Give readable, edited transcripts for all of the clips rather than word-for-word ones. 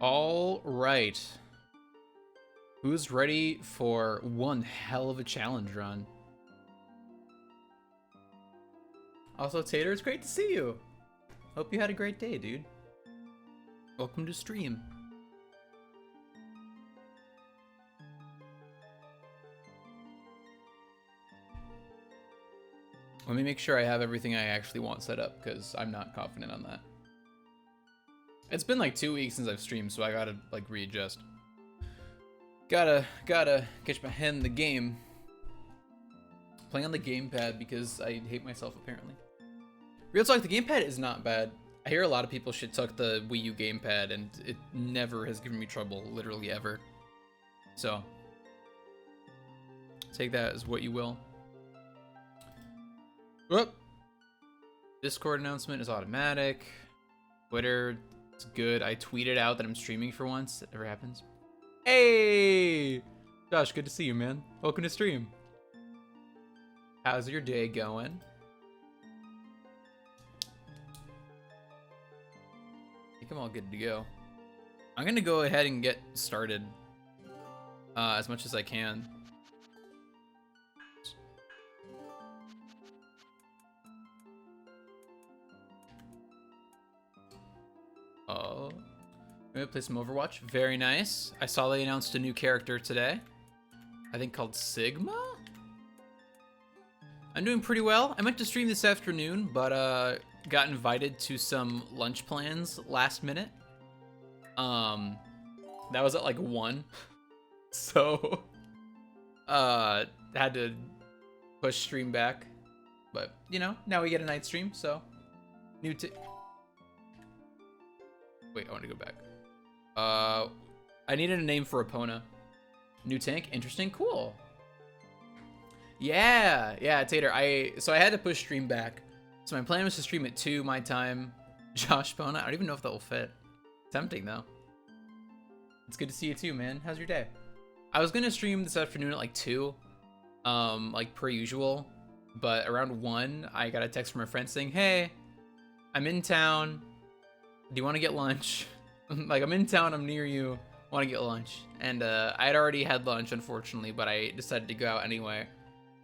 All right. Who's ready for one hell of a challenge run? Also, Tater, it's great to see you. Hope you had a great day, dude. Welcome to stream. Let me make sure I have everything I actually want set up, because I'm not confident on that. It's been like 2 weeks since I've streamed, so I gotta like readjust. Gotta get my head in the game. Playing on the gamepad because I hate myself apparently. Real talk, the gamepad is not bad. I hear a lot of people shit talk the Wii U gamepad, and it never has given me trouble, literally ever. So take that as what you will. Whoop. Discord announcement is automatic. Twitter, it's good. I tweeted out that I'm streaming for once. That never happens. Hey! Josh, good to see you, man. Welcome to stream. How's your day going? I think I'm all good to go. I'm gonna go ahead and get started as much as I can. Oh, I'm gonna play some Overwatch. Very nice. I saw they announced a new character today. I think called Sigma? I'm doing pretty well. I meant to stream this afternoon, but got invited to some lunch plans last minute. That was at like 1. So had to push stream back. But you know, now we get a night stream, so new wait, I want to go back. I needed a name for Epona. New tank, interesting, cool. Yeah, Tater. So I had to push stream back. So my plan was to stream at 2 my time. Josh Pona, I don't even know if that will fit. Tempting though. It's good to see you too, man. How's your day? I was gonna stream this afternoon at like 2, like per usual. But around 1, I got a text from a friend saying, "Hey, I'm in town. Do you want to get lunch?" Like, I'm in town, I'm near you, want to get lunch. And I had already had lunch, unfortunately, but I decided to go out anyway.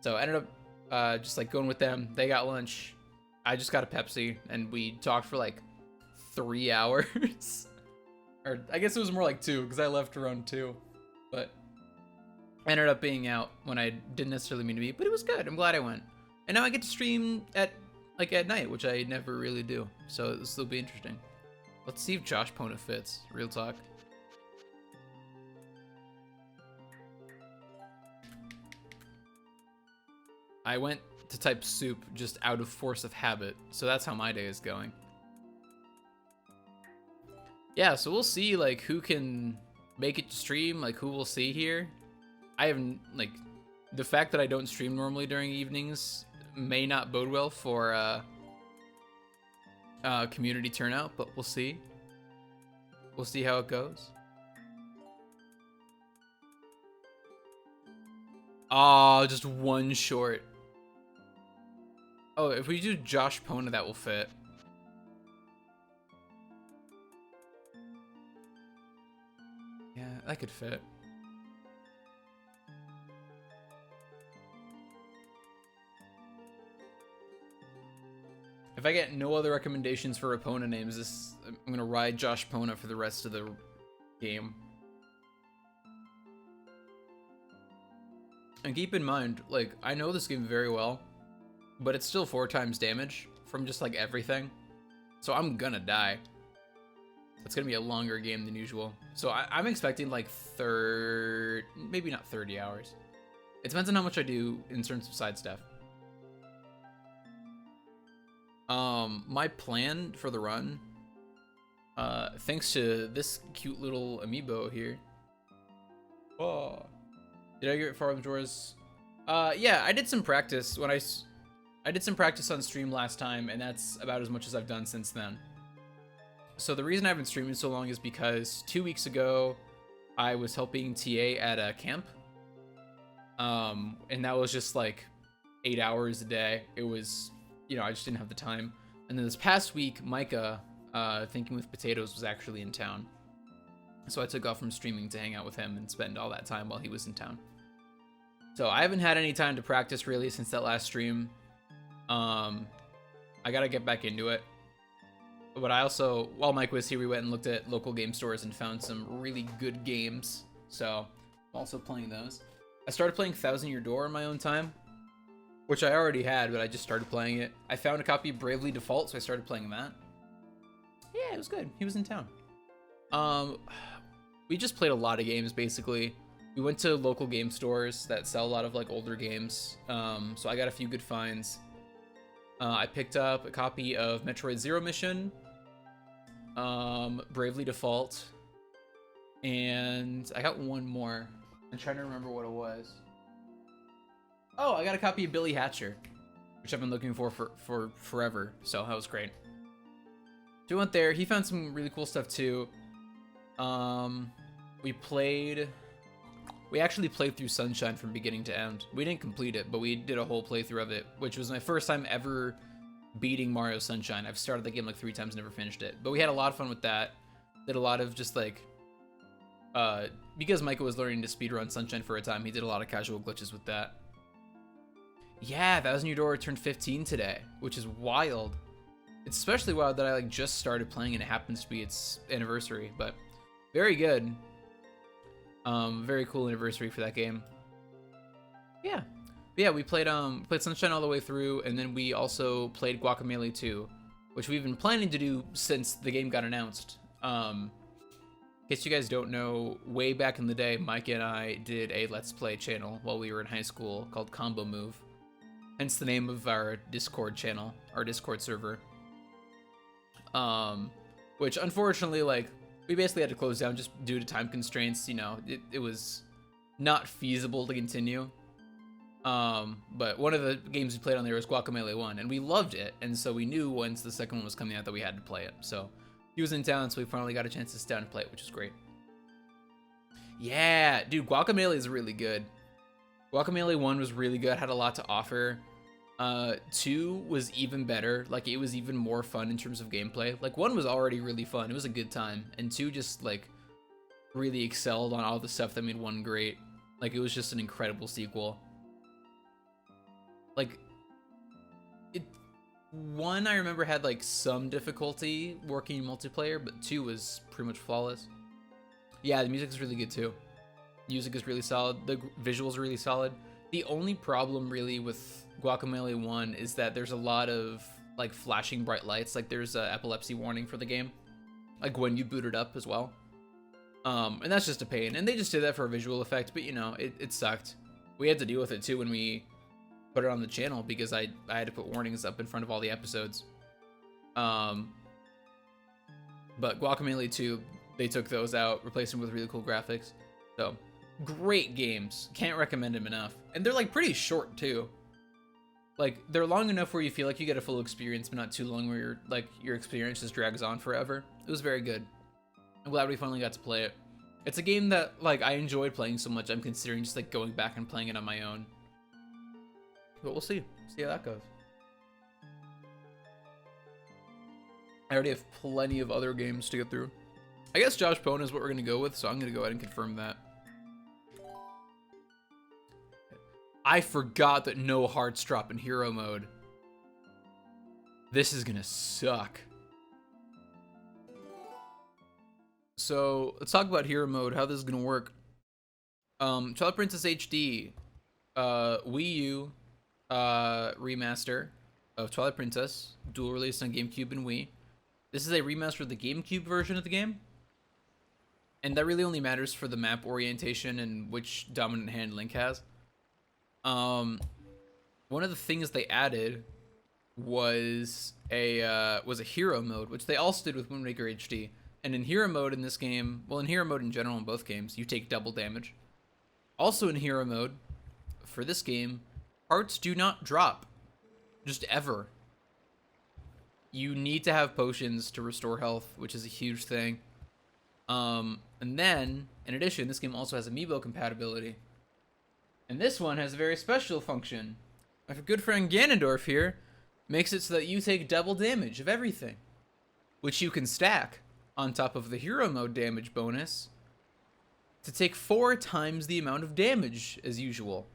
So I ended up just like going with them. They got lunch. I just got a Pepsi, and we talked for like 3 hours. Or I guess it was more like 2, because I left around 2. But I ended up being out when I didn't necessarily mean to be, but it was good. I'm glad I went. And now I get to stream at night, which I never really do. So this will be interesting. Let's see if Josh Pona fits. Real talk. I went to type soup just out of force of habit, so that's how my day is going. Yeah, so we'll see like who can make it to stream, like who we'll see here. I haven't like the fact that I don't stream normally during evenings may not bode well for community turnout, but we'll see. We'll see how it goes. Oh, just one short. Oh, if we do Josh Pona, that will fit. Yeah, that could fit. If I get no other recommendations for Epona names, I'm gonna ride Josh Pona for the rest of the game. And keep in mind, like, I know this game very well, but it's still 4 times damage from just like everything. So I'm gonna die. It's gonna be a longer game than usual. So I'm expecting like maybe not 30 hours. It depends on how much I do in terms of side stuff. My plan for the run, thanks to this cute little amiibo here. Oh, did I get Farm Drawers? Yeah, I did some practice when I did some practice on stream last time, and that's about as much as I've done since then. So the reason I've been streaming so long is because 2 weeks ago, I was helping TA at a camp. And that was just like 8 hours a day. It was, you know, I just didn't have the time. And then this past week, Micah, Thinking with Potatoes, was actually in town. So I took off from streaming to hang out with him and spend all that time while he was in town. So I haven't had any time to practice really since that last stream. I gotta get back into it. But I also, while Mike was here, we went and looked at local game stores and found some really good games. So I'm also playing those. I started playing Thousand Year Door in my own time, which I already had, but I just started playing it. I found a copy of Bravely Default, so I started playing that. Yeah, it was good. He was in town. We just played a lot of games, basically. We went to local game stores that sell a lot of like older games. So I got a few good finds. I picked up a copy of Metroid Zero Mission, Bravely Default, and I got one more. I'm trying to remember what it was. Oh, I got a copy of Billy Hatcher, which I've been looking for forever. So that was great. So we went there. He found some really cool stuff too. We actually played through Sunshine from beginning to end. We didn't complete it, but we did a whole playthrough of it, which was my first time ever beating Mario Sunshine. I've started the game like 3 times, never finished it. But we had a lot of fun with that. Did a lot of just like, because Micah was learning to speedrun Sunshine for a time, he did a lot of casual glitches with that. Yeah, Thousand Year Door turned 15 today, which is wild. It's especially wild that I like just started playing and it happens to be its anniversary, but very good. Very cool anniversary for that game. Yeah. But yeah, we played Sunshine all the way through, and then we also played Guacamelee 2, which we've been planning to do since the game got announced. In case you guys don't know, way back in the day, Mike and I did a Let's Play channel while we were in high school called Combo Move. Hence the name of our Discord channel, our Discord server. Which unfortunately, like, we basically had to close down just due to time constraints. You know, it was not feasible to continue. But one of the games we played on there was Guacamelee 1, and we loved it. And so we knew once the second one was coming out that we had to play it. So he was in town, so we finally got a chance to sit down and play it, which is great. Yeah, dude, Guacamelee is really good. Guacamelee 1 was really good, had a lot to offer. 2 was even better. Like, it was even more fun in terms of gameplay. Like, 1 was already really fun. It was a good time. And 2 just, like, really excelled on all the stuff that made 1 great. Like, it was just an incredible sequel. Like, 1, I remember, had, like, some difficulty working in multiplayer, but 2 was pretty much flawless. Yeah, the music is really good, too. Music is really solid. The visuals are really solid. The only problem, really, with Guacamelee 1 is that there's a lot of like flashing bright lights. Like there's a epilepsy warning for the game, like when you boot it up as well. And that's just a pain. And they just did that for a visual effect, but you know, it sucked. We had to deal with it too when we put it on the channel because I had to put warnings up in front of all the episodes. But Guacamelee 2, they took those out, replaced them with really cool graphics. So great games. Can't recommend them enough. And they're like pretty short too. Like, they're long enough where you feel like you get a full experience, but not too long where your experience just drags on forever. It was very good. I'm glad we finally got to play it. It's a game that, like, I enjoyed playing so much, I'm considering just, like, going back and playing it on my own. But we'll see. See how that goes. I already have plenty of other games to get through. I guess Josh Pone is what we're going to go with, so I'm going to go ahead and confirm that. I forgot that no hearts drop in hero mode. This is gonna suck. So let's talk about hero mode, how this is gonna work. Twilight Princess HD, Wii U remaster of Twilight Princess, dual released on GameCube and Wii. This is a remaster of the GameCube version of the game. And that really only matters for the map orientation and which dominant hand Link has. One of the things they added was a hero mode, which they also did with Wind Waker HD. And in hero mode in this game, well, in hero mode in general in both games, you take double damage. Also in hero mode, for this game, hearts do not drop. Just ever. You need to have potions to restore health, which is a huge thing. And then, in addition, this game also has amiibo compatibility. And this one has a very special function. My good friend Ganondorf here makes it so that you take double damage of everything, which you can stack on top of the hero mode damage bonus to take 4 times the amount of damage as usual.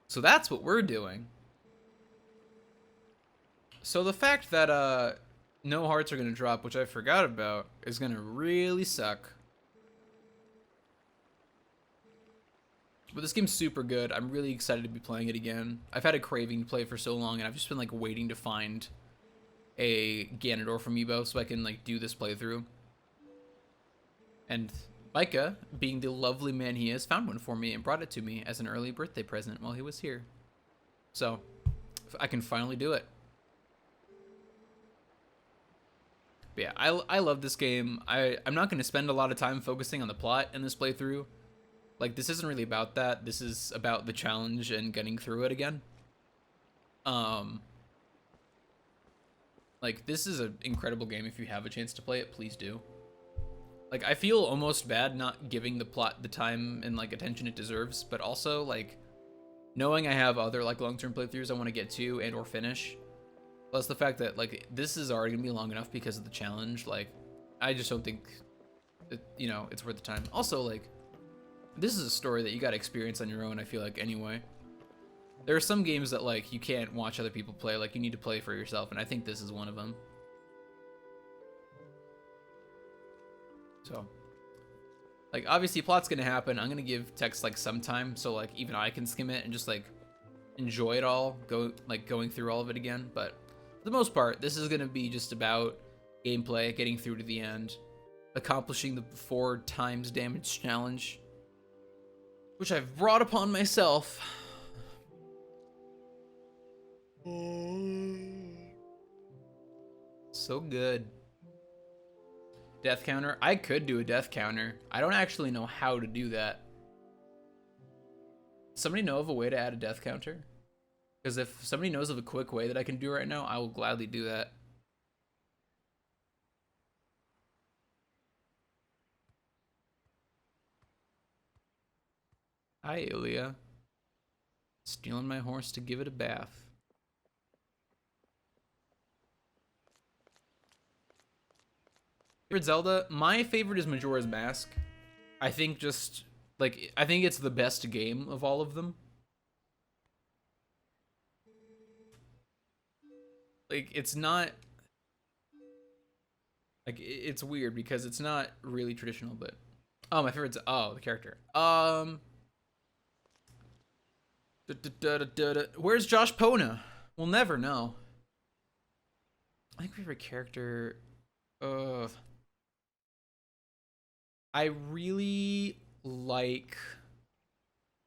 So that's what we're doing. So the fact that no hearts are going to drop, which I forgot about, is going to really suck. But this game's super good. I'm really excited to be playing it again. I've had a craving to play it for so long, and I've just been like waiting to find a Ganondorf amiibo so I can like do this playthrough. And Micah, being the lovely man he is, found one for me and brought it to me as an early birthday present while he was here. So I can finally do it. But yeah, I love this game. I'm not going to spend a lot of time focusing on the plot in this playthrough. Like, this isn't really about that. This is about the challenge and getting through it again. Like, this is an incredible game. If you have a chance to play it, please do. Like, I feel almost bad not giving the plot the time and, like, attention it deserves. But also, like, knowing I have other, like, long-term playthroughs I want to get to and or finish. Plus the fact that, like, this is already going to be long enough because of the challenge. Like, I just don't think, you know, it's worth the time. Also, like, this is a story that you gotta experience on your own, I feel like, anyway. There are some games that, like, you can't watch other people play, like, you need to play for yourself, and I think this is one of them. So, like, obviously, plot's gonna happen. I'm gonna give text, like, some time, so, like, even I can skim it and just, like, enjoy it all, going through all of it again, but for the most part, this is gonna be just about gameplay, getting through to the end, accomplishing the 4 times damage challenge, which I've brought upon myself. So good. Death counter. I could do a death counter. I don't actually know how to do that. Somebody know of a way to add a death counter? Because if somebody knows of a quick way that I can do right now, I will gladly do that. Hi, Ilya. Stealing my horse to give it a bath. Favorite Zelda? My favorite is Majora's Mask. I think just, like, I think it's the best game of all of them. Like, it's not, like, it's weird because it's not really traditional, but, oh, my favorite's, oh, the character. Where's Josh Pona? We'll never know. I think favorite character, I really like,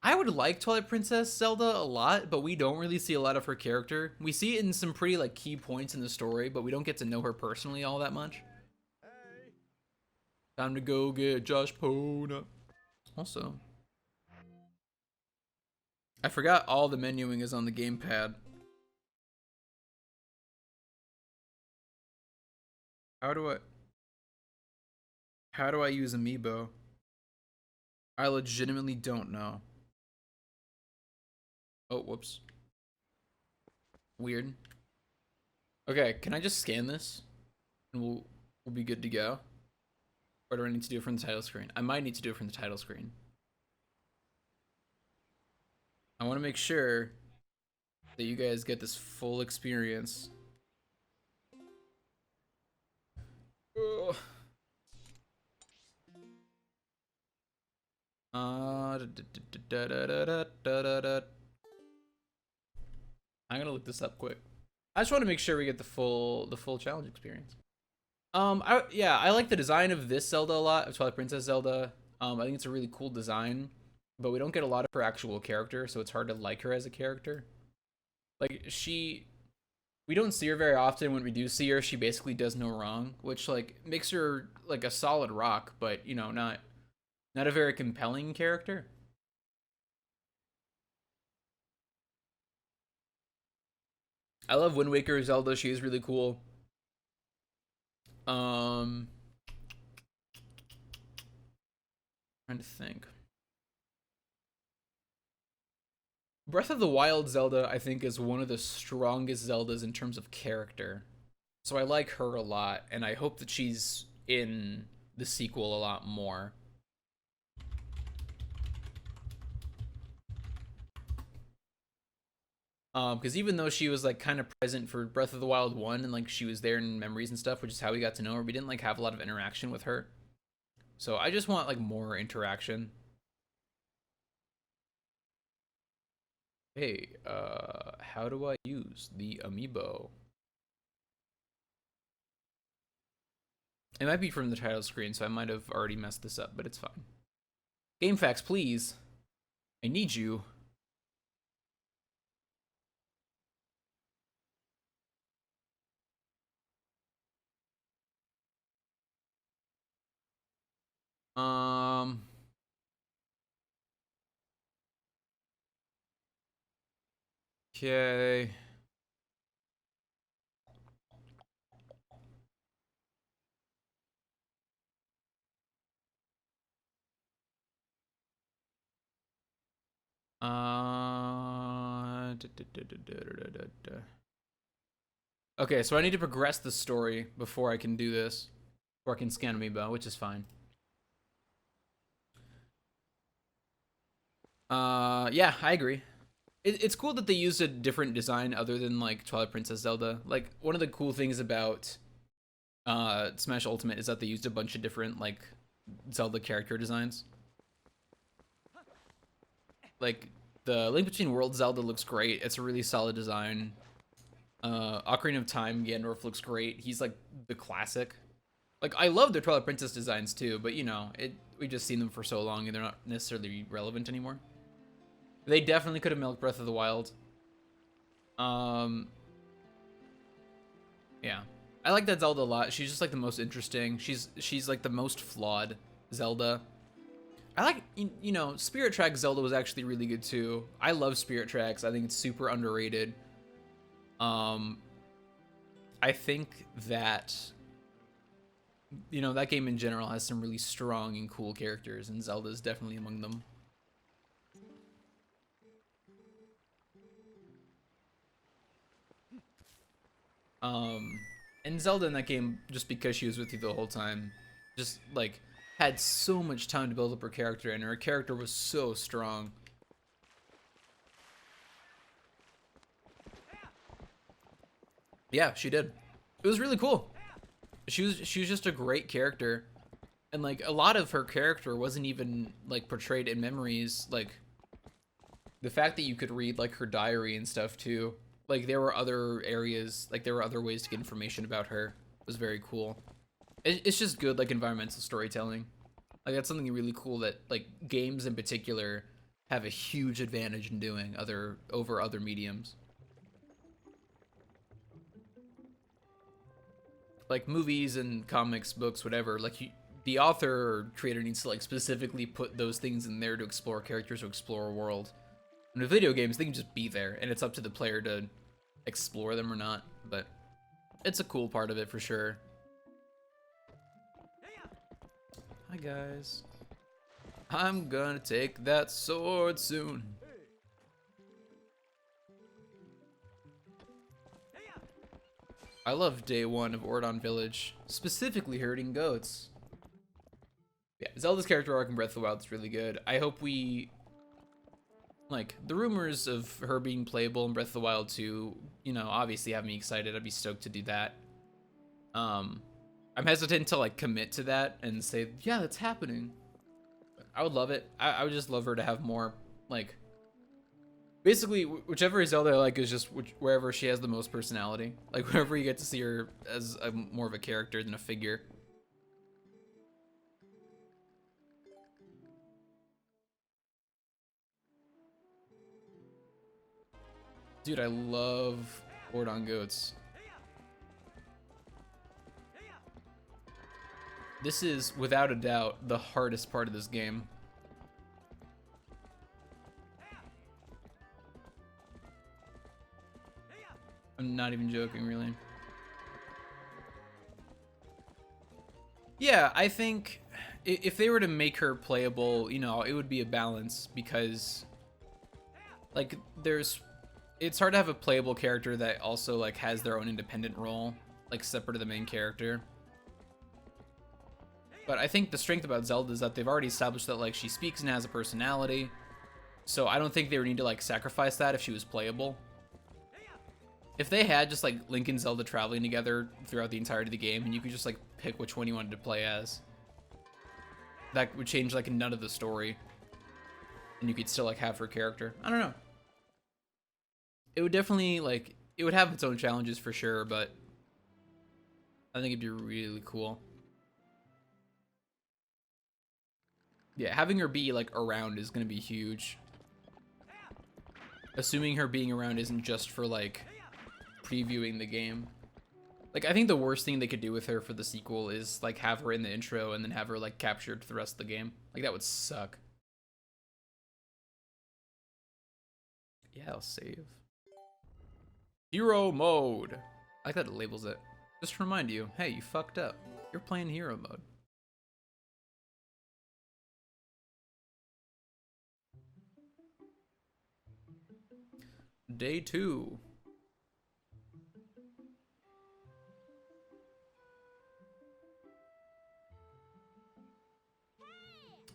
I would like Twilight Princess Zelda a lot, but we don't really see a lot of her character. We see it in some pretty, like, key points in the story, but we don't get to know her personally all that much. Hey. Time to go get Josh Pona. Also, I forgot all the menuing is on the gamepad. How do I use Amiibo? I legitimately don't know. Oh, whoops. Weird. Okay, can I just scan this? And we'll be good to go. Or do I need to do it from the title screen? I might need to do it from the title screen. I want to make sure that you guys get this full experience. Ugh. I'm gonna look this up quick. I just want to make sure we get the full challenge experience. I like the design of this Zelda a lot, of Twilight Princess Zelda. I think it's a really cool design, but we don't get a lot of her actual character, so it's hard to like her as a character. Like, we don't see her very often. When we do see her, she basically does no wrong, which, like, makes her, like, a solid rock, but, you know, not a very compelling character. I love Wind Waker Zelda. She is really cool. Trying to think. Breath of the Wild Zelda, I think, is one of the strongest Zeldas in terms of character. So I like her a lot, and I hope that she's in the sequel a lot more. Because even though she was like kind of present for Breath of the Wild 1 and like she was there in memories and stuff, which is how we got to know her, we didn't like have a lot of interaction with her. So I just want like more interaction. Hey, how do I use the amiibo? It might be from the title screen, so I might have already messed this up, but it's fine. Game facts, please. I need you. Um. Okay. Okay, so I need to progress the story before I can do this. Before I can scan amiibo, which is fine. Yeah, I agree. It's cool that they used a different design other than like Twilight Princess Zelda. Like one of the cool things about Smash Ultimate is that they used a bunch of different like Zelda character designs. Like the Link Between Worlds Zelda looks great. It's a really solid design. Ocarina of Time Ganondorf looks great. He's like the classic. Like I love the Twilight Princess designs too, but you know, we've just seen them for so long and they're not necessarily relevant anymore. They definitely could have milked Breath of the Wild. Yeah. I like that Zelda a lot. She's just like the most interesting. She's like the most flawed Zelda. I like, you know, Spirit Tracks Zelda was actually really good too. I love Spirit Tracks. I think it's super underrated. I think that, you know, that game in general has some really strong and cool characters, and Zelda is definitely among them. And Zelda in that game, just because she was with you the whole time, just like had so much time to build up her character, and her character was so strong. Yeah, she did. It was really cool. She was just a great character, and like a lot of her character wasn't even like portrayed in memories. Like the fact that you could read like her diary and stuff too. Like there were other areas, like there were other ways to get information about her. It was very cool. It's just good like environmental storytelling. Like that's something really cool that like games in particular have a huge advantage in doing over other mediums. Like movies and comics, books, whatever. Like the author or creator needs to like specifically put those things in there to explore characters or explore a world. And with video games, they can just be there, and it's up to the player to explore them or not. But it's a cool part of it for sure. Hi guys. I'm gonna take that sword soon. I love day one of Ordon Village, specifically herding goats. Yeah, Zelda's character arc in Breath of the Wild is really good. I hope we, like, the rumors of her being playable in Breath of the Wild 2, you know, obviously have me excited. I'd be stoked to do that. I'm hesitant to, like, commit to that and say, yeah, that's happening. I would love it. I would just love her to have more, like, basically, whichever Zelda I like is just wherever she has the most personality. Like, wherever you get to see her as more of a character than a figure. Dude, I love Ordon goats. This is, without a doubt, the hardest part of this game. I'm not even joking, really. Yeah, I think if they were to make her playable, you know, it would be a balance because, like, it's hard to have a playable character that also, like, has their own independent role, like, separate of the main character. But I think the strength about Zelda is that they've already established that, like, she speaks and has a personality. So I don't think they would need to, like, sacrifice that if she was playable. If they had just like Link and Zelda traveling together throughout the entirety of the game, and you could just like pick which one you wanted to play as, that would change like none of the story, and you could still like have her character. I don't know. It would definitely like it would have its own challenges for sure, but I think it'd be really cool. Yeah, having her be like around is gonna be huge. Assuming her being around isn't just for like previewing the game. Like, I think the worst thing they could do with her for the sequel is like have her in the intro and then have her like captured for the rest of the game. Like, that would suck. Yeah, I'll save. Hero mode. I like that it labels it. Just to remind you, hey, you fucked up. You're playing hero mode. Day 2.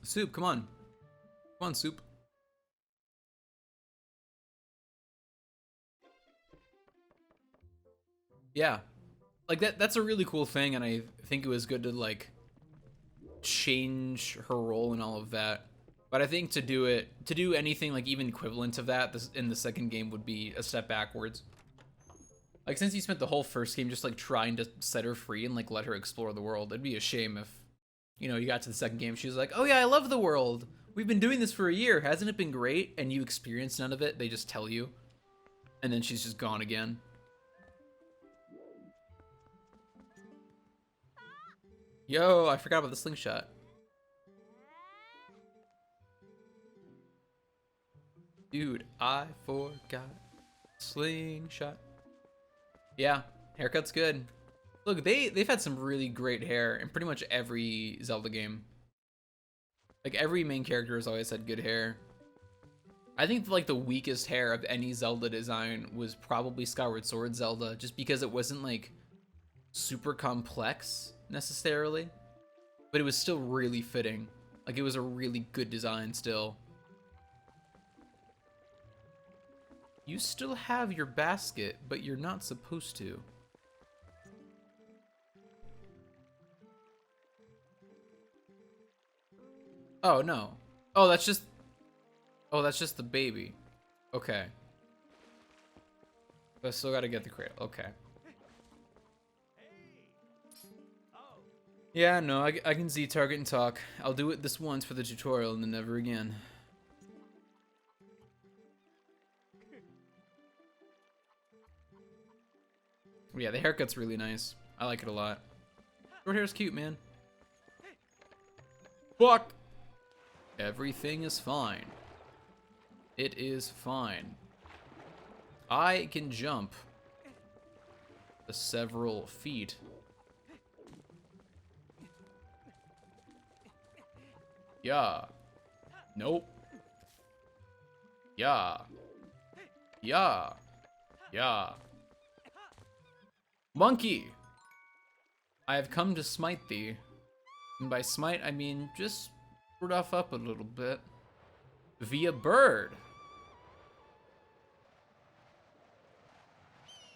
Soup, come on. Come on, Soup. Yeah. Like, that's a really cool thing, and I think it was good to, like, change her role and all of that. But I think to do anything, like, even equivalent of that in the second game would be a step backwards. Like, since you spent the whole first game just, like, trying to set her free and, like, let her explore the world, it'd be a shame if, you know, you got to the second game, she was like, oh yeah, I love the world. We've been doing this for a year. Hasn't it been great? And you experienced none of it. They just tell you. And then she's just gone again. Yo, I forgot about the slingshot. Dude, I forgot. Slingshot. Yeah, haircut's good. Look, they've had some really great hair in pretty much every Zelda game. Like, every main character has always had good hair. I think, like, the weakest hair of any Zelda design was probably Skyward Sword Zelda, just because it wasn't, like, super complex, necessarily. But it was still really fitting. Like, it was a really good design still. You still have your basket, but you're not supposed to. Oh, no. Oh, that's just... Oh, that's just the baby. Okay. But I still gotta get the cradle. Okay. Yeah, no, I can see target and talk. I'll do it this once for the tutorial and then never again. Yeah, the haircut's really nice. I like it a lot. Short hair's cute, man. Fuck! Everything is fine. It is fine. I can jump the several feet. Yeah. Nope. Yeah. Yeah. Yeah. Monkey! I have come to smite thee. And by smite, I mean just rough up a little bit. Via bird.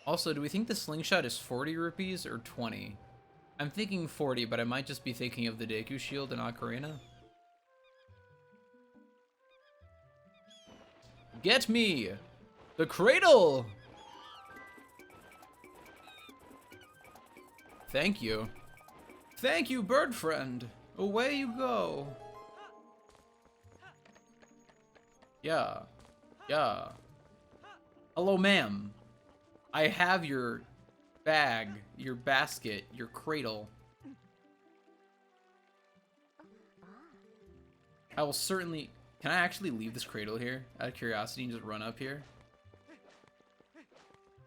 Also, do we think the slingshot is 40 rupees or 20? I'm thinking 40, but I might just be thinking of the Deku Shield in Ocarina. Get me! The cradle! Thank you. Thank you, bird friend. Away you go. Yeah. Yeah. Hello, ma'am. I have your bag, your basket, your cradle. I will certainly... Can I actually leave this cradle here out of curiosity and just run up here?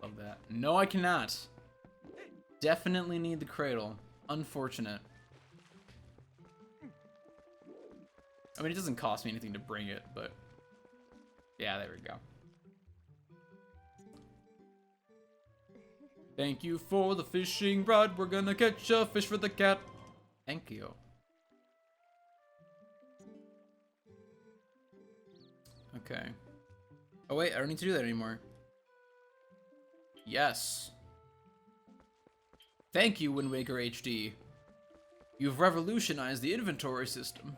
Love that. No, I cannot. Definitely need the cradle. Unfortunate. I mean, it doesn't cost me anything to bring it, but... Yeah, there we go. Thank you for the fishing rod. We're gonna catch a fish for the cat. Thank you. Okay. Oh wait, I don't need to do that anymore. Yes. Thank you, Wind Waker HD. You've revolutionized the inventory system.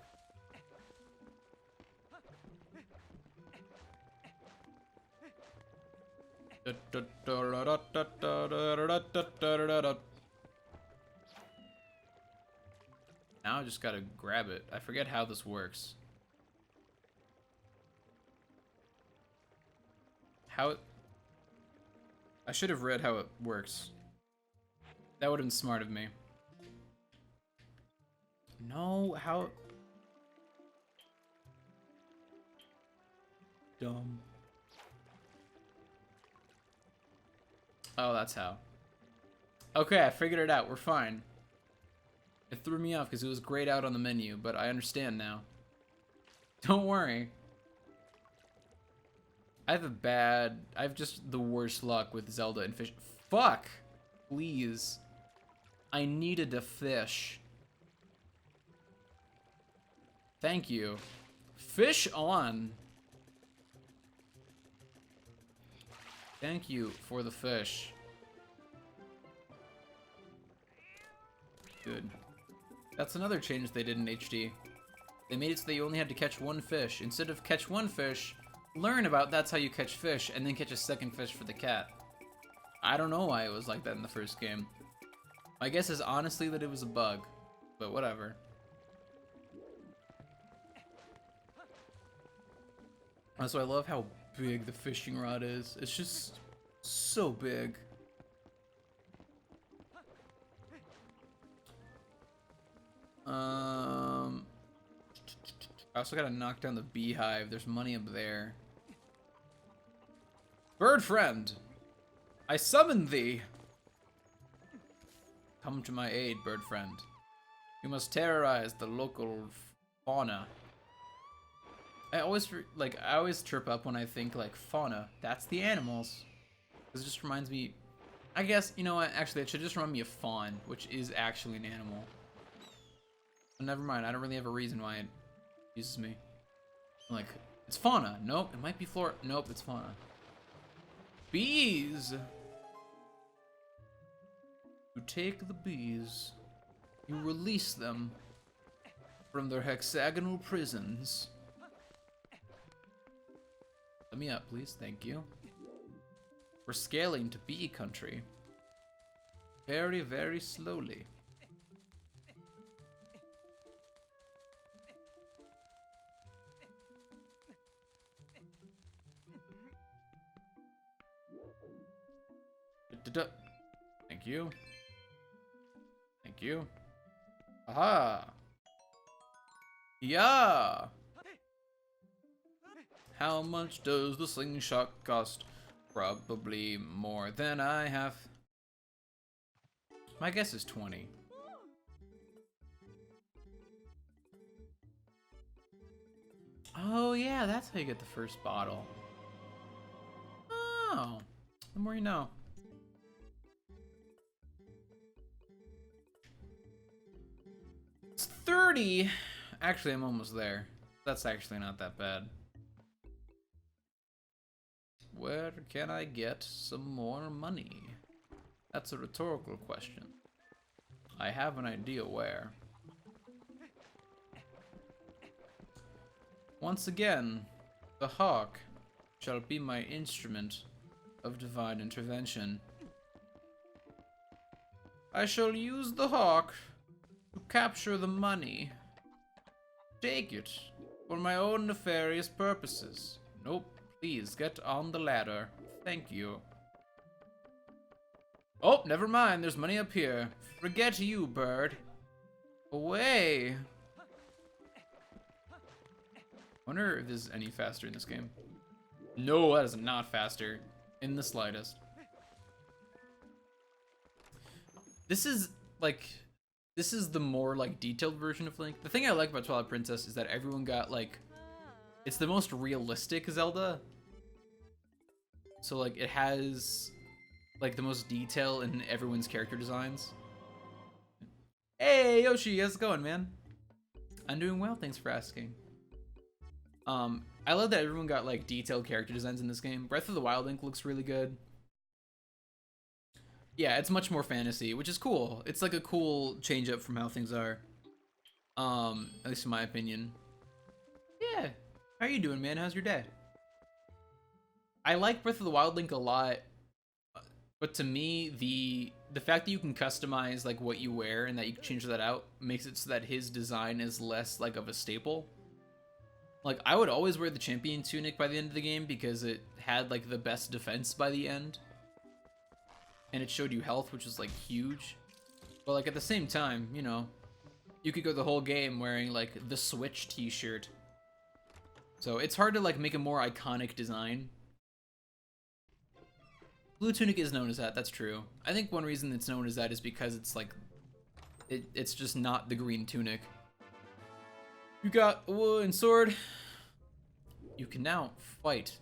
Now I just gotta grab it. I forget how this works. I should have read how it works. That would have been smart of me. No, how? Dumb. Oh, that's how. Okay, I figured it out. We're fine. It threw me off because it was grayed out on the menu, but I understand now. Don't worry. I have just the worst luck with Zelda and fish. Fuck! Please. I needed a fish. Thank you. Fish on. Thank you for the fish. Good. That's another change they did in HD. They made it so that you only had to catch one fish. Instead of catch one fish, learn about that's how you catch fish, and then catch a second fish for the cat. I don't know why it was like that in the first game. My guess is honestly that it was a bug, but whatever. Also, I love how big the fishing rod is. It's just so big. I also gotta knock down the beehive. There's money up there. Bird friend, I summon thee. Come to my aid, bird friend. You must terrorize the local fauna. I always trip up when I think like fauna. That's the animals. This just reminds me. I guess you know what? Actually, it should just remind me of fawn, which is actually an animal. But never mind. I don't really have a reason why it uses me. Like it's fauna. Nope. It might be flora. Nope. It's fauna. Bees. You take the bees. You release them from their hexagonal prisons. Let me up, please. Thank you. We're scaling to bee country. Very, very slowly. Thank you. Thank you. Aha! Yeah! How much does the slingshot cost? Probably more than I have. My guess is 20. Oh yeah, that's how you get the first bottle. Oh, the more you know. It's 30. Actually, I'm almost there. That's actually not that bad. Where can I get some more money? That's a rhetorical question. I have an idea where. Once again, the hawk shall be my instrument of divine intervention. I shall use the hawk to capture the money. Take it for my own nefarious purposes. Nope. Please get on the ladder. Thank you. Oh, never mind. There's money up here. Forget you, bird. Away. Wonder if this is any faster in this game. No, that is not faster in the slightest. This is like, this is the more like detailed version of Link. The thing I like about Twilight Princess is that everyone got like, it's the most realistic Zelda. So like it has like the most detail in everyone's character designs. Hey Yoshi, how's it going, man? I'm doing well, thanks for asking. I love that everyone got like detailed character designs in this game. Breath of the Wild Link looks really good. Yeah, it's much more fantasy, which is cool. It's like a cool change up from how things are. At least in my opinion. Yeah. How are you doing, man? How's your day? I like Breath of the Wild Link a lot, but to me, the fact that you can customize like what you wear and that you can change that out makes it so that his design is less like of a staple. Like I would always wear the champion tunic by the end of the game because it had like the best defense by the end. And it showed you health, which was like huge. But like at the same time, you know, you could go the whole game wearing like the Switch t-shirt. So it's hard to like make a more iconic design. Blue tunic is known as that, that's true. I think one reason it's known as that is because it's like, it's just not the green tunic. You got a wooden sword. You can now fight.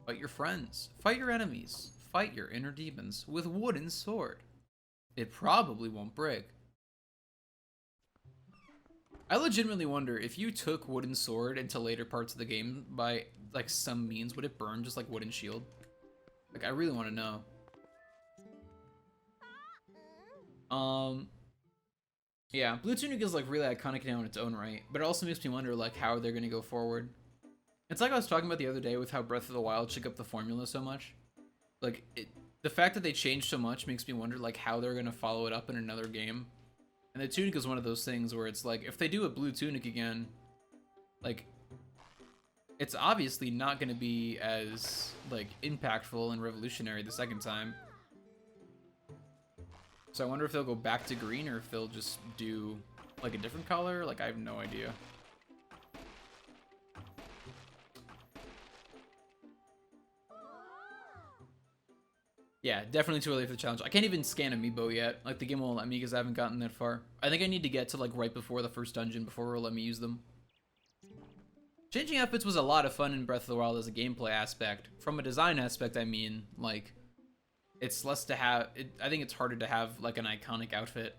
Fight your friends. Fight your enemies. Fight your inner demons with wooden sword. It probably won't break. I legitimately wonder if you took wooden sword into later parts of the game by like some means, would it burn just like wooden shield? Like I really want to know. Yeah, Blue Tunic is like really iconic now in its own right, but it also makes me wonder like how they're gonna go forward. It's like I was talking about the other day with how Breath of the Wild shook up the formula so much. Like the fact that they changed so much makes me wonder like how they're gonna follow it up in another game. And the tunic is one of those things where it's like if they do a blue tunic again, like it's obviously not gonna be as like impactful and revolutionary the second time. So I wonder if they'll go back to green or if they'll just do like a different color. Like I have no idea. Yeah, definitely too early for the challenge. I can't even scan amiibo yet. Like the game won't let me because I haven't gotten that far. I think I need to get to like right before the first dungeon before it'll let me use them. Changing outfits was a lot of fun in Breath of the Wild as a gameplay aspect. From a design aspect, I mean, like, it's less to have, I think it's harder to have like an iconic outfit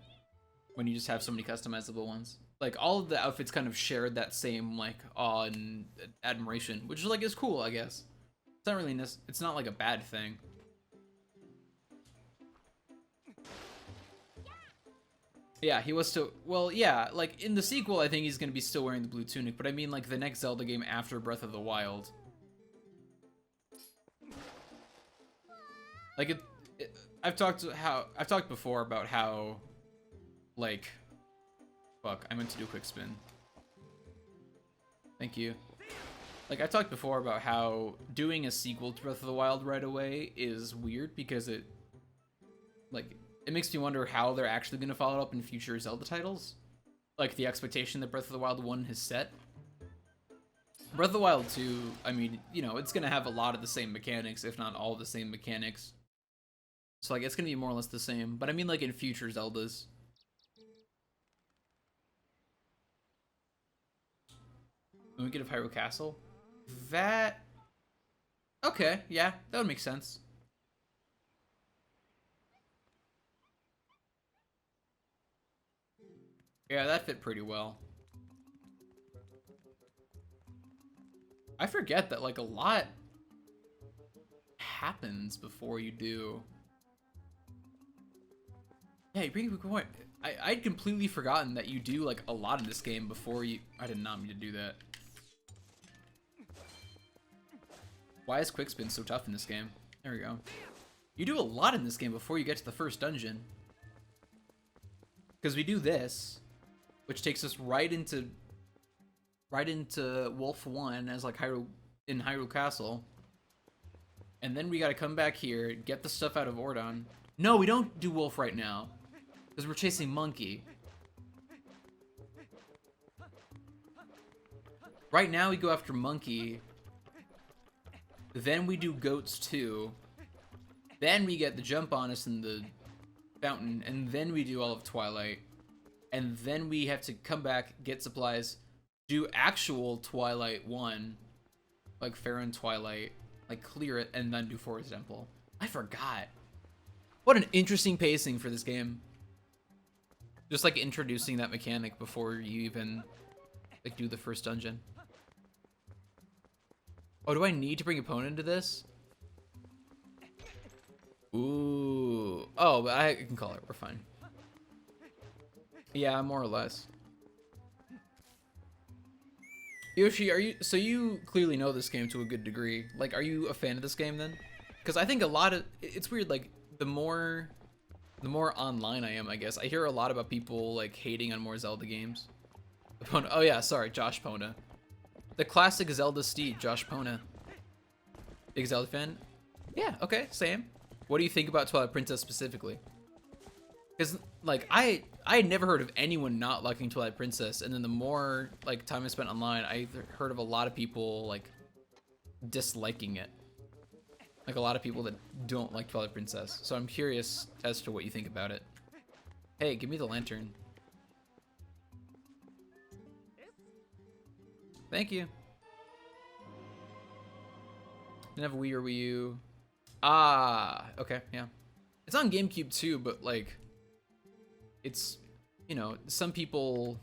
when you just have so many customizable ones. Like all of the outfits kind of shared that same like awe and admiration, which like is cool, I guess. It's not really, it's not like a bad thing. Yeah, he was still, well, yeah, like in the sequel, I think he's gonna be still wearing the blue tunic, but I mean like the next Zelda game after Breath of the Wild. Like I've talked before about how, like, fuck, I meant to do a quick spin. Thank you. Like I talked before about how doing a sequel to Breath of the Wild right away is weird because it, like, it makes me wonder how they're actually going to follow it up in future Zelda titles. Like, the expectation that Breath of the Wild 1 has set. Breath of the Wild 2, I mean, you know, it's going to have a lot of the same mechanics, if not all the same mechanics. So, like, it's going to be more or less the same. But I mean, like, in future Zeldas. Wicked of Hyrule Castle? That... Okay, yeah, that would make sense. Yeah, that fit pretty well. I forget that, like, a lot happens before you do. Yeah, you bring up a good point. I'd completely forgotten that you do, like, a lot in this game before you... I did not mean to do that. Why is Quickspin so tough in this game? There we go. You do a lot in this game before you get to the first dungeon. Because we do this, which takes us right into Wolf 1 as like in Hyrule Castle. And then we gotta come back here, get the stuff out of Ordon. No, we don't do Wolf right now. Because we're chasing Monkey. Right now we go after Monkey. Then we do Goats 2. Then we get the jump on us in the fountain. And then we do all of Twilight. And then we have to come back, get supplies, do actual Twilight 1, like Fair and Twilight, like clear it, and then do Forest Temple. I forgot. What an interesting pacing for this game. Just like introducing that mechanic before you even like do the first dungeon. Oh, do I need to bring opponent into this? Ooh. Oh, but I can call it. We're fine. Yeah, more or less. Yoshi, are you? So you clearly know this game to a good degree. Like, are you a fan of this game then? Because I think a lot of it's weird. Like, the more online I am, I guess I hear a lot about people like hating on more Zelda games. Oh yeah, sorry, Josh Pona, the classic Zelda steed, Josh Pona. Big Zelda fan? Yeah. Okay. Same. What do you think about Twilight Princess specifically? Because like I had never heard of anyone not liking Twilight Princess, and then the more like time I spent online, I heard of a lot of people like disliking it. Like a lot of people that don't like Twilight Princess. So I'm curious as to what you think about it. Hey, give me the lantern. Thank you. Didn't have a Wii or Wii U. Ah, okay, yeah. It's on GameCube too, but like, it's, you know, some people.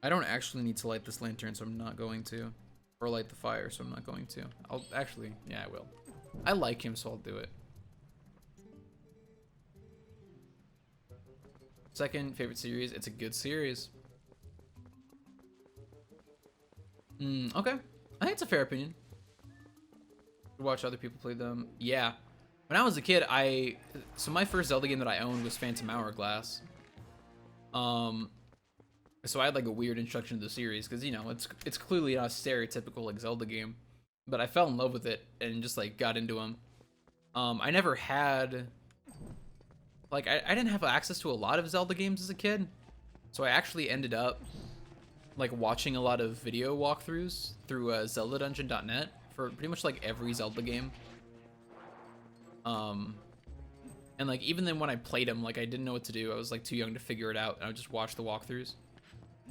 I don't actually need to light this lantern, so I'm not going to. Or light the fire, so I'm not going to. I'll actually, yeah, I will. I like him, so I'll do it. Second favorite series. It's a good series. Okay. I think it's a fair opinion. Watch other people play them. Yeah. When I was a kid, so my first Zelda game that I owned was Phantom Hourglass. So I had like a weird introduction to the series because, you know, it's clearly not a stereotypical like Zelda game, but I fell in love with it and just like got into them. I never had like I didn't have access to a lot of Zelda games as a kid, so I actually ended up like watching a lot of video walkthroughs through ZeldaDungeon.net for pretty much like every Zelda game. And like even then when I played them, like I didn't know what to do. I was like too young to figure it out, and I would just watch the walkthroughs.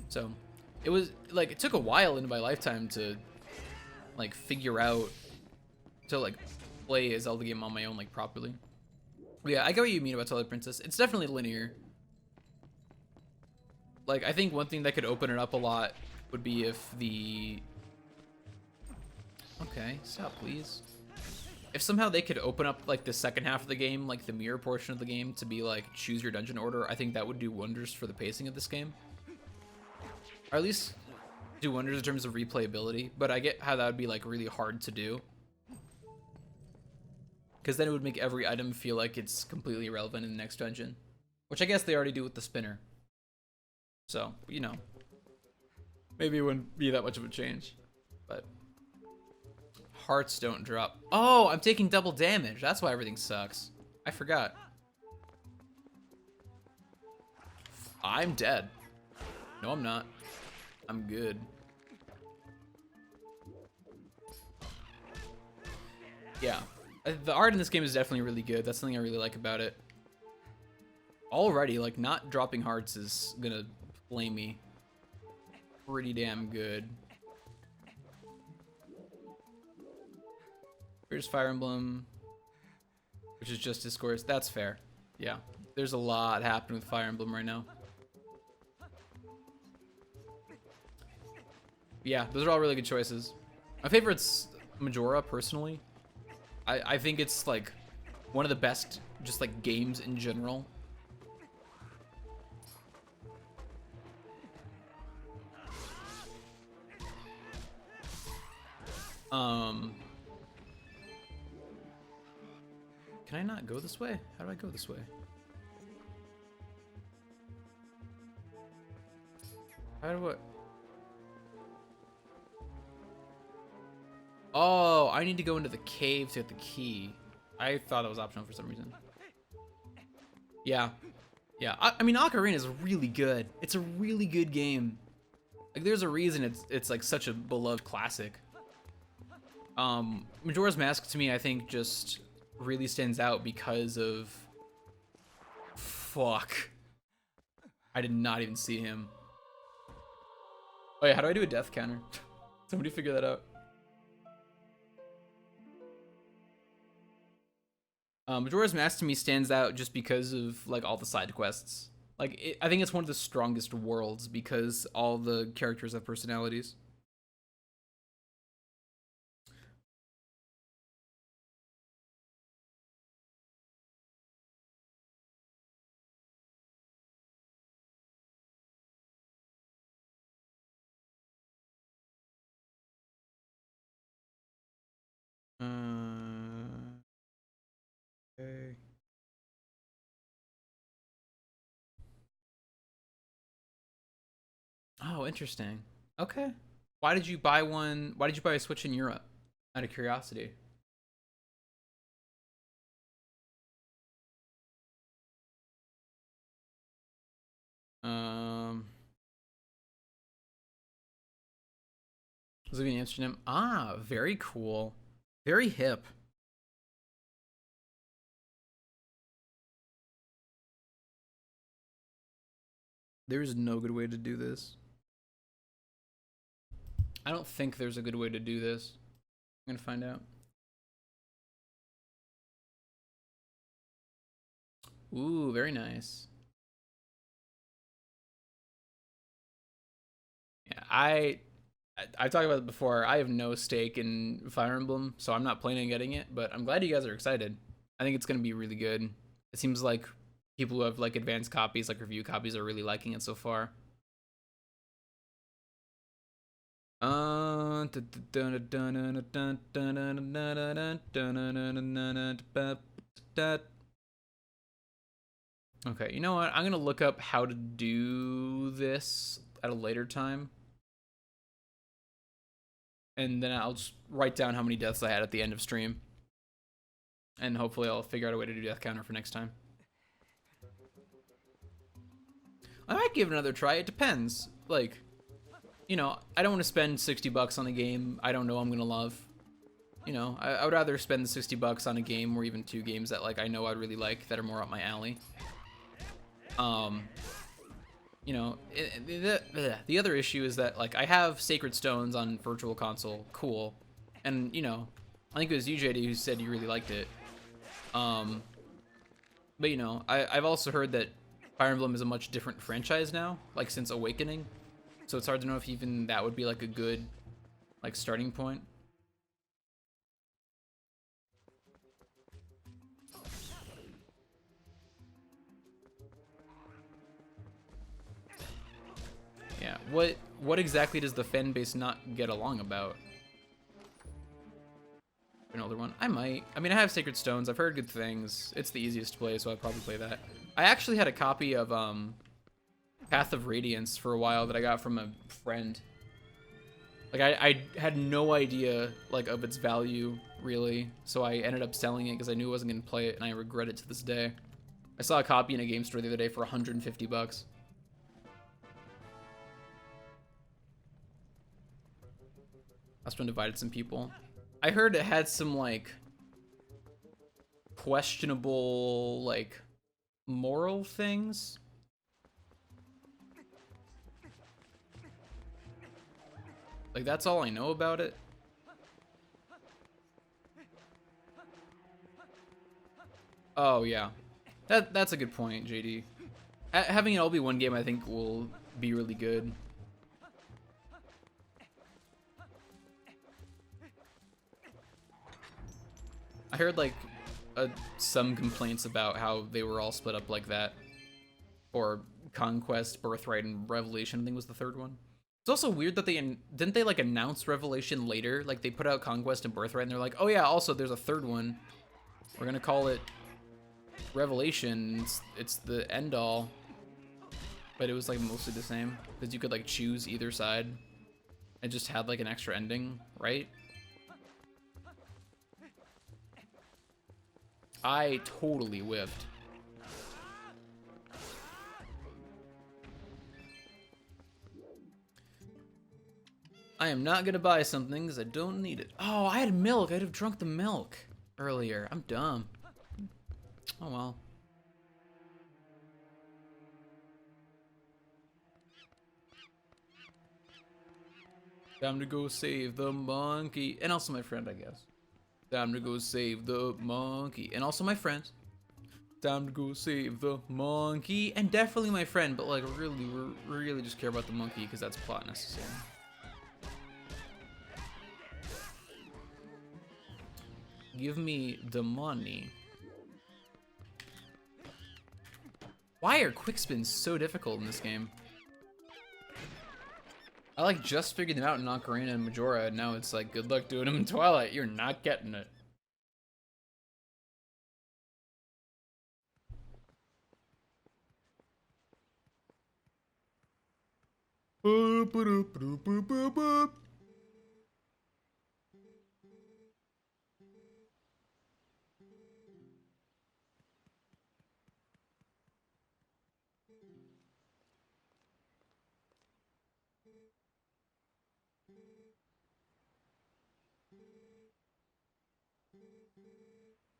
So it was like it took a while into my lifetime to like figure out to like play a Zelda game on my own like properly. But yeah, I get what you mean about Twilight Princess. It's definitely linear. Like I think one thing that could open it up a lot would be if the okay, stop please. If somehow they could open up like the second half of the game, like the mirror portion of the game, to be like choose your dungeon order, I think that would do wonders for the pacing of this game. Or at least do wonders in terms of replayability, but I get how that would be like really hard to do. Because then it would make every item feel like it's completely irrelevant in the next dungeon. Which I guess they already do with the spinner. So, you know. Maybe it wouldn't be that much of a change. But hearts don't drop. Oh, I'm taking double damage. That's why everything sucks. I forgot. I'm dead. No, I'm not. I'm good. Yeah. The art in this game is definitely really good. That's something I really like about it. Already, like, not dropping hearts is gonna play me pretty damn good. Here's Fire Emblem, which is just discourse. That's fair. Yeah. There's a lot happening with Fire Emblem right now. Yeah, those are all really good choices. My favorite's Majora, personally. I think it's like one of the best just like games in general. Can I not go this way? How do I go this way? How do I? Oh, I need to go into the cave to get the key. I thought that was optional for some reason. Yeah. Yeah, I mean, Ocarina is really good. It's a really good game. Like, there's a reason it's like such a beloved classic. Majora's Mask to me, I think, just really stands out because of... Fuck. I did not even see him. Oh yeah, how do I do a death counter? Somebody figure that out. Majora's Mask to me stands out just because of like all the side quests. Like, I think it's one of the strongest worlds because all the characters have personalities. Oh, interesting. Okay. Why did you buy one? Why did you buy a Switch in Europe? Out of curiosity. Um, living in Amsterdam. Ah, very cool. Very hip. There's no good way to do this. I don't think there's a good way to do this. I'm gonna find out. Ooh, very nice. Yeah, I've talked about it before. I have no stake in Fire Emblem, so I'm not planning on getting it. But I'm glad you guys are excited. I think it's gonna be really good. It seems like people who have like advanced copies, like review copies, are really liking it so far. Okay, you know what? I'm gonna look up how to do this at a later time. And then I'll just write down how many deaths I had at the end of stream. And hopefully I'll figure out a way to do death counter for next time. I might give it another try. It depends. Like, you know, I don't want to spend 60 bucks on a game I don't know I'm gonna love. You know, I would rather spend the 60 bucks on a game or even two games that like I know I'd really like that are more up my alley. You know, the other issue is that like I have Sacred Stones on Virtual Console, cool, and you know, I think it was you, JD, who said you really liked it. But you know, I've also heard that Fire Emblem is a much different franchise now, like since Awakening, so it's hard to know if even that would be like a good like starting point. Yeah, what exactly does the fan base not get along about? An older one? I might. I mean, I have Sacred Stones. I've heard good things. It's the easiest to play, so I'd probably play that. I actually had a copy of Path of Radiance for a while that I got from a friend. Like I had no idea like of its value really, so I ended up selling it because I knew I wasn't gonna play it, and I regret it to this day. I saw a copy in a game store the other day for 150 bucks. Last one divided some people. I heard it had some like questionable like moral things. Like that's all I know about it. Oh yeah, that's a good point, JD. Having it all be one game, I think, will be really good. I heard like some complaints about how they were all split up like that, or Conquest, Birthright, and Revelation. I think was the third one. It's also weird that didn't they like announce Revelation later? Like they put out Conquest and Birthright, and they're like, oh yeah, also there's a third one. We're gonna call it Revelation. It's the end all, but it was like mostly the same because you could like choose either side. It just had like an extra ending, right? I totally whiffed. I am not gonna buy something because I don't need it. Oh, I had milk. I'd have drunk the milk earlier. I'm dumb. Oh well. Time to go save the monkey. And also my friend, I guess. Time to go save the monkey. And also my friend. Time to go save the monkey. And definitely my friend, but like really, we really just care about the monkey because that's plot necessary. Give me the money. Why are quick spins so difficult in this game? I like just figured them out in Ocarina and Majora, and now it's like, good luck doing them in Twilight. You're not getting it.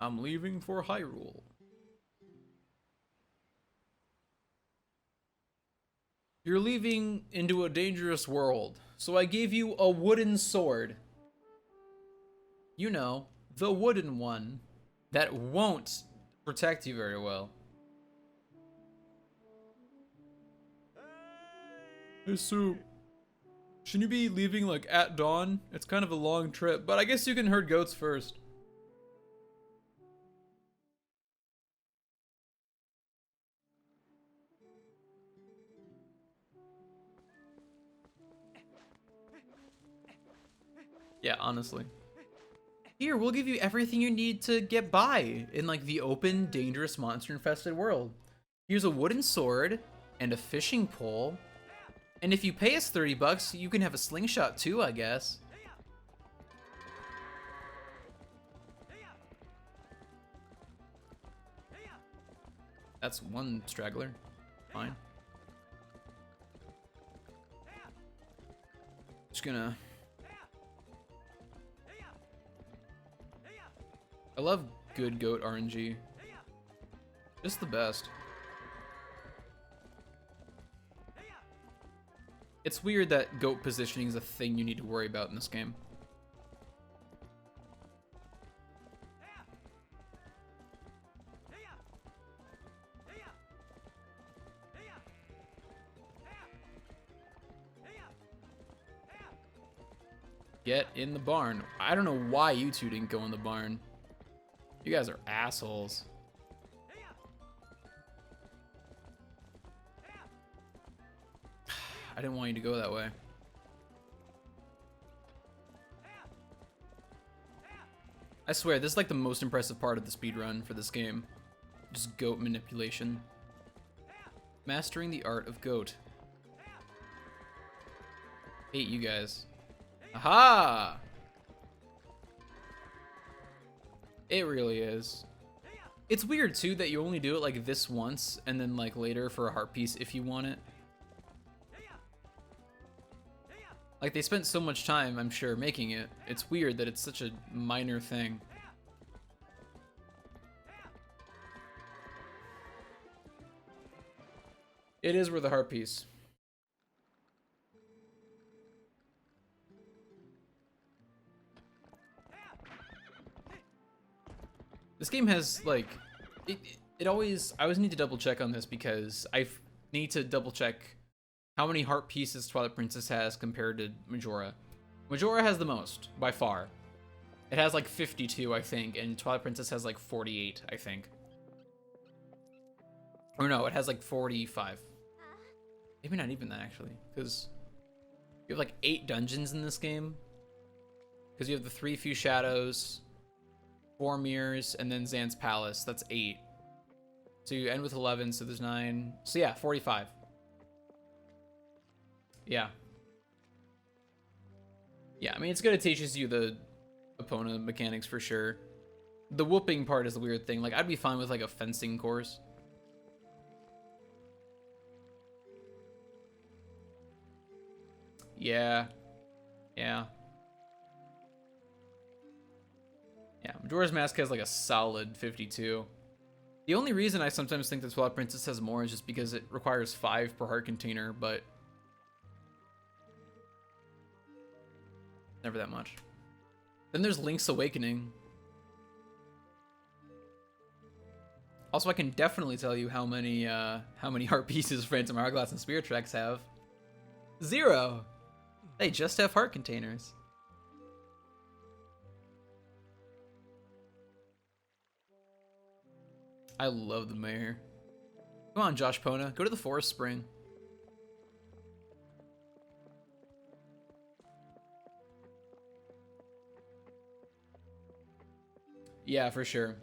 I'm leaving for Hyrule. You're leaving into a dangerous world, so I gave you a wooden sword. You know, the wooden one that won't protect you very well. Hey, Soup. Shouldn't you be leaving like at dawn? It's kind of a long trip, but I guess you can herd goats first. Yeah, honestly. Here, we'll give you everything you need to get by in like the open, dangerous, monster-infested world. Here's a wooden sword and a fishing pole. And if you pay us 30 bucks, you can have a slingshot too, I guess. That's one straggler. Fine. Just gonna... I love good goat RNG. Just the best. It's weird that goat positioning is a thing you need to worry about in this game. Get in the barn. I don't know why you two didn't go in the barn. You guys are assholes. I didn't want you to go that way. I swear, this is like the most impressive part of the speedrun for this game. Just goat manipulation. Mastering the art of goat. Hate you guys. Aha! It really is. It's weird too that you only do it like this once and then like later for a heart piece if you want it. Like they spent so much time, I'm sure, making it. It's weird that it's such a minor thing. It is worth a heart piece. This game has like, it always, I always need to double check on this because I need to double check how many heart pieces Twilight Princess has compared to Majora. Majora has the most, by far. It has like 52, I think, and Twilight Princess has like 48, I think. Or no, it has like 45. Maybe not even that, actually, because you have like 8 dungeons in this game. Because you have the 3 Few Shadows, 4 Mirrors, and then Zan's Palace. That's 8. So you end with 11, so there's 9. So yeah, 45. Yeah. Yeah, I mean, it's good it teaches you the opponent mechanics for sure. The whooping part is the weird thing. Like, I'd be fine with like a fencing course. Yeah. Yeah. Yeah, Majora's Mask has like a solid 52. The only reason I sometimes think that Twilight Princess has more is just because it requires 5 per heart container, but never that much. Then there's Link's Awakening. Also, I can definitely tell you how many heart pieces Phantom Hourglass and Spirit Tracks have. 0. They just have heart containers. I love the mayor. Come on, Josh Pona. Go to the Forest Spring. Yeah, for sure.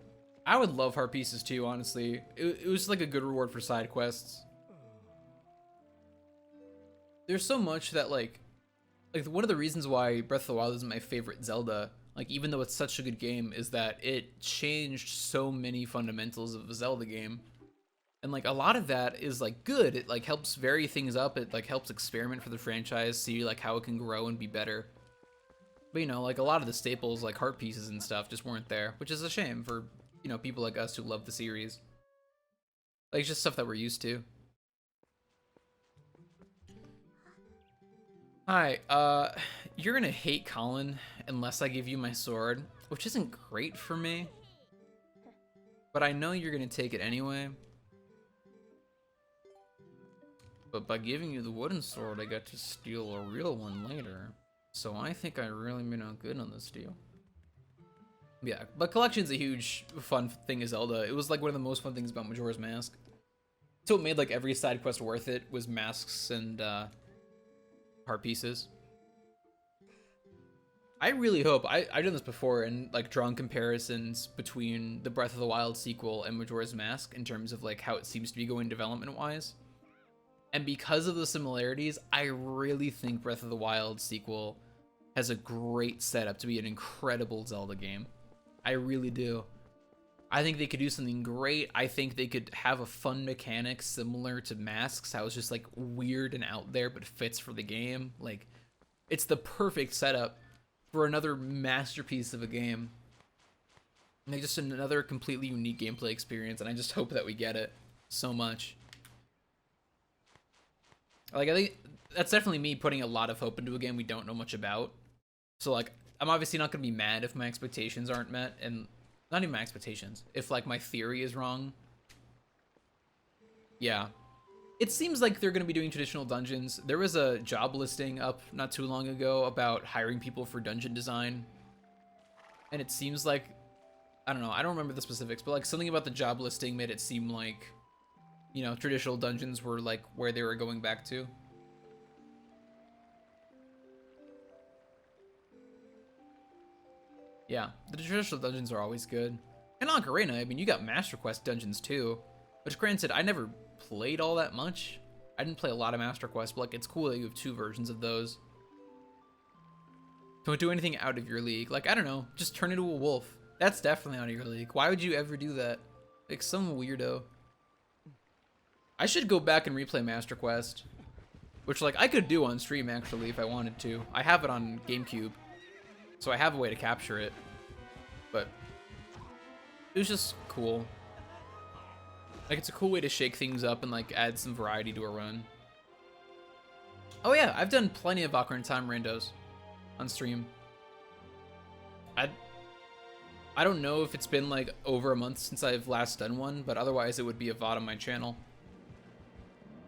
I would love heart pieces too, honestly. It was like a good reward for side quests. there's so much that like one of the reasons why Breath of the Wild is my favorite Zelda, like even though it's such a good game, is that it changed so many fundamentals of a Zelda game. And like a lot of that is like good. It like helps vary things up. It like helps experiment for the franchise, see like how it can grow and be better. But you know, like a lot of the staples like heart pieces and stuff just weren't there, which is a shame for, you know, people like us who love the series. Like it's just stuff that we're used to. Hi, you're gonna hate Colin unless I give you my sword, which isn't great for me. But I know you're gonna take it anyway. But by giving you the wooden sword, I get to steal a real one later. So I think I really made out good on this deal. Yeah, but collection's a huge fun thing as Zelda. It was like one of the most fun things about Majora's Mask. So it made like every side quest worth it was masks and heart pieces. I really hope, I've done this before and like drawn comparisons between the Breath of the Wild sequel and Majora's Mask in terms of like how it seems to be going development wise. And because of the similarities, I really think Breath of the Wild sequel has a great setup to be an incredible Zelda game. I really do. I think they could do something great. I think they could have a fun mechanic similar to Masks, how it's just like weird and out there, but fits for the game. Like, it's the perfect setup for another masterpiece of a game. Like, just another completely unique gameplay experience, and I just hope that we get it so much. Like, I think that's definitely me putting a lot of hope into a game we don't know much about. So, like, I'm obviously not going to be mad if my expectations aren't met, and not even my expectations. If, like, my theory is wrong. Yeah. It seems like they're going to be doing traditional dungeons. There was a job listing up not too long ago about hiring people for dungeon design. And it seems like, I don't know, I don't remember the specifics, but, like, something about the job listing made it seem like, you know, traditional dungeons were like where they were going back to. Yeah, the traditional dungeons are always good. And Ocarina, I mean, you got Master Quest dungeons too, which granted, I never played all that much. I didn't play a lot of Master Quest, but like it's cool that you have two versions of those. Don't do anything out of your league. Like, I don't know, just turn into a wolf. That's definitely out of your league. Why would you ever do that? Like some weirdo. I should go back and replay Master Quest, which like I could do on stream actually if I wanted to. I have it on GameCube, so I have a way to capture it, but it was just cool. Like it's a cool way to shake things up and like add some variety to a run. Oh yeah, I've done plenty of Ocarina of Time randos on stream. I don't know if it's been like over a month since I've last done one, but otherwise it would be a VOD on my channel.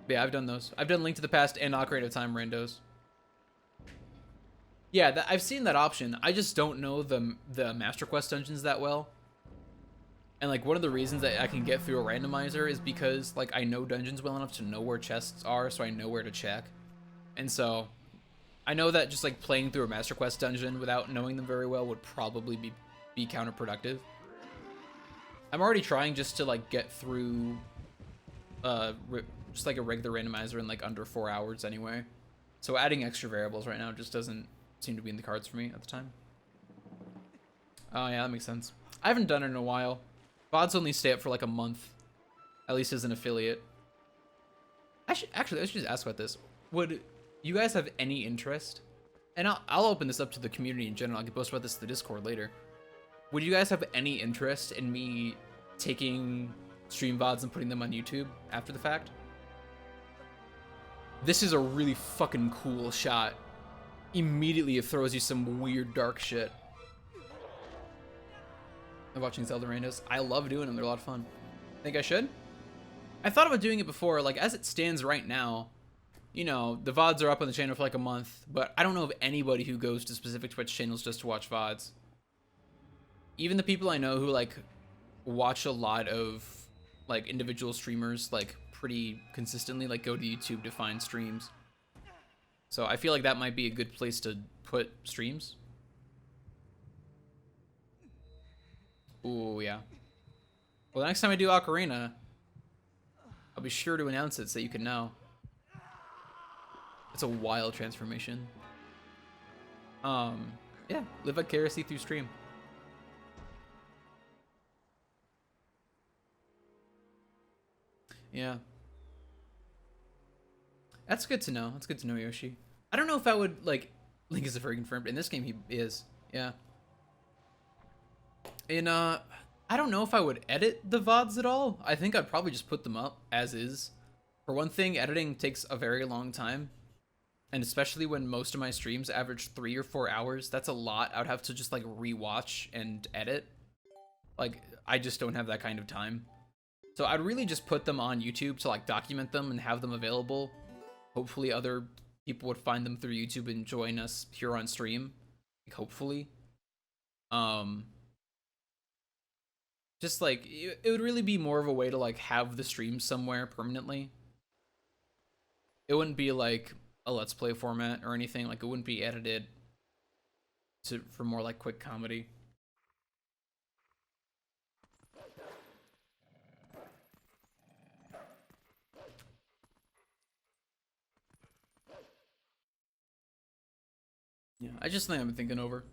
But yeah, I've done those. I've done Link to the Past and Ocarina of Time randos. Yeah, I've seen that option. I just don't know the Master Quest dungeons that well. And like one of the reasons that I can get through a randomizer is because like I know dungeons well enough to know where chests are, so I know where to check. And so I know that just like playing through a Master Quest dungeon without knowing them very well would probably be counterproductive. I'm already trying just to like get through just like a regular randomizer in like under 4 hours anyway. So adding extra variables right now just doesn't seem to be in the cards for me at the time. Oh yeah, that makes sense. I haven't done it in a while. VODs only stay up for like a month, at least as an affiliate. I should just ask about this. Would you guys have any interest? And I'll open this up to the community in general. I can post about this to the Discord later. Would you guys have any interest in me taking stream VODs and putting them on YouTube after the fact? This is a really fucking cool shot. Immediately it throws you some weird dark shit. I'm watching Zelda randos. I love doing them, they're a lot of fun. Think I should? I thought about doing it before, like as it stands right now, you know, the VODs are up on the channel for like a month, but I don't know of anybody who goes to specific Twitch channels just to watch VODs. Even the people I know who like watch a lot of like individual streamers like pretty consistently, like go to YouTube to find streams. So I feel like that might be a good place to put streams. Ooh, yeah. Well, the next time I do Ocarina, I'll be sure to announce it so you can know. It's a wild transformation. Yeah, live vicariously through stream. Yeah. That's good to know. That's good to know, Yoshi. I don't know if I would, like, Link is a very confirmed. In this game, he is. Yeah. I don't know if I would edit the VODs at all. I think I'd probably just put them up as is. For one thing, editing takes a very long time. And especially when most of my streams average 3 or 4 hours, that's a lot. I would have to just, like, rewatch and edit. Like, I just don't have that kind of time. So I'd really just put them on YouTube to, like, document them and have them available. Hopefully other people would find them through YouTube and join us here on stream. Like, hopefully. Just, like, it would really be more of a way to, like, have the stream somewhere permanently. It wouldn't be, like, a Let's Play format or anything. Like, it wouldn't be edited for more, like, quick comedy. Yeah, I just think I'm thinking over.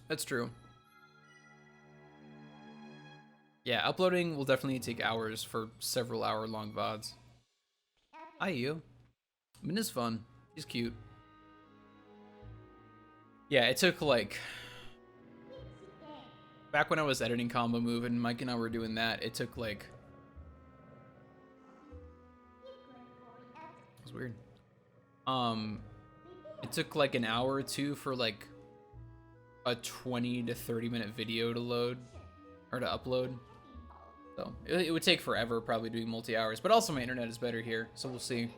That's true. Yeah, uploading will definitely take hours for several hour-long VODs. Hi, you. Minna's fun. She's cute. Yeah, it took, like... Back when I was editing Combo Move and Mike and I were doing that, it took, like... It was weird. It took, like, an hour or two for, like, a 20 to 30 minute video to load. Or to upload. So, it would take forever probably doing multi-hours. But also my internet is better here, so we'll see.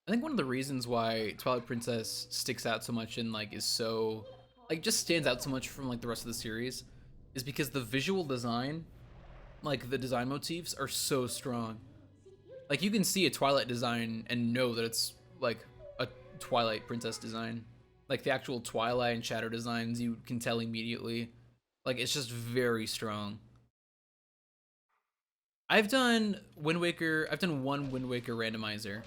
I think one of the reasons why Twilight Princess sticks out so much and, like, is so... Like, just stands out so much from, like, the rest of the series is because the visual design, like, the design motifs are so strong. Like, you can see a Twilight design and know that it's, like, a Twilight Princess design. Like, the actual Twilight and Shadow designs, you can tell immediately. Like, it's just very strong. I've done Wind Waker... I've done one Wind Waker randomizer.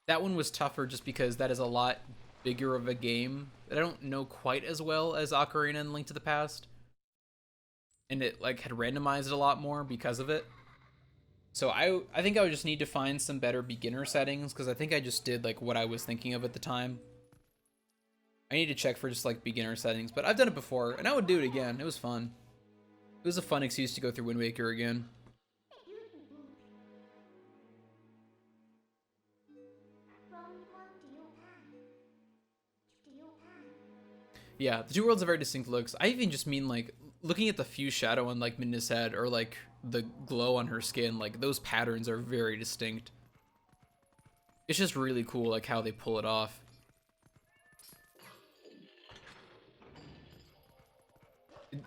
That one was tougher just because that is a lot bigger of a game that I don't know quite as well as Ocarina and Link to the Past. And it, like, had randomized a lot more because of it. So I think I would just need to find some better beginner settings, because I think I just did, like, what I was thinking of at the time. I need to check for just, like, beginner settings, but I've done it before, and I would do it again. It was fun. It was a fun excuse to go through Wind Waker again. Yeah, the two worlds are very distinct looks. I even just mean, like, looking at the fuse shadow on, like, Midna's head, or, like, the glow on her skin, like, those patterns are very distinct. It's just really cool, like, how they pull it off.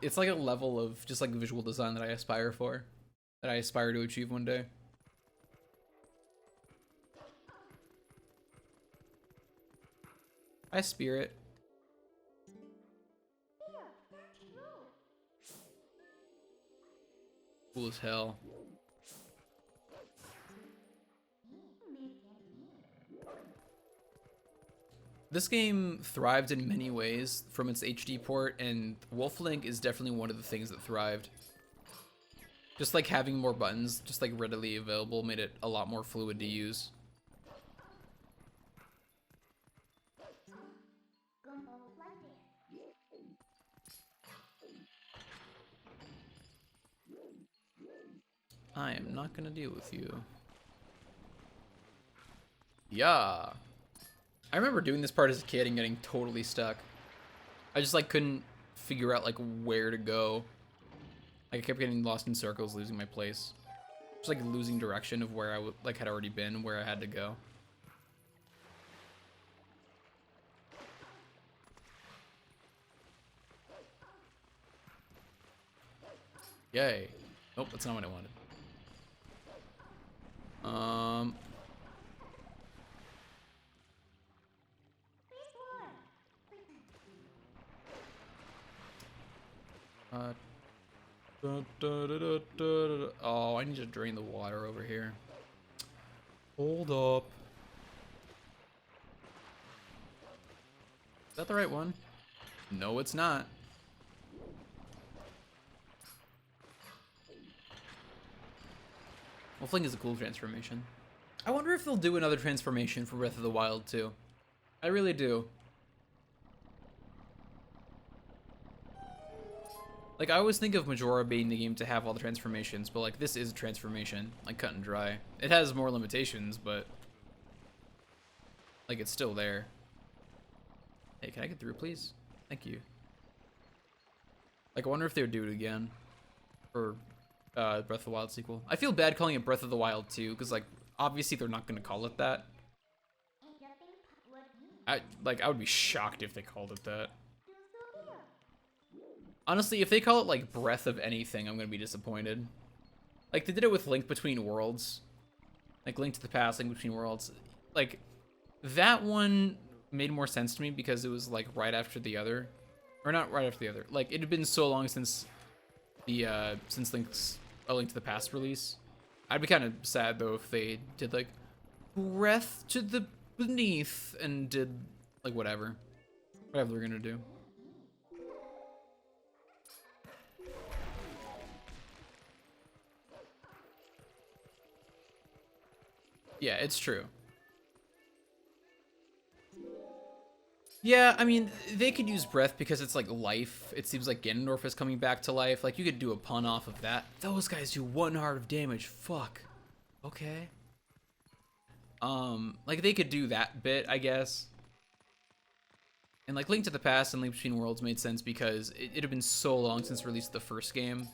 It's like a level of just, like, visual design that I aspire for. That I aspire to achieve one day. Hi, Spirit. Cool as hell. This game thrived in many ways from its HD port, and Wolf Link is definitely one of the things that thrived. Just like having more buttons, just like readily available, made it a lot more fluid to use. I am not gonna deal with you. Yeah. I remember doing this part as a kid and getting totally stuck. I just, like, couldn't figure out, like, where to go. Like, I kept getting lost in circles, losing my place. Just, like, losing direction of where I like had already been, where I had to go. Yay. Nope, that's not what I wanted. Oh, I need to drain the water over here. Hold up. Is that the right one? No, it's not. Well, Fling is a cool transformation. I wonder if they'll do another transformation for Breath of the Wild too. I really do. Like, I always think of Majora being the game to have all the transformations, but like, this is a transformation, like cut and dry. It has more limitations, but like, it's still there. Hey, can I get through, please? Thank you. Like, I wonder if they would do it again for Breath of the Wild sequel. I feel bad calling it Breath of the Wild 2, because like, obviously they're not gonna call it that. I would be shocked if they called it that. Honestly, if they call it like Breath of anything, I'm gonna be disappointed. Like, they did it with Link Between Worlds. Like, Link to the Past, Link Between Worlds. Like, that one made more sense to me because it was like right after the other. Or not right after the other. Like, it had been so long since the since Link's A Link to the Past release. I'd be kind of sad though if they did like Breath to the Beneath and did like whatever they're gonna do. Yeah, it's true. Yeah, I mean, they could use Breath because it's like life. It seems like Ganondorf is coming back to life. Like, you could do a pun off of that. Those guys do 1 heart of damage. Fuck. Okay. Like, they could do that bit, I guess. And like, Link to the Past and Link Between Worlds made sense because it had been so long since release of the first game.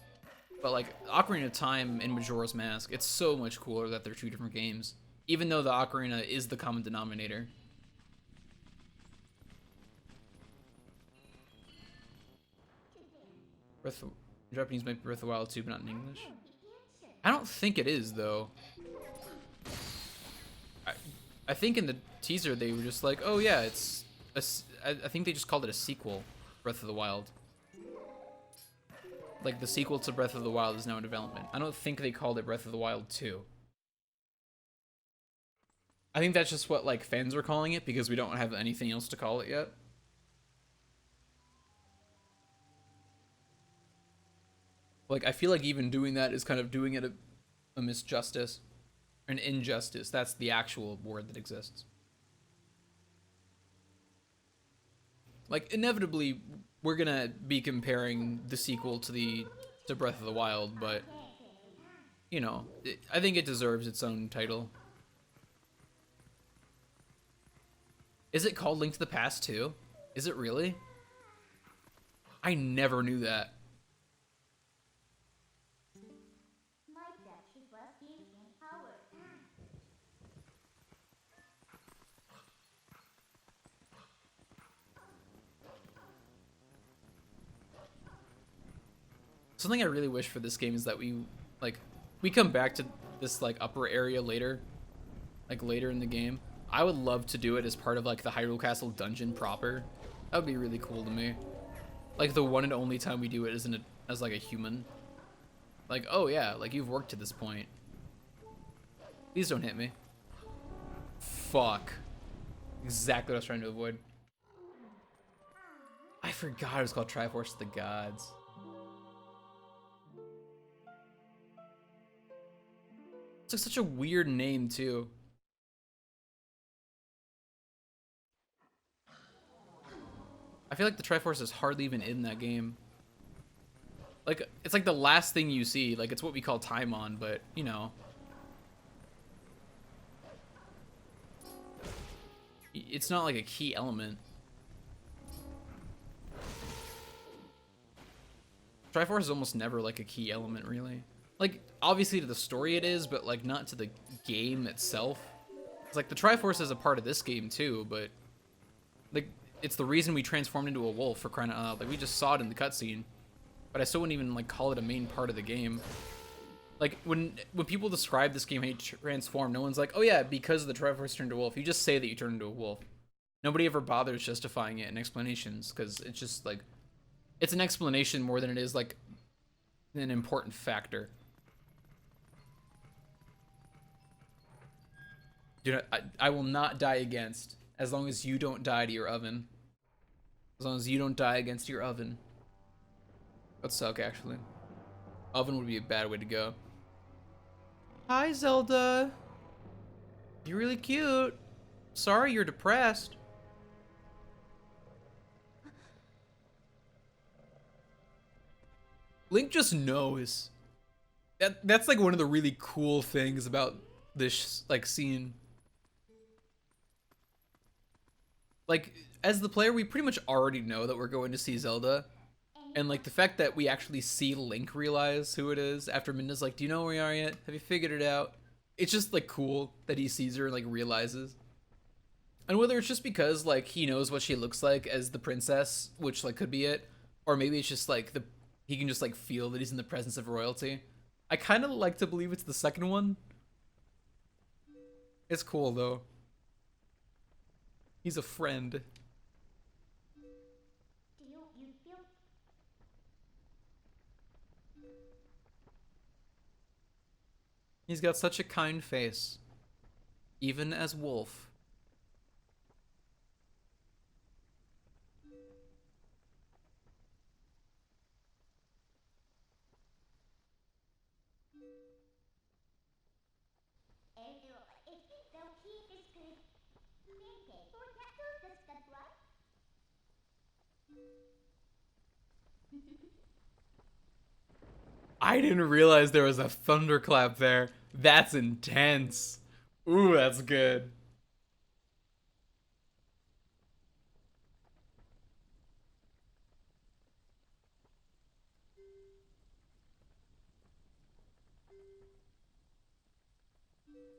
But like, Ocarina of Time and Majora's Mask, it's so much cooler that they're 2 different games. Even though the Ocarina is the common denominator. Japanese might be Breath of the Wild 2, but not in English. I don't think it is, though. I think in the teaser they were just like, oh yeah, it's I think they just called it a sequel, Breath of the Wild. Like, the sequel to Breath of the Wild is now in development. I don't think they called it Breath of the Wild 2. I think that's just what like fans are calling it because we don't have anything else to call it yet. Like, I feel like even doing that is kind of doing it a misjustice. An injustice. That's the actual word that exists. Like, inevitably, we're gonna be comparing the sequel to Breath of the Wild, but, you know, I think it deserves its own title. Is it called Link to the Past too? Is it really? I never knew that. Something I really wish for this game is that we come back to this like upper area later, like later in the game. I would love to do it as part of like the Hyrule Castle dungeon proper. That would be really cool to me. Like, the one and only time we do it isn't as like a human. Like, oh yeah, like you've worked to this point. Please don't hit me. Fuck. Exactly what I was trying to avoid. I forgot it was called Triforce of the Gods. It's like such a weird name too. I feel like the Triforce is hardly even in that game. Like, it's like the last thing you see. Like, it's what we call Taimon, but, you know. It's not like a key element. Triforce is almost never like a key element, really. Like, obviously to the story it is, but like not to the game itself. It's like the Triforce is a part of this game too, but like, it's the reason we transformed into a wolf, for crying out loud. Like, we just saw it in the cutscene. but I still wouldn't even like call it a main part of the game. Like when people describe this game how you transform, no one's like, oh yeah, because of the Triforce turned into a wolf. You just say that you turn into a wolf. Nobody ever bothers justifying it in explanations because it's just like it's an explanation more than it is like an important factor. Dude, I will not die against as long as you don't die to your oven. As long as you don't die against your oven. That'd suck, actually. Oven would be a bad way to go. Hi, Zelda. You're really cute. Sorry you're depressed. Link just knows. That's like one of the really cool things about this like scene. Like as the player, we pretty much already know that we're going to see Zelda. And like the fact that we actually see Link realize who it is after Midna's like, do you know where we are yet? Have you figured it out? It's just like cool that he sees her and like realizes. And whether it's just because like he knows what she looks like as the princess, which like could be it, or maybe it's just like he can just like feel that he's in the presence of royalty. I kind of like to believe it's the second one. It's cool though. He's a friend. He's got such a kind face, even as Wolf. I didn't realize there was a thunderclap there. That's intense. Ooh, that's good.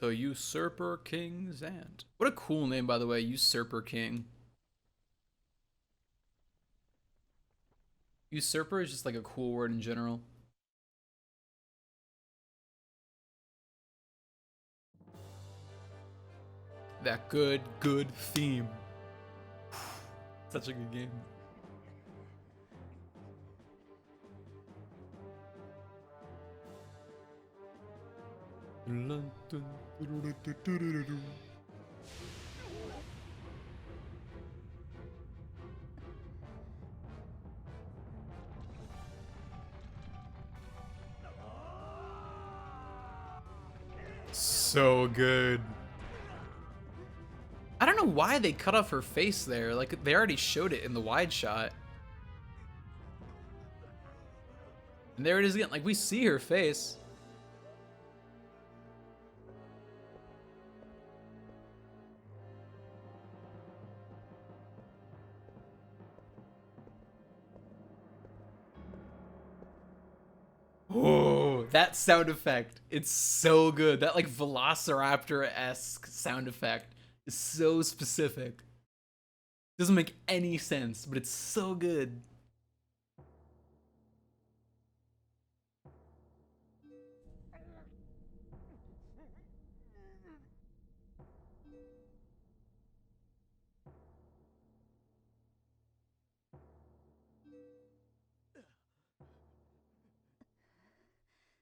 The Usurper King Zant. What a cool name, by the way, Usurper King. Usurper is just like a cool word in general. That good theme. Such a good game. So good. I don't know why they cut off her face there. Like, they already showed it in the wide shot. And there it is again. Like, we see her face. Oh, that sound effect. It's so good. That, like, Velociraptor-esque sound effect is so specific. Doesn't make any sense, but it's so good.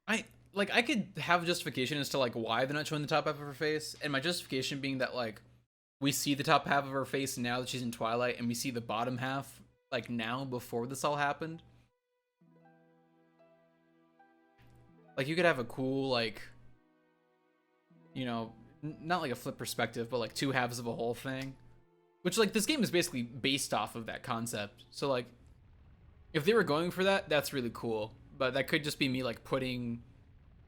I like I could have justification as to like why they're not showing the top half of her face, and my justification being that like we see the top half of her face now that she's in Twilight, and we see the bottom half like now before this all happened. Like you could have a cool like, you know, not like a flip perspective, but like two halves of a whole thing, which like this game is basically based off of that concept. So like, if they were going for that, that's really cool. But that could just be me like putting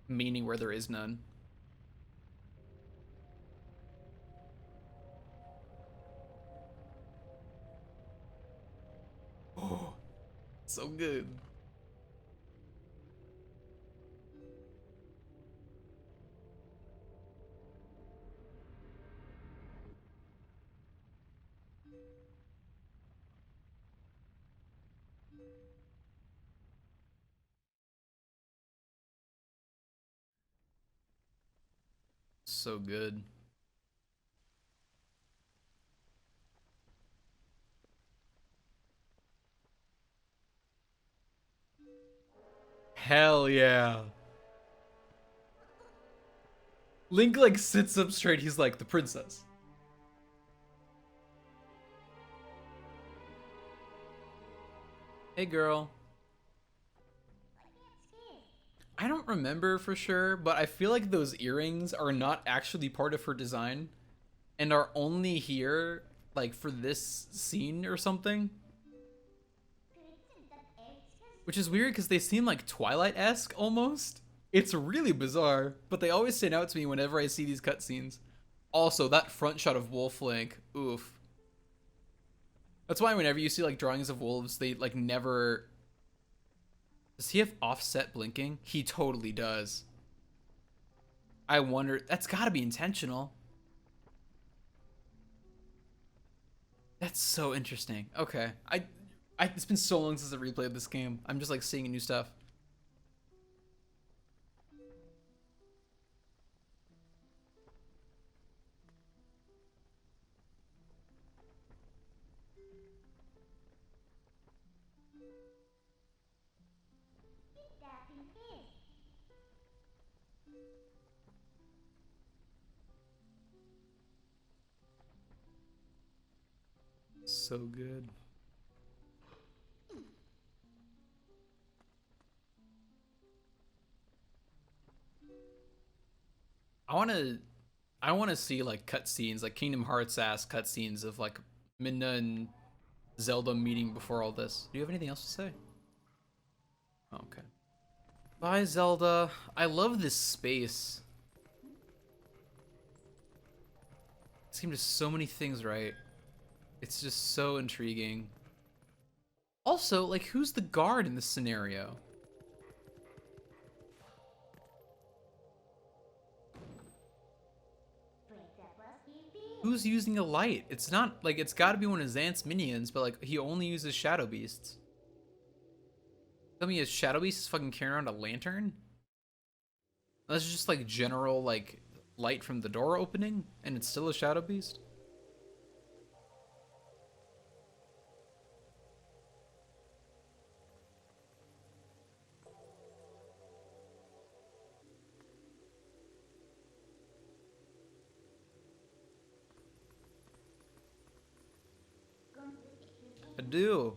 meaning where there is none. Oh, so good. So good. Hell yeah. Link like sits up straight. He's like the princess. Hey girl. I don't remember for sure, but I feel like those earrings are not actually part of her design and are only here like for this scene or something. Which is weird because they seem like Twilight-esque almost. It's really bizarre, but they always stand out to me whenever I see these cutscenes. Also, that front shot of Wolf Link, oof. That's why whenever you see like drawings of wolves, they like never... Does he have offset blinking? He totally does. I wonder, that's gotta be intentional. That's so interesting. Okay, it's been so long since I replayed this game. I'm just like seeing new stuff. So good. I wanna see like cutscenes, like Kingdom Hearts ass cutscenes of like Midna and Zelda meeting before all this. Do you have anything else to say? Oh, okay. Bye, Zelda. I love this space. This game does so many things right. It's just so intriguing. Also, like, who's the guard in this scenario? Who's using a light? It's not, like, it's gotta be one of Xant's minions, but, like, he only uses Shadow Beasts. Tell me, is Shadow Beast fucking carrying around a lantern? That's just, like, general, like, light from the door opening, and it's still a Shadow Beast? I do.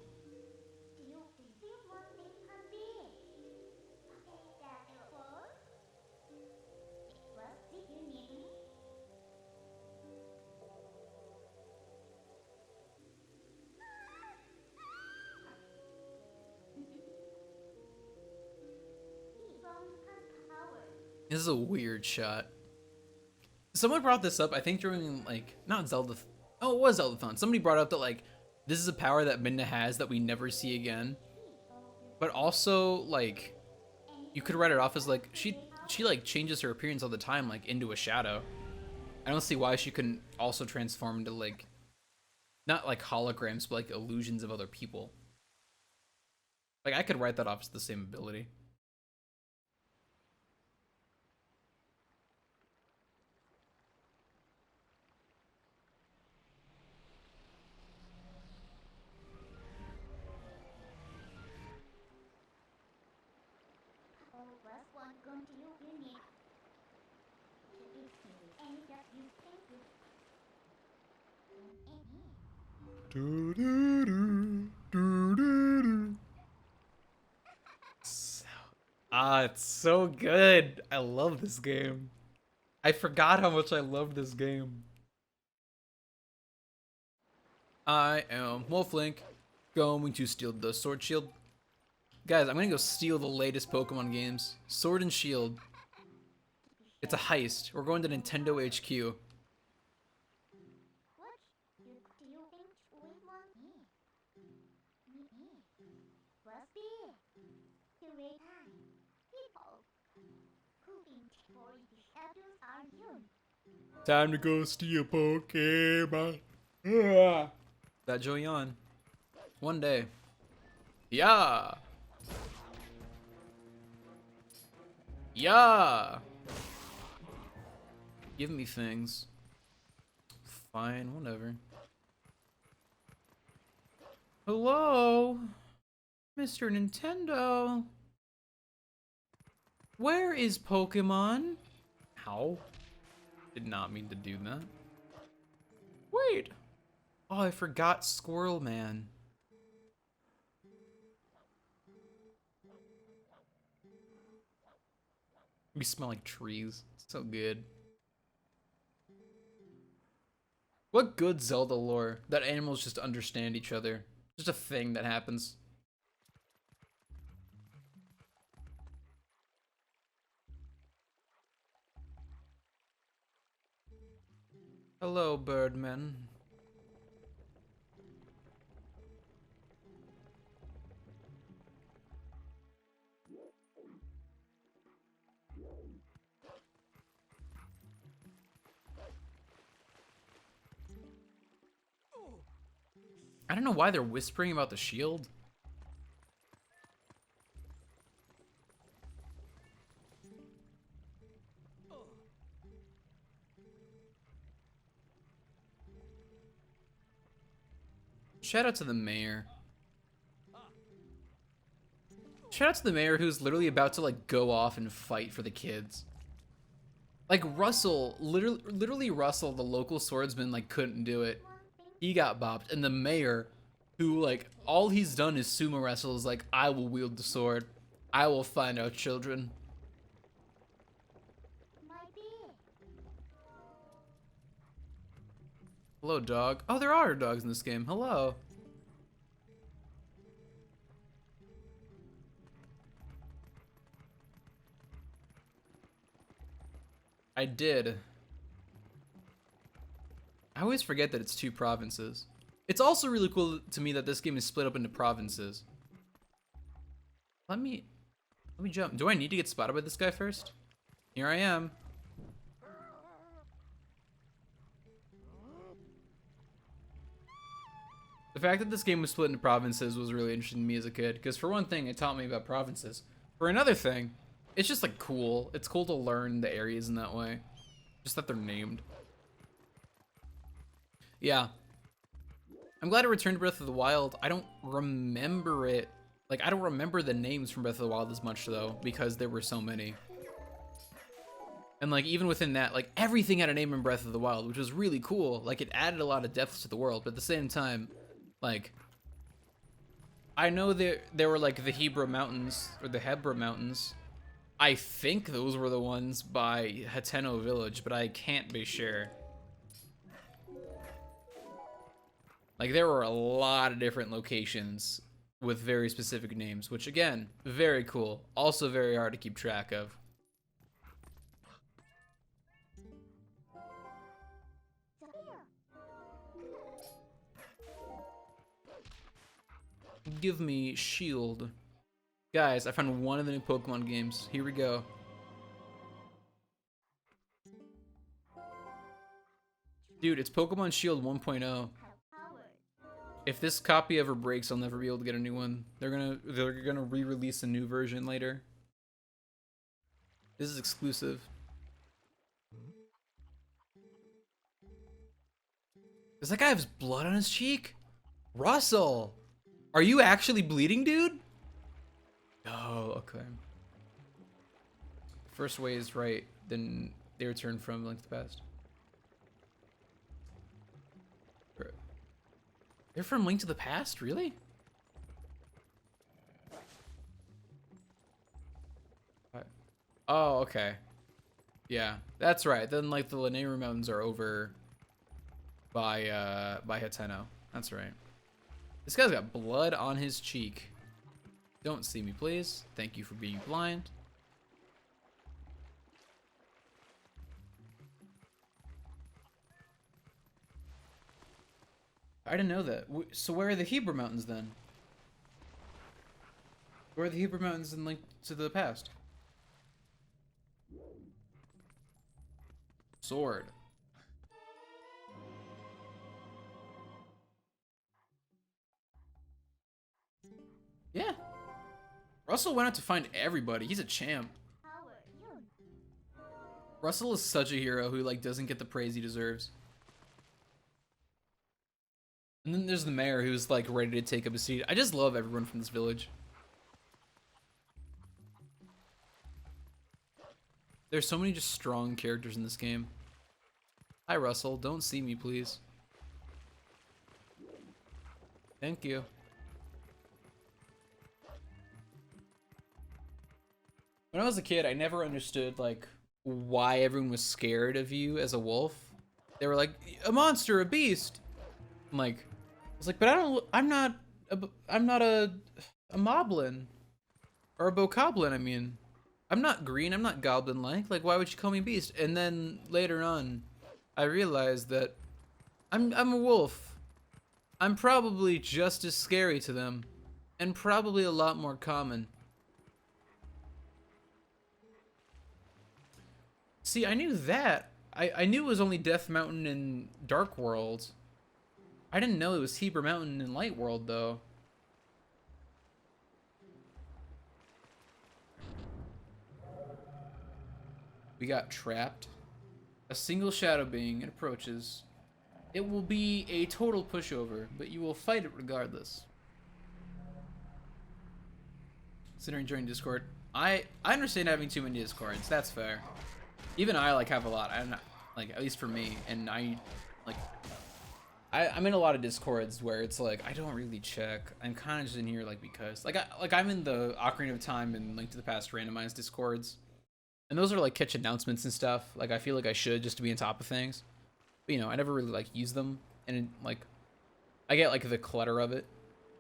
This is a weird shot. Someone brought this up, I think during, like, not Zelda. Oh, it was Zeldathon. Somebody brought up that, like, this is a power that Midna has that we never see again. But also, like, you could write it off as, like, she like, changes her appearance all the time, like, into a shadow. I don't see why she couldn't also transform into, like, not, like, holograms, but, like, illusions of other people. Like, I could write that off as the same ability. It's so good. I love this game. I forgot how much I love this game. I am Wolflink, going to steal the Sword Shield. Guys, I'm gonna go steal the latest Pokemon games. Sword and Shield. It's a heist. We're going to Nintendo HQ. Time to go steal Pokemon. That Joyon. One day. Yeah. Yeah. Give me things. Fine, whatever. Hello? Mr. Nintendo? Where is Pokemon? Ow. Did not mean to do that. Wait. Oh, I forgot Squirrel Man. We smell like trees. So good. What good Zelda lore that animals just understand each other. Just a thing that happens. Hello, Birdman. I don't know why they're whispering about the shield. Shout out to the mayor. Shout out to the mayor who's literally about to like go off and fight for the kids. Like Russell, literally Russell, the local swordsman, like couldn't do it. He got bopped, and the mayor, who like all he's done is sumo wrestle, is like, I will wield the sword. I will find our children. Hello, dog. Oh, there are dogs in this game. Hello. I did. I always forget that it's 2 provinces. It's also really cool to me that this game is split up into provinces. Let me jump. Do I need to get spotted by this guy first? Here I am. The fact that this game was split into provinces was really interesting to me as a kid, because for one thing, it taught me about provinces. For another thing, it's just like cool. It's cool to learn the areas in that way. Just that they're named. Yeah. I'm glad it returned to Breath of the Wild. I don't remember it. Like, I don't remember the names from Breath of the Wild as much, though, because there were so many. And, like, even within that, like, everything had a name in Breath of the Wild, which was really cool. Like, it added a lot of depth to the world, but at the same time, like, I know there were, like, the Hebra Mountains, or the Hebra Mountains. I think those were the ones by Hateno Village, but I can't be sure. Like, there were a lot of different locations with very specific names, which, again, very cool. Also very hard to keep track of. Give me shield. Guys, I found one of the new Pokemon games. Here we go. Dude, it's Pokemon Shield 1.0. If this copy ever breaks, I'll never be able to get a new one. They're gonna re-release a new version later. This is exclusive. Does that guy have blood on his cheek? Russell! Are you actually bleeding, dude? Oh, okay. First way is right, then they return from Link to the Past. They're from Link to the Past? Really? What? Oh, okay. Yeah, that's right. Then, like, the Lanayru Mountains are over by Hateno. That's right. This guy's got blood on his cheek. Don't see me, please. Thank you for being blind. I didn't know that. So where are the Hebra Mountains then? Where are the Hebra Mountains in Link to the Past? Sword. Yeah. Russell went out to find everybody. He's a champ. Russell is such a hero who like doesn't get the praise he deserves. And then there's the mayor who's like ready to take up a seat. I just love everyone from this village. There's so many just strong characters in this game. Hi Russell, don't see me please. Thank you. When I was a kid, I never understood like why everyone was scared of you as a wolf. They were like, a monster, a beast. I'm like, I was like, but I'm not a moblin or a bokoblin. I mean, I'm not green. I'm not goblin-like. Like, why would you call me beast? And then later on, I realized that I'm a wolf. I'm probably just as scary to them, and probably a lot more common. See, I knew that. I knew it was only Death Mountain in Dark World. I didn't know it was Heber Mountain in Light World, though. We got trapped. A single shadow being approaches. It will be a total pushover, but you will fight it regardless. Considering joining Discord. I understand having too many Discords. That's fair. Even I like have a lot. I'm not like, at least for me, and I'm in a lot of Discords where it's like I don't really check. I'm kind of just in here like because I'm in the Ocarina of Time and Link to the Past randomized Discords, and those are like catch announcements and stuff. Like I feel like I should just to be on top of things, but you know I never really like use them, and like I get like the clutter of it.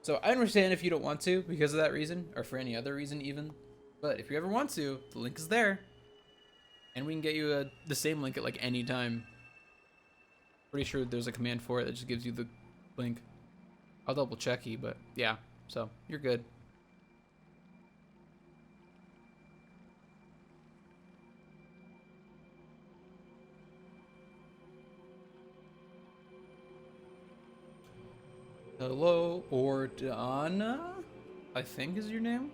So I understand if you don't want to because of that reason or for any other reason even, but if you ever want to, the link is there. And we can get you the same link at like any time. Pretty sure there's a command for it that just gives you the link. I'll double check you, but yeah. So you're good. Hello, Ordana, I think is your name.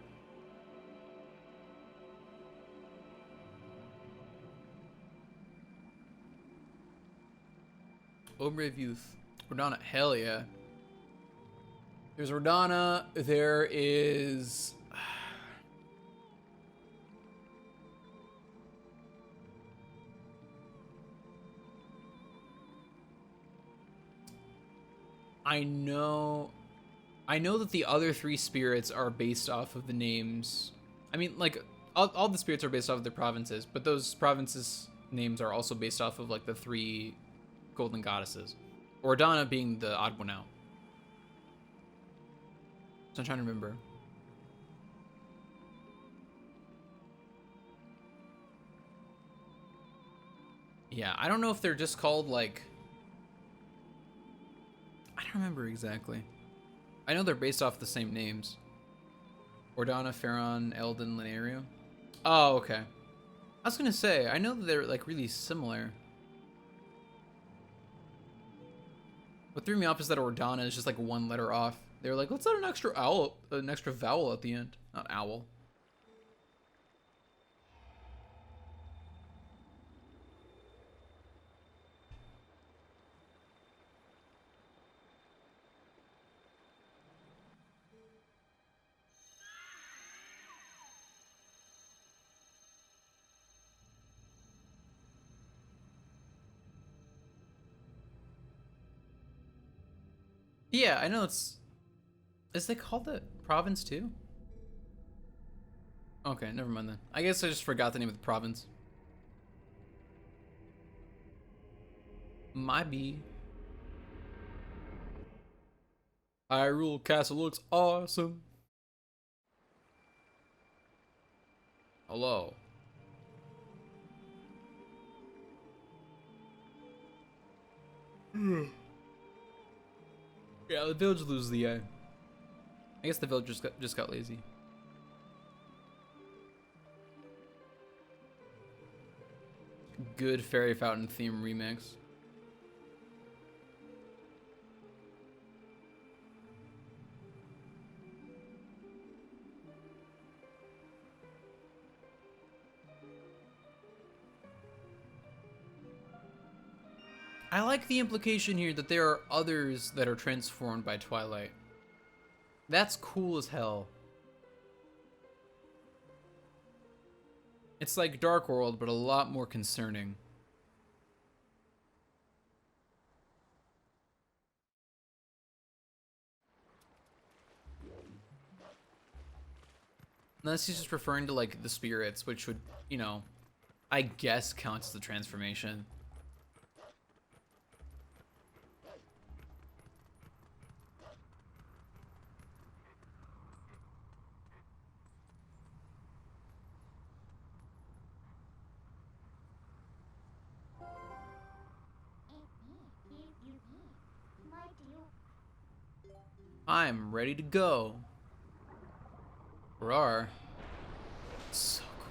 Ombre of Youth. Ordana, hell yeah. There's Ordana, there is... I know that the other three spirits are based off of the names. I mean, like, all the spirits are based off of their provinces, but those provinces' names are also based off of, like, the three golden goddesses. Ordana being the odd one out. So I'm trying to remember. Yeah, I don't know if they're just called, like... I don't remember exactly. I know they're based off the same names. Ordana, Farron, Eldon, Lineario. Oh, okay. I was gonna say, I know that they're, like, really similar. What threw me off is that Ordana is just like one letter off. They were like, let's add an extra vowel at the end. Not owl. Yeah, I know it's... Is they called the province too? Okay, never mind then. I guess I just forgot the name of the province. My bee. Hyrule Castle looks awesome. Hello. Yeah, the village loses the eye. I guess the village just got lazy. Good Fairy Fountain theme remix. I like the implication here that there are others that are transformed by Twilight. That's cool as hell. It's like Dark World, but a lot more concerning. Unless he's just referring to, like, the spirits, which would, you know, I guess counts as the transformation. I'm ready to go. Rar. So cool.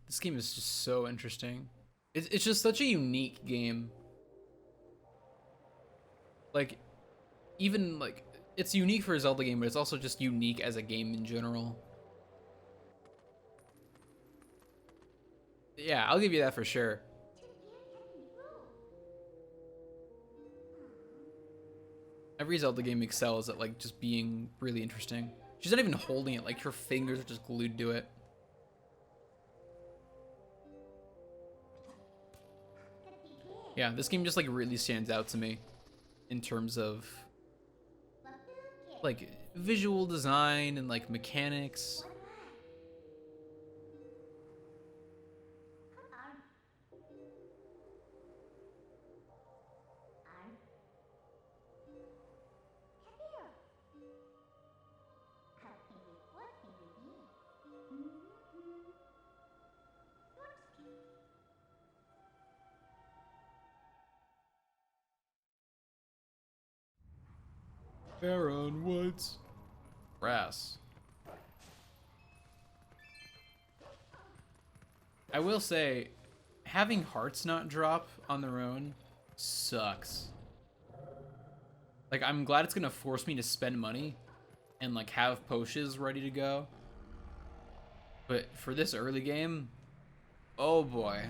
This game is just so interesting. It's just such a unique game. Like, even, like, it's unique for a Zelda game, but it's also just unique as a game in general. Yeah, I'll give you that for sure. Every Zelda game excels at, like, just being really interesting. She's not even holding it, like, her fingers are just glued to it. Yeah, this game just, like, really stands out to me in terms of, like, visual design and, like, mechanics. Aaron Woods. Brass. I will say, having hearts not drop on their own sucks. Like, I'm glad it's gonna force me to spend money and, like, have potions ready to go. But for this early game, oh boy.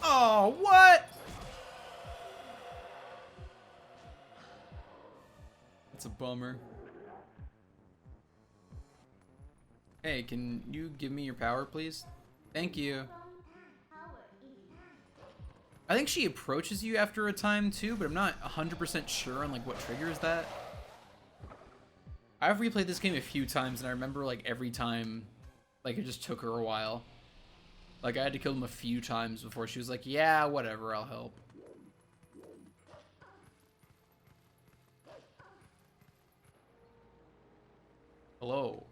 Oh, what? That's a bummer. Hey, can you give me your power, please? Thank you. I think she approaches you after a time too, but I'm not 100% sure on, like, what triggers that. I've replayed this game a few times, and I remember, like, every time, like, it just took her a while. Like, I had to kill him a few times before she was like, yeah, whatever, I'll help. Hello.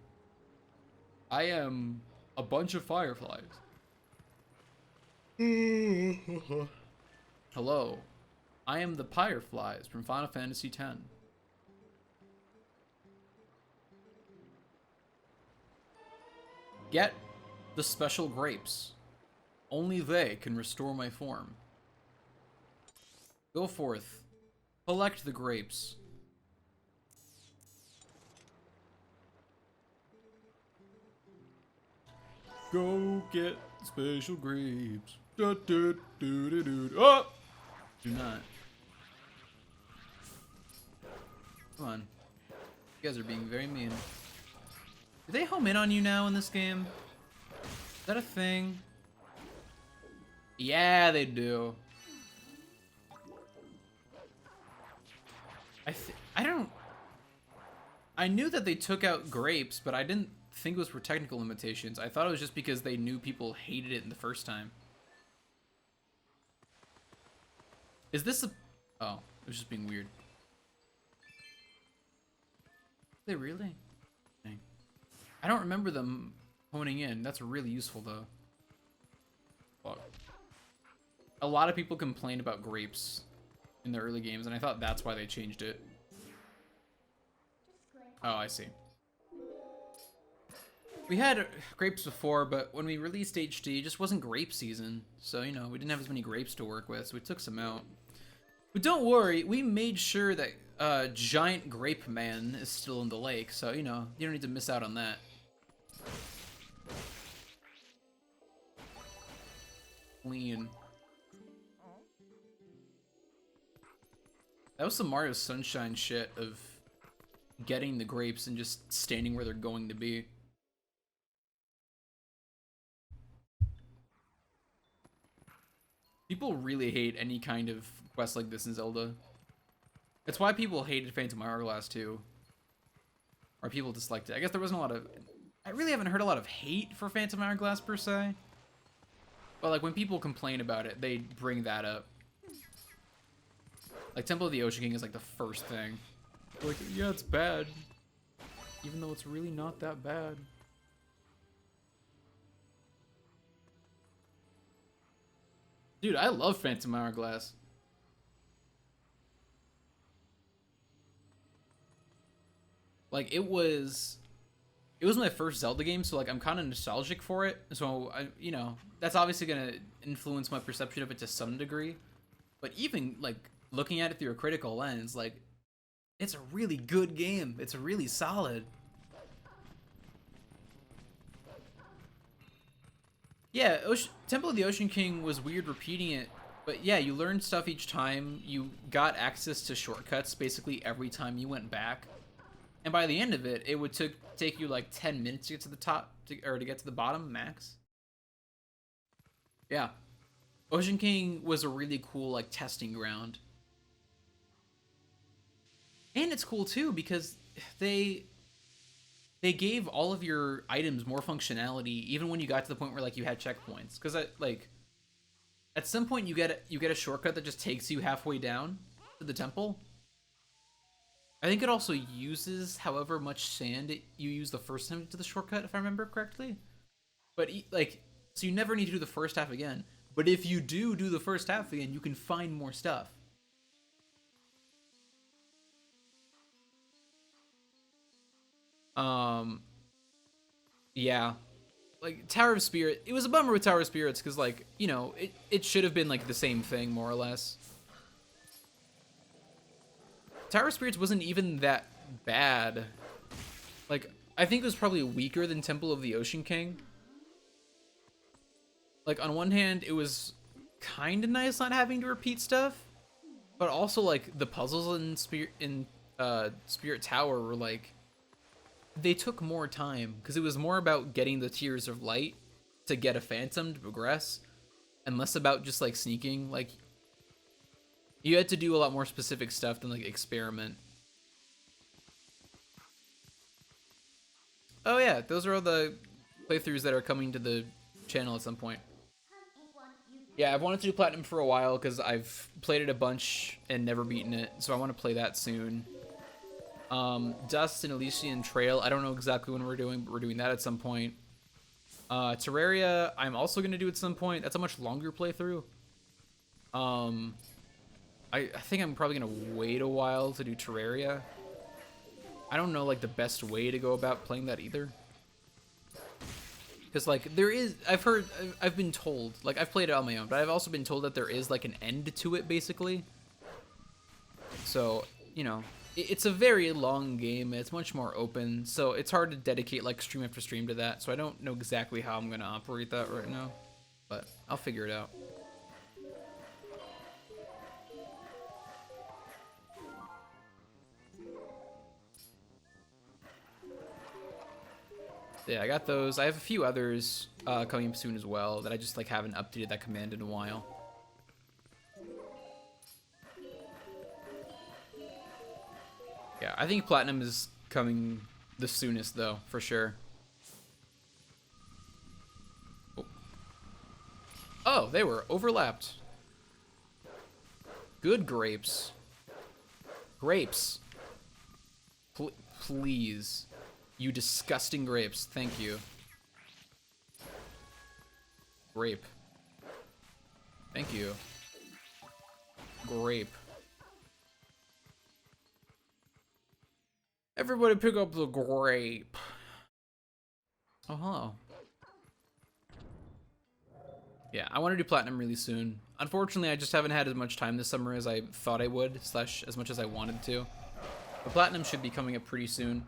I am a bunch of fireflies. Hello. I am the Pyreflies from Final Fantasy X. Get the special grapes. Only they can restore my form. Go forth. Collect the grapes. Go get special grapes. Da, da, do, do, do. Oh! Do not. Come on. You guys are being very mean. Do they home in on you now in this game? Is that a thing? Yeah, they do. I knew that they took out grapes, but I didn't think it was for technical limitations. I thought it was just because they knew people hated it in the first time. Is this a... Oh, it was just being weird. They really? Dang. I don't remember them honing in. That's really useful, though. Fuck. A lot of people complain about grapes in the early games, and I thought that's why they changed it. Oh, I see. We had grapes before, but when we released HD, it just wasn't grape season. So, you know, we didn't have as many grapes to work with, so we took some out. But don't worry, we made sure that Giant Grape Man is still in the lake, so, you know, you don't need to miss out on that. Clean. That was some Mario Sunshine shit of getting the grapes and just standing where they're going to be. People really hate any kind of quest like this in Zelda. It's why people hated Phantom Hourglass too. Or people disliked it. I guess there wasn't a lot of... I really haven't heard a lot of hate for Phantom Hourglass per se. But like when people complain about it, they bring that up. Like Temple of the Ocean King is like the first thing. Like, yeah, it's bad. Even though it's really not that bad. Dude, I love Phantom Hourglass. Like, it was my first Zelda game, so like I'm kind of nostalgic for it. So you know, that's obviously gonna influence my perception of it to some degree. But even like looking at it through a critical lens, like it's a really good game. It's really solid. Yeah, Temple of the Ocean King was weird repeating it, but yeah, you learned stuff each time. You got access to shortcuts basically every time you went back. And by the end of it, it would take you like 10 minutes to get to the top, or to get to the bottom, max. Yeah. Ocean King was a really cool like testing ground. And it's cool too because they gave all of your items more functionality even when you got to the point where like you had checkpoints, because like at some point you get a shortcut that just takes you halfway down to the temple. I think it also uses however much sand you use the first time to the shortcut, if I remember correctly. But like, so you never need to do the first half again, but if you do the first half again, you can find more stuff. Yeah, like Tower of Spirit, it was a bummer with Tower of Spirits because like, you know, it should have been like the same thing more or less. Tower of Spirits wasn't even that bad. Like, I think it was probably weaker than Temple of the Ocean King. Like, on one hand, it was kind of nice not having to repeat stuff, but also like the puzzles in Spirit Tower were like, they took more time because it was more about getting the Tears of Light to get a Phantom to progress, and less about just like sneaking. Like, you had to do a lot more specific stuff than like experiment. Oh yeah, those are all the playthroughs that are coming to the channel at some point. Yeah, I've wanted to do Platinum for a while because I've played it a bunch and never beaten it, so I want to play that soon. Dust and Elysian Trail, I don't know exactly when we're doing, but we're doing that at some point. Terraria, I'm also going to do at some point. That's a much longer playthrough. I think I'm probably going to wait a while to do Terraria. I don't know, like, the best way to go about playing that either. Because, like, there is... I've been told... Like, I've played it on my own, but I've also been told that there is, like, an end to it, basically. So, you know... It's a very long game. It's much more open, so it's hard to dedicate, like, stream after stream to that. So I don't know exactly how I'm going to operate that right now. But I'll figure it out. Yeah, I got those. I have a few others coming up soon as well that I just like haven't updated that command in a while. Yeah, I think Platinum is coming the soonest though, for sure. Oh, they were overlapped. Good grapes. Grapes. Please. You disgusting grapes. Thank you. Grape. Thank you. Grape. Everybody pick up the grape. Oh, hello. Yeah, I want to do platinum really soon. Unfortunately, I just haven't had as much time this summer as I thought I would, slash as much as I wanted to. But platinum should be coming up pretty soon.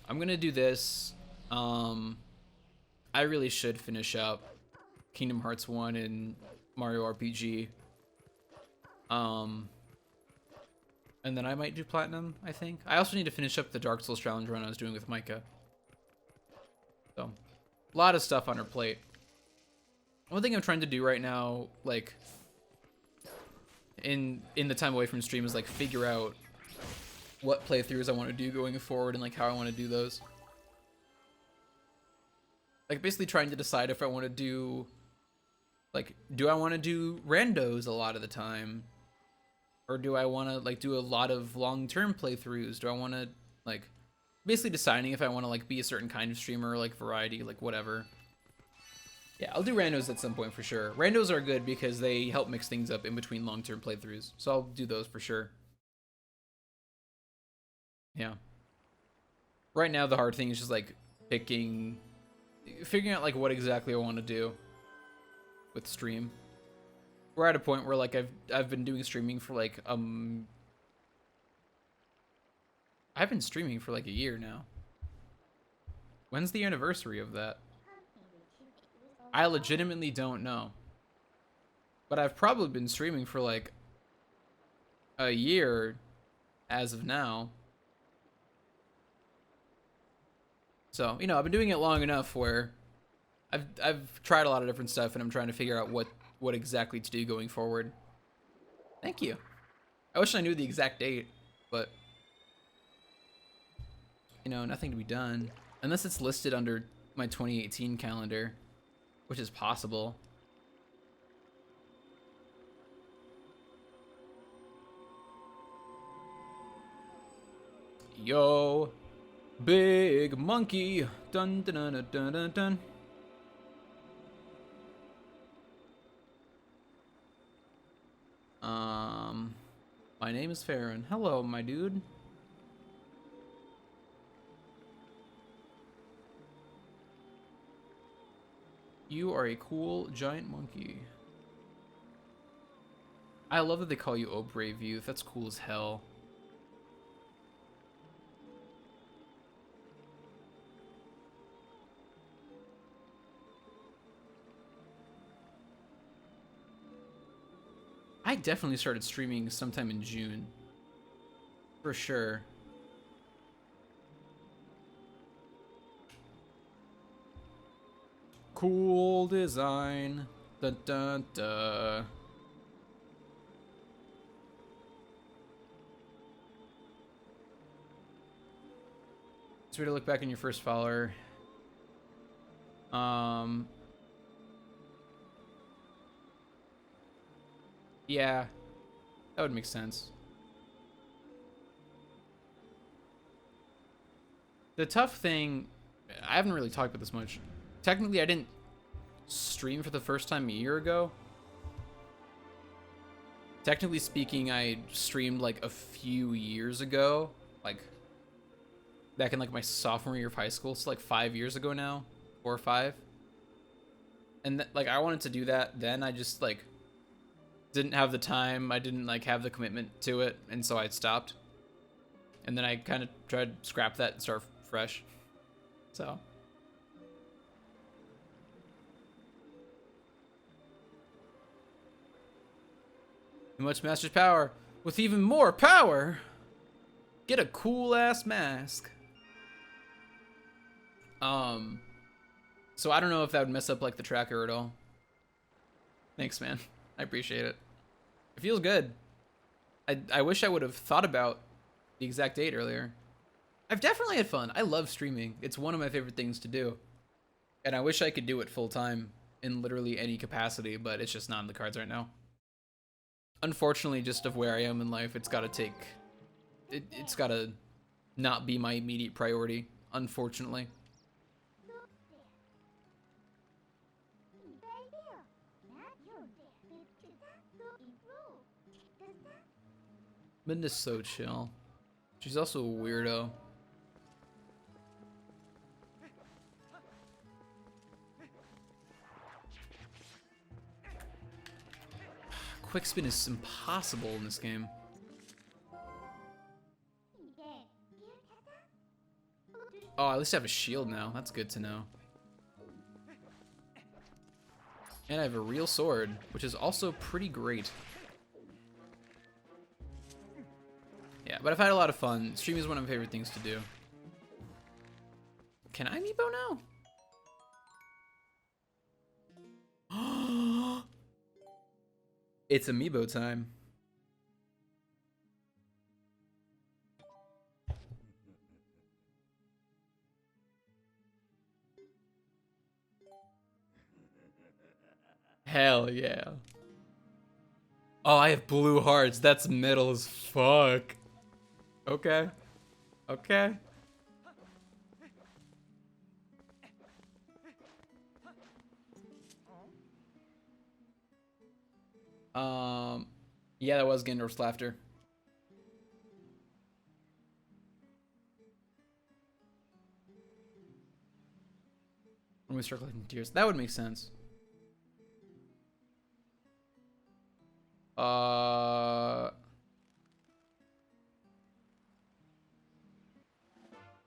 I'm gonna do this. I really should finish up Kingdom Hearts 1 and Mario RPG. And then I might do platinum, I think. I also need to finish up the Dark Souls challenge run I was doing with Micah. So, a lot of stuff on her plate. One thing I'm trying to do right now, like, in the time away from stream is, like, figure out what playthroughs I want to do going forward and, like, how I want to do those. Like, basically trying to decide if I want to do, like, do I want to do randos a lot of the time? Or do I want to, like, do a lot of long-term playthroughs? Do I want to, like, basically deciding if I want to, like, be a certain kind of streamer, like, variety, like, whatever. Yeah, I'll do randos at some point for sure. Randos are good because they help mix things up in between long-term playthroughs. So I'll do those for sure. Yeah. Right now, the hard thing is just, like, figuring out, like, what exactly I want to do with stream. We're at a point where, like, I've been doing streaming for, like, I've been streaming for, like, a year now. When's the anniversary of that? I legitimately don't know. But I've probably been streaming for, like, a year as of now. So, you know, I've been doing it long enough where I've tried a lot of different stuff and I'm trying to figure out what exactly to do going forward. Thank you. I wish I knew the exact date, but, you know, nothing to be done. Unless it's listed under my 2018 calendar, which is possible. Yo, big monkey. Dun dun dun dun dun dun. My name is Farron. Hello, my dude. You are a cool giant monkey. I love that they call you Oh Brave Youth. That's cool as hell. I definitely started streaming sometime in June. For sure. Cool design. Dun dun dun. It's weird to look back on your first follower. Yeah, that would make sense. The tough thing, I haven't really talked about this much. Technically, I didn't stream for the first time a year ago. Technically speaking, I streamed like a few years ago, like back in like my sophomore year of high school. So like 5 years ago now, 4 or 5. And like I wanted to do that then. I just like didn't have the time. I didn't like have the commitment to it, and so I stopped. And then I kind of tried to scrap that and start fresh. So. Too much master's power. With even more power, get a cool ass mask. So I don't know if that would mess up like the tracker at all. Thanks, man. I appreciate it. It feels good. I wish I would have thought about the exact date earlier. I've definitely had fun. I love streaming. It's one of my favorite things to do. And I wish I could do it full time in literally any capacity, but it's just not in the cards right now. Unfortunately, just of where I am in life, it's gotta take... It's gotta not be my immediate priority, unfortunately. Midna's so chill. She's also a weirdo. Quick spin is impossible in this game. Oh, at least I have a shield now. That's good to know. And I have a real sword, which is also pretty great. Yeah, but I've had a lot of fun. Streaming is one of my favorite things to do. Can I amiibo now? It's amiibo time. Hell yeah. Oh, I have blue hearts. That's metal as fuck. Okay. Okay. Yeah, that was Gandorf's laughter. When we start collecting tears, that would make sense.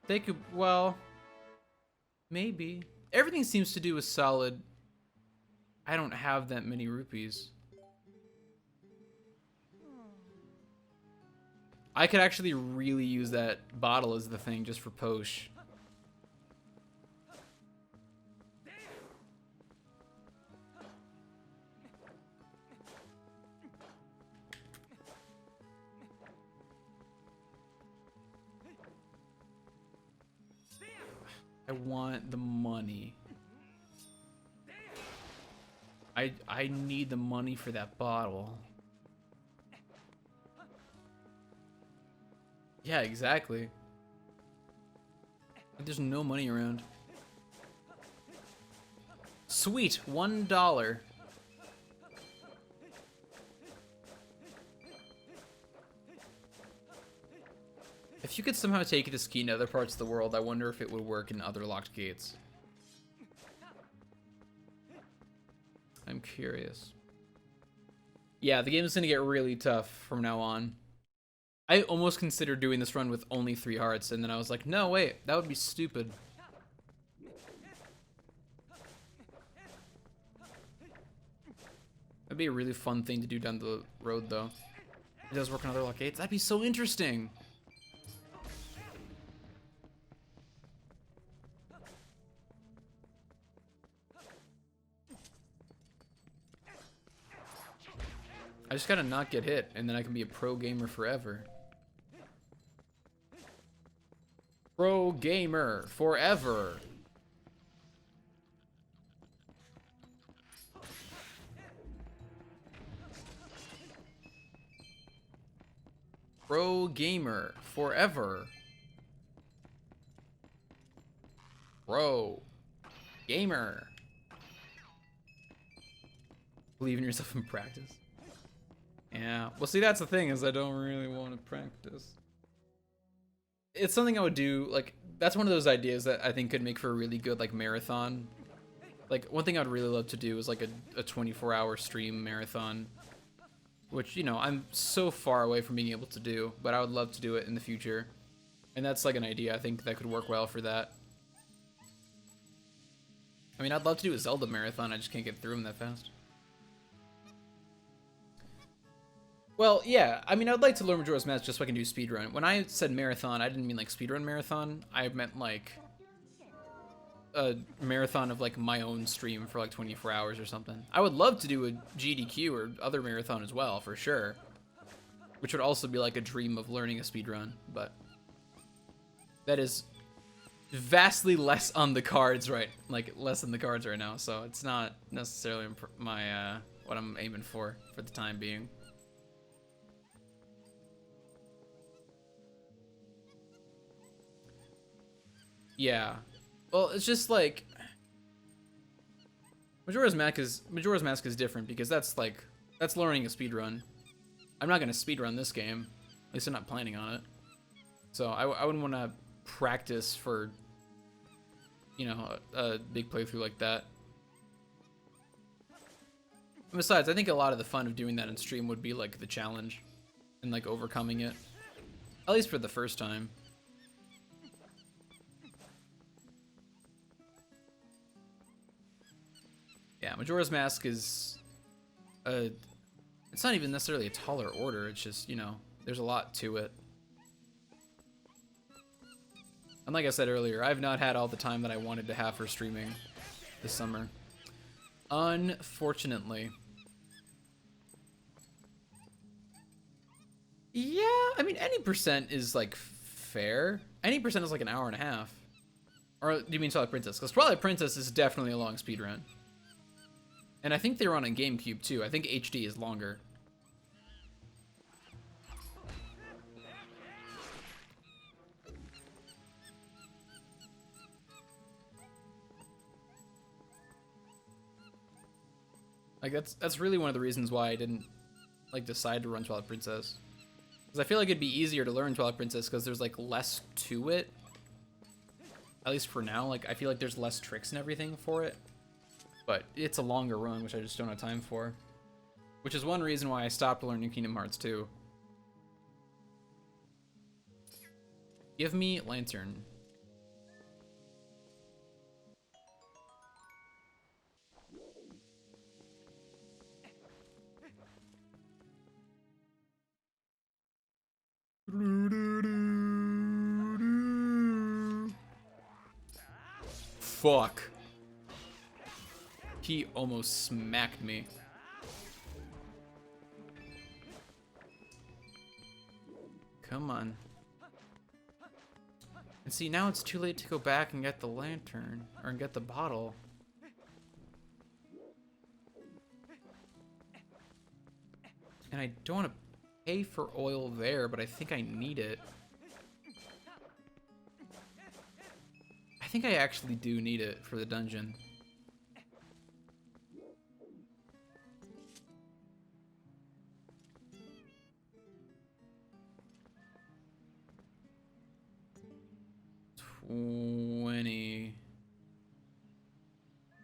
They could, well, maybe. Everything seems to do a solid. I don't have that many rupees. I could actually really use that bottle as the thing just for Posh. I want the money. I need the money for that bottle. Yeah, exactly. There's no money around. Sweet, $1. If you could somehow take it to ski in other parts of the world, I wonder if it would work in other locked gates. I'm curious. Yeah, the game is going to get really tough from now on. I almost considered doing this run with only 3 hearts, and then I was like, no, wait, that would be stupid. That'd be a really fun thing to do down the road, though. It does work on other locked gates. That'd be so interesting. I just gotta not get hit, and then I can be a pro gamer forever. Pro gamer forever. Pro gamer forever. Pro gamer. Believe in yourself and practice. Yeah, well, see, that's the thing, is I don't really want to practice. It's something I would do, like, that's one of those ideas that I think could make for a really good, like, marathon. Like, one thing I'd really love to do is, like, a 24-hour stream marathon. Which, you know, I'm so far away from being able to do, but I would love to do it in the future. And that's, like, an idea I think that could work well for that. I mean, I'd love to do a Zelda marathon, I just can't get through them that fast. Well, yeah, I mean, I'd like to learn Majora's Mask just so I can do speedrun. When I said marathon, I didn't mean like speedrun marathon. I meant like a marathon of like my own stream for like 24 hours or something. I would love to do a GDQ or other marathon as well, for sure. Which would also be like a dream of learning a speedrun, but that is vastly less on the cards, right? Like less on the cards right now, so it's not necessarily my what I'm aiming for the time being. Yeah, well, it's just like Majora's Mask is different because that's learning a speedrun. I'm not gonna speedrun this game. At least I'm not planning on it. So I wouldn't want to practice for, you know, a big playthrough like that. And besides, I think a lot of the fun of doing that in stream would be like the challenge and like overcoming it. At least for the first time. Yeah, Majora's Mask is it's not even necessarily a taller order, it's just, you know, there's a lot to it. And like I said earlier, I've not had all the time that I wanted to have for streaming this summer. Unfortunately. Yeah, I mean, any percent is like fair. Any percent is like an hour and a half. Or do you mean Twilight Princess? Because Twilight Princess is definitely a long speedrun. And I think they were on a GameCube too. I think HD is longer. Like that's really one of the reasons why I didn't like decide to run Twilight Princess. Because I feel like it'd be easier to learn Twilight Princess because there's like less to it. At least for now, like I feel like there's less tricks and everything for it. But it's a longer run, which I just don't have time for. Which is one reason why I stopped learning Kingdom Hearts 2. Give me Lantern. Fuck. He almost smacked me. Come on. And see, now it's too late to go back and get the lantern, or get the bottle. And I don't want to pay for oil there, but I think I need it. I think I actually do need it for the dungeon.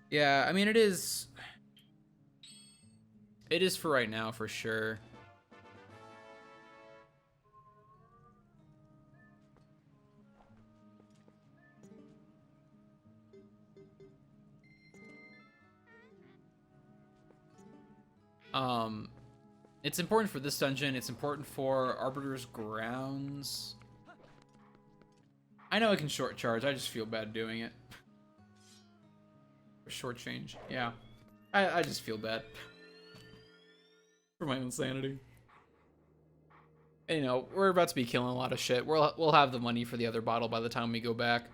Yeah, I mean, it is for right now, for sure. It's important for this dungeon. It's important for Arbiter's Grounds. I know I can short charge. I just feel bad doing it. Short change. Yeah. I just feel bad. For my own sanity. And, you know, we're about to be killing a lot of shit. We'll have the money for the other bottle by the time we go back.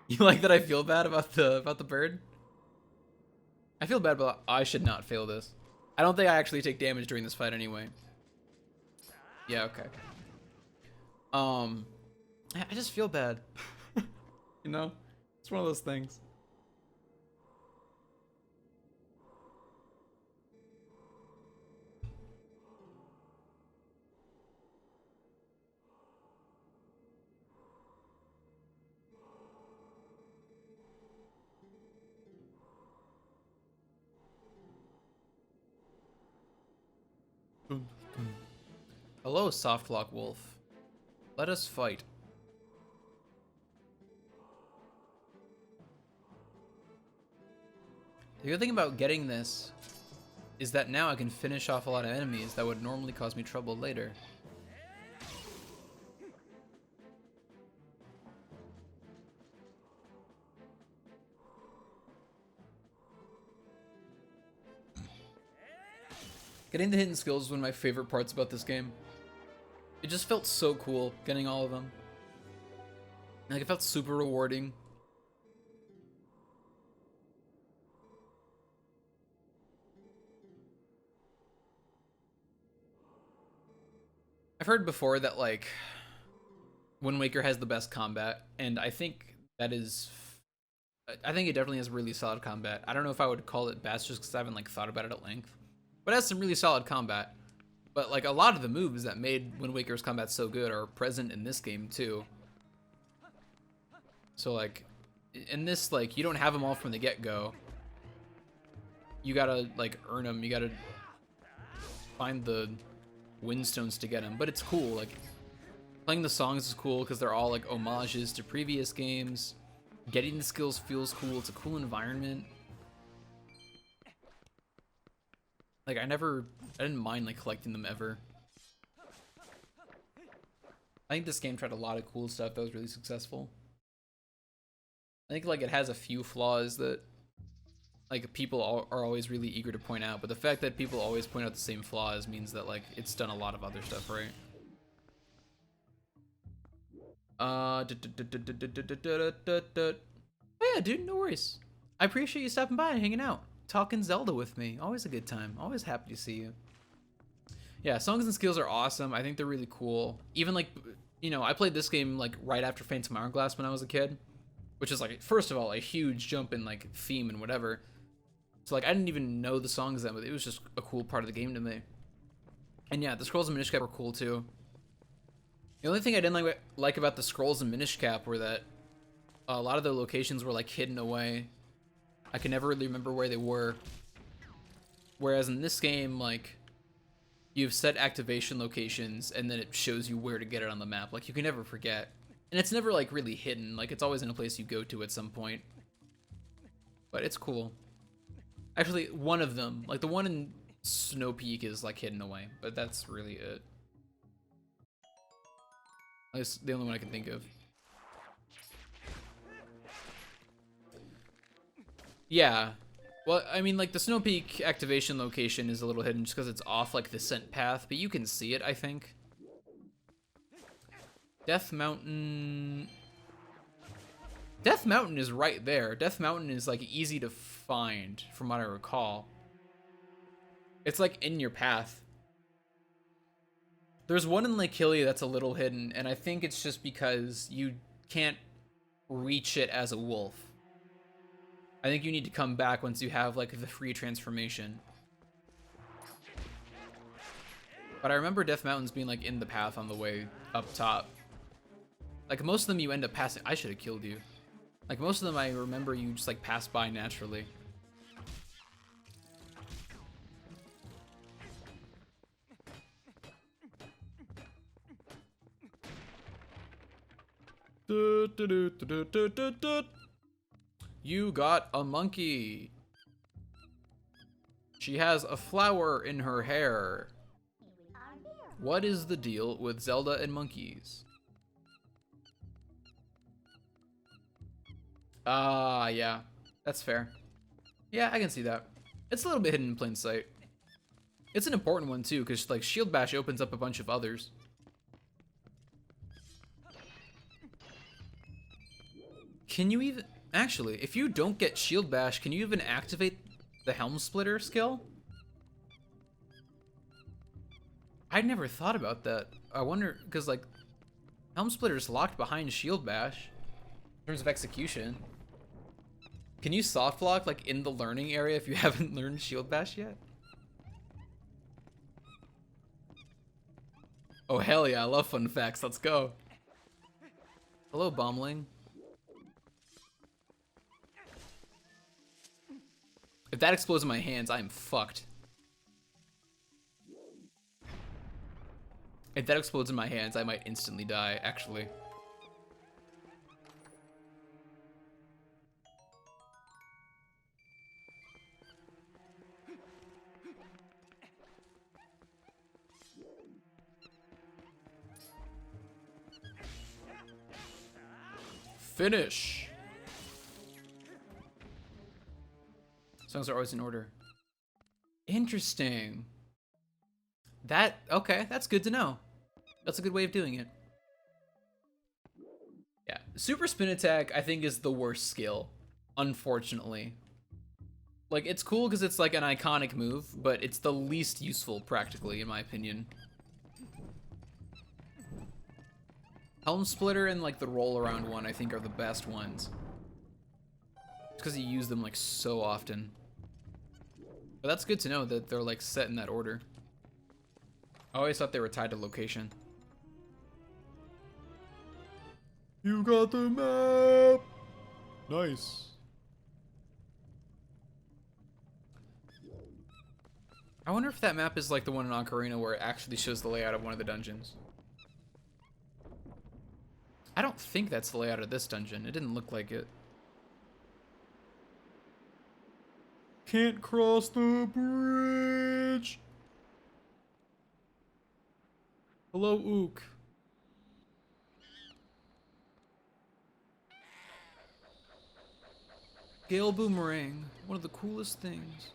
You like that I feel bad about the bird? I feel bad, but I should not fail this. I don't think I actually take damage during this fight anyway. Yeah, okay. I just feel bad. You know? It's one of those things. Hello, Softlock Wolf. Let us fight. The good thing about getting this is that now I can finish off a lot of enemies that would normally cause me trouble later. Getting the hidden skills is one of my favorite parts about this game. It just felt so cool getting all of them. Like, it felt super rewarding. I've heard before that, like, Wind Waker has the best combat, and I think that is... I think it definitely has really solid combat. I don't know if I would call it best just because I haven't, like, thought about it at length. But it has some really solid combat. But like a lot of the moves that made Wind Waker's combat so good are present in this game too. So like in this, like you don't have them all from the get-go. You gotta like earn them. You gotta find the windstones to get them. But it's cool. Like playing the songs is cool because they're all like homages to previous games. Getting the skills feels cool. It's a cool environment. Like I didn't mind like collecting them ever. I think this game tried a lot of cool stuff that was really successful. I think like it has a few flaws that like people are always really eager to point out, but the fact that people always point out the same flaws means that like it's done a lot of other stuff right. Oh yeah, dude, no worries. I appreciate you stopping by and hanging out, talking Zelda with me. Always a good time. Always happy to see you. Yeah, songs and skills are awesome. I think they're really cool. Even like, you know, I played this game like right after Phantom Hourglass when I was a kid, which is like, first of all, a huge jump in like theme and whatever. So like I didn't even know the songs then, but it was just a cool part of the game to me. And yeah, the scrolls and Minish Cap were cool too. The only thing I didn't like about the scrolls and Minish Cap were that a lot of the locations were like hidden away. I can never really remember where they were. Whereas in this game, like you've set activation locations and then it shows you where to get it on the map. Like you can never forget. And it's never like really hidden. Like it's always in a place you go to at some point. But it's cool. Actually, one of them, like the one in Snow Peak is like hidden away, but that's really it. That's the only one I can think of. Yeah. Well, I mean, like the Snow Peak activation location is a little hidden just because it's off like the scent path, but you can see it, I think. Death Mountain is right there. Death Mountain is like easy to find from what I recall. It's like in your path. There's one in Lake Hilly that's a little hidden, and I think it's just because you can't reach it as a wolf. I think you need to come back once you have like the free transformation. But I remember Death Mountains being like in the path on the way up top. Like most of them you end up passing. I should have killed you. Like most of them I remember you just like pass by naturally. You got a monkey. She has a flower in her hair. What is the deal with Zelda and monkeys? Yeah. That's fair. Yeah, I can see that. It's a little bit hidden in plain sight. It's an important one too, because like Shield Bash opens up a bunch of others. Can you even... Actually, if you don't get Shield Bash, can you even activate the Helm Splitter skill? I never thought about that. I wonder, because like, Helm Splitter is locked behind Shield Bash in terms of execution. Can you soft lock like in the learning area if you haven't learned Shield Bash yet? Oh hell yeah, I love fun facts, let's go. Hello, Bombling. If that explodes in my hands, I am fucked. If that explodes in my hands, I might instantly die, actually. Finish! Songs are always in order. Interesting. Okay, that's good to know. That's a good way of doing it. Yeah, Super Spin Attack I think is the worst skill, unfortunately. Like, it's cool because it's like an iconic move, but it's the least useful practically, in my opinion. Helm Splitter and like the roll around one I think are the best ones. Because you use them like so often. But that's good to know that they're like set in that order. I always thought they were tied to location. You got the map! Nice. I wonder if that map is like the one in Ocarina where it actually shows the layout of one of the dungeons. I don't think that's the layout of this dungeon. It didn't look like it. Can't cross the bridge! Hello, Ook. Gale Boomerang, one of the coolest things.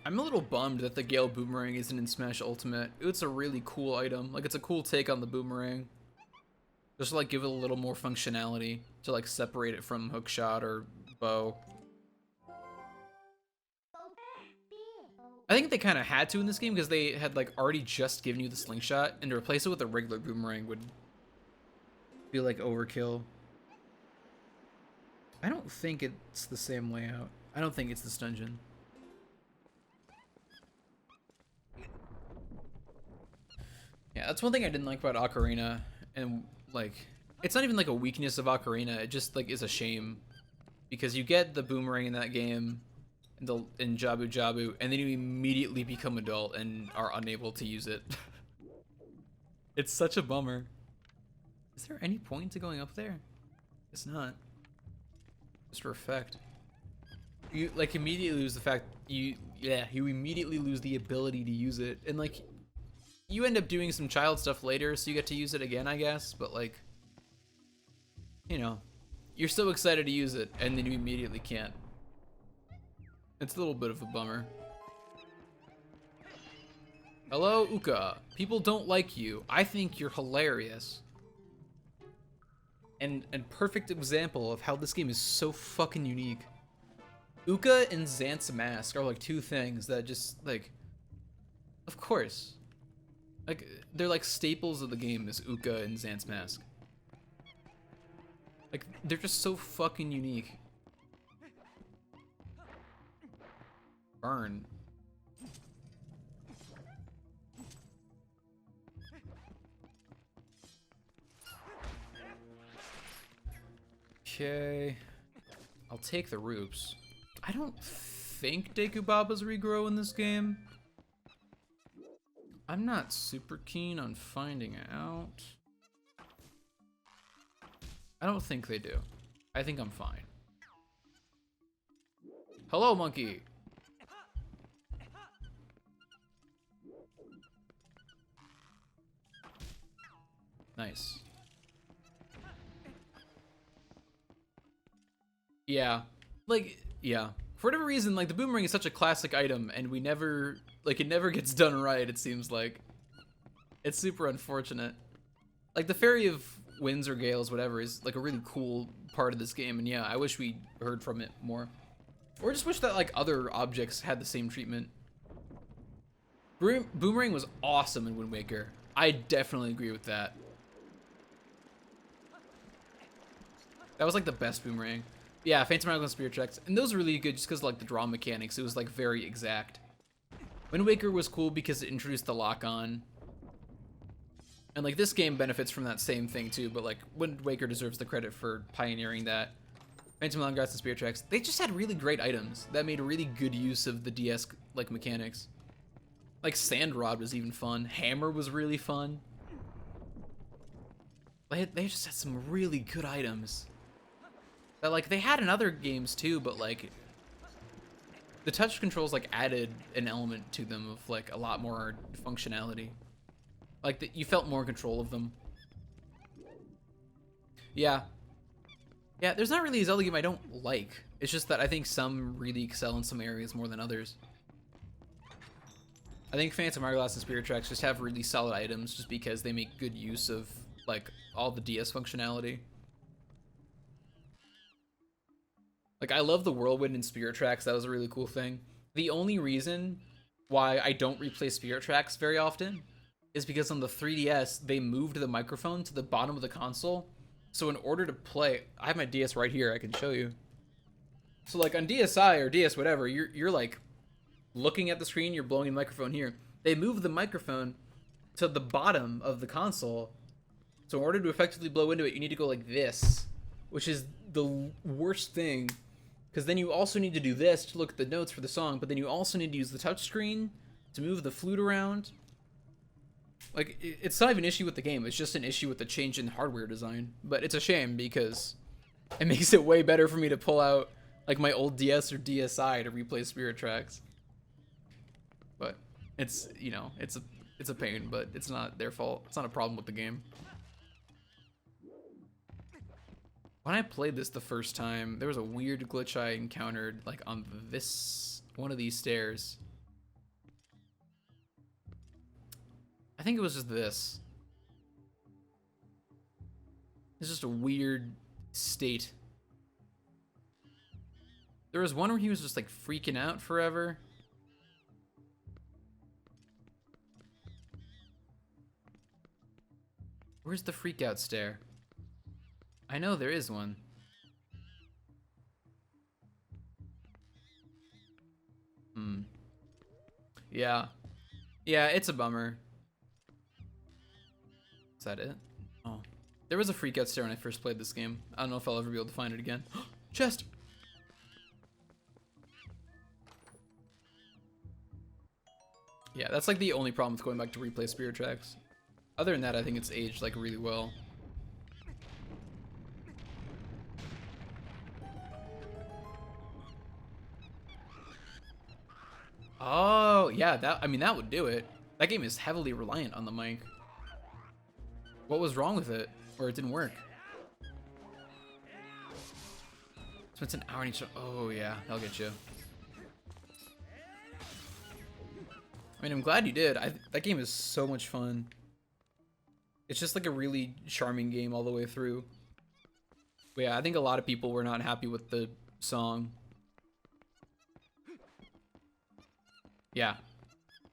I'm a little bummed that the Gale Boomerang isn't in Smash Ultimate. It's a really cool item. Like, it's a cool take on the boomerang. Just to, like, give it a little more functionality to, like, separate it from hookshot or bow. I think they kind of had to in this game because they had, like, already just given you the slingshot, and to replace it with a regular boomerang would feel like overkill. I don't think it's the same layout. I don't think it's this dungeon. Yeah, that's one thing I didn't like about Ocarina, and like, it's not even like a weakness of Ocarina, it just like is a shame. Because you get the boomerang in that game, in Jabu Jabu, and then you immediately become adult and are unable to use it. It's such a bummer. Is there any point to going up there? It's not. Just for effect. You like immediately lose the fact you immediately lose the ability to use it, and like you end up doing some child stuff later, so you get to use it again, I guess. But like, you know, you're so excited to use it, and then you immediately can't. It's a little bit of a bummer. Hello, Uka. People don't like you. I think you're hilarious. And perfect example of how this game is so fucking unique. Uka and Xant's Mask are like two things that just like, of course, like they're like staples of the game is Uka and Xant's Mask. Like they're just so fucking unique. Burn. Okay, I'll take the Roops. I don't think Deku Babas regrow in this game. I'm not super keen on finding out. I don't think they do. I think I'm fine. Hello, monkey. Nice. Yeah, like, yeah. For whatever reason, like, the boomerang is such a classic item, and we never, like, it never gets done right, it seems like. It's super unfortunate. Like, the Fairy of Winds or Gales, whatever, is, like, a really cool part of this game, and yeah, I wish we heard from it more. Or just wish that, like, other objects had the same treatment. Boomerang was awesome in Wind Waker. I definitely agree with that. That was, like, the best boomerang. Yeah, Phantom Hourglass Spirit Tracks, and those were really good just because like the draw mechanics. It was like very exact. Wind Waker was cool because it introduced the lock-on, and like this game benefits from that same thing too. But like Wind Waker deserves the credit for pioneering that. Phantom Hourglass and Spirit Tracks, they just had really great items that made really good use of the DS like mechanics. Like Sand Rod was even fun. Hammer was really fun. They just had some really good items. That, like, they had in other games too, but like the touch controls like added an element to them of like a lot more functionality. Like you felt more control of them. Yeah, there's not really a Zelda game I don't like. It's just that I think some really excel in some areas more than others. I think Phantom Hourglass and Spirit Tracks just have really solid items just because they make good use of like all the DS functionality. Like, I love the Whirlwind in Spirit Tracks. That was a really cool thing. The only reason why I don't replay Spirit Tracks very often is because on the 3DS, they moved the microphone to the bottom of the console. So in order to play, I have my DS right here. I can show you. So like on DSi or DS whatever, you're like looking at the screen, you're blowing the microphone here. They move the microphone to the bottom of the console. So in order to effectively blow into it, you need to go like this, which is the worst thing, because then you also need to do this to look at the notes for the song, but then you also need to use the touchscreen to move the flute around. Like, it's not even an issue with the game, it's just an issue with the change in hardware design. But it's a shame, because it makes it way better for me to pull out, like, my old DS or DSi to replay Spirit Tracks. But it's, you know, it's a pain, but it's not their fault. It's not a problem with the game. When I played this the first time, there was a weird glitch I encountered, like, on this, one of these stairs. I think it was just this. It's just a weird state. There was one where he was just, like, freaking out forever. Where's the freak out stair? I know there is one. Yeah. Yeah, it's a bummer. Is that it? Oh. There was a freak out stair when I first played this game. I don't know if I'll ever be able to find it again. Chest! Yeah, that's like the only problem with going back to replay Spirit Tracks. Other than that, I think it's aged like really well. Oh, yeah, that would do it. That game is heavily reliant on the mic. What was wrong with it? Or it didn't work? Spent an hour in each. Oh, yeah, that'll get you. I mean, I'm glad you did. That game is so much fun. It's just like a really charming game all the way through. But yeah, I think a lot of people were not happy with the song. Yeah.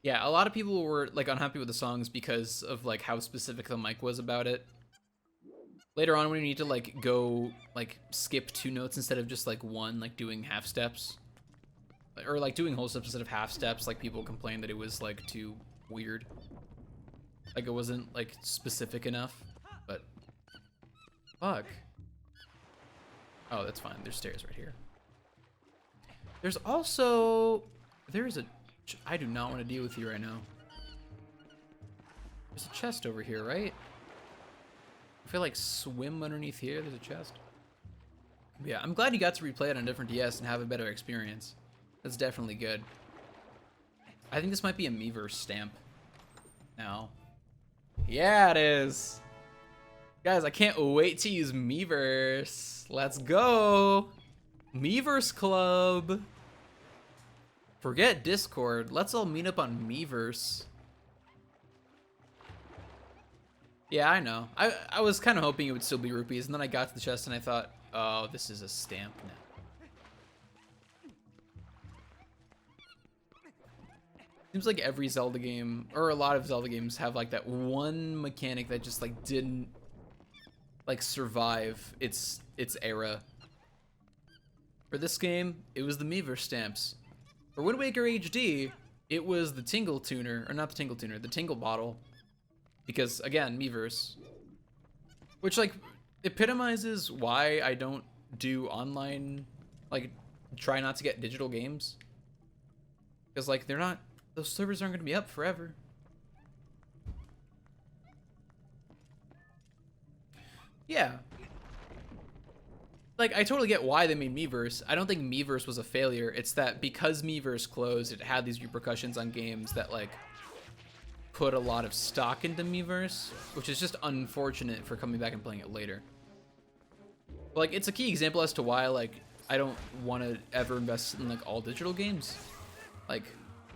Yeah, a lot of people were like unhappy with the songs because of like how specific the mic was about it. Later on when you need to like go like skip 2 notes instead of just like 1, like doing half steps. Or like doing whole steps instead of half steps, like people complained that it was like too weird. Like it wasn't like specific enough, but fuck. Oh, that's fine. There's stairs right here. There's also, I do not want to deal with you right now. There's a chest over here, right? If I like swim underneath here, there's a chest. Yeah, I'm glad you got to replay it on a different DS and have a better experience. That's definitely good. I think this might be a Miiverse stamp now. Yeah, it is. Guys, I can't wait to use Miiverse. Let's go. Miiverse Club. Forget Discord. Let's all meet up on Miiverse. Yeah, I know. I was kind of hoping it would still be rupees, and then I got to the chest and I thought, oh, this is a stamp now. Seems like every Zelda game, or a lot of Zelda games, have like that one mechanic that just like didn't like survive its era. For this game, it was the Miiverse stamps. For Wind Waker HD, it was the Tingle Tuner, or not the Tingle Tuner, the Tingle Bottle. Because again, Miiverse. Which like epitomizes why I don't do online, like try not to get digital games. Because like they're not, those servers aren't going to be up forever. Yeah. Like, I totally get why they made Miiverse. I don't think Miiverse was a failure. It's that because Miiverse closed, it had these repercussions on games that, like, put a lot of stock into Miiverse, which is just unfortunate for coming back and playing it later. But, like, it's a key example as to why, like, I don't want to ever invest in, like, all digital games. Like,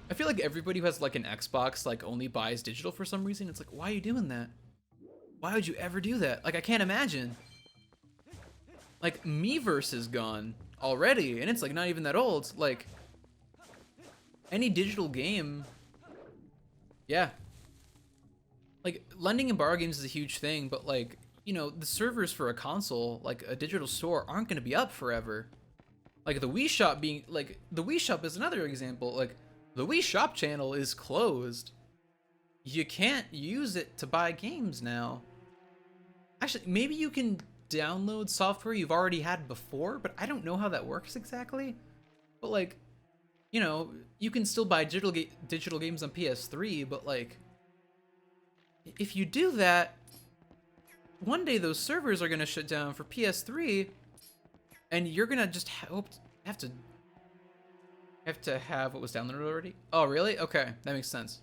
I feel like everybody who has like an Xbox like only buys digital for some reason. It's like, why are you doing that? Why would you ever do that? Like, I can't imagine. Like, Miiverse is gone already, and it's like not even that old. Like, any digital game, yeah. Like, lending and borrow games is a huge thing, but like, you know, the servers for a console, like a digital store, aren't going to be up forever. Like the Wii Shop being, like, the Wii Shop is another example. Like, The Wii Shop channel is closed. You can't use it to buy games now. Actually, maybe you can download software you've already had before, but I don't know how that works exactly. But like, you know, you can still buy digital games on PS3, but like, if you do that, one day those servers are gonna shut down for PS3, and you're gonna just have to have what was downloaded already. Oh, really? Okay, that makes sense.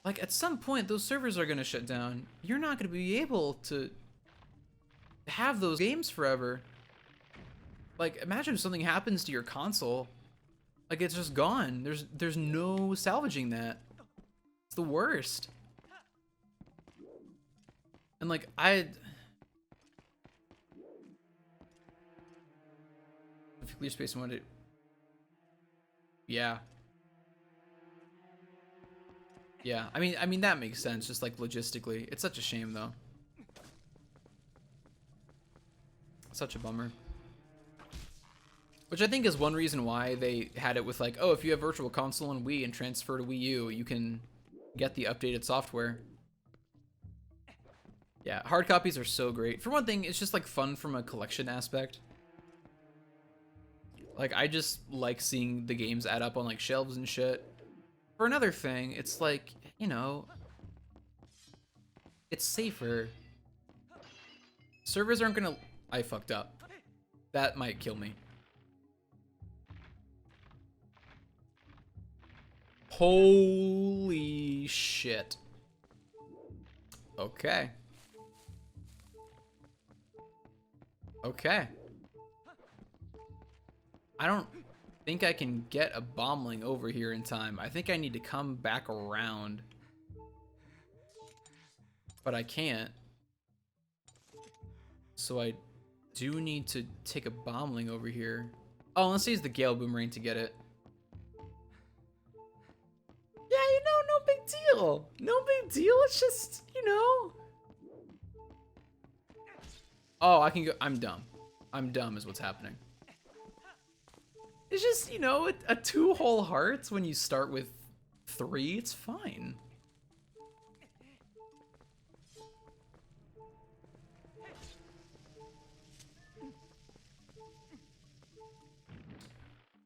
Like, at some point, those servers are gonna shut down. You're not gonna be able to have those games forever. Like, imagine if something happens to your console. Like, it's just gone. There's no salvaging that. It's the worst. And like, if you clear space and wanted, yeah. Yeah, I mean that makes sense, just like logistically. It's such a shame though. Such a bummer. Which I think is one reason why they had it with like, oh, if you have Virtual Console and Wii and transfer to Wii U, you can get the updated software. Yeah, hard copies are so great. For one thing, it's just like fun from a collection aspect. Like, I just like seeing the games add up on like shelves and shit. For another thing, it's like, you know, it's safer. Servers aren't gonna... I fucked up. That might kill me. Holy shit. Okay. Okay. I don't think I can get a bombling over here in time. I think I need to come back around. But I can't. So I do need to take a bombling over here. Oh, let's use the Gale Boomerang to get it. Yeah, you know, no big deal. No big deal. It's just, you know. Oh, I can go. I'm dumb. I'm dumb is what's happening. It's just, you know, a 2 whole hearts when you start with 3, it's fine.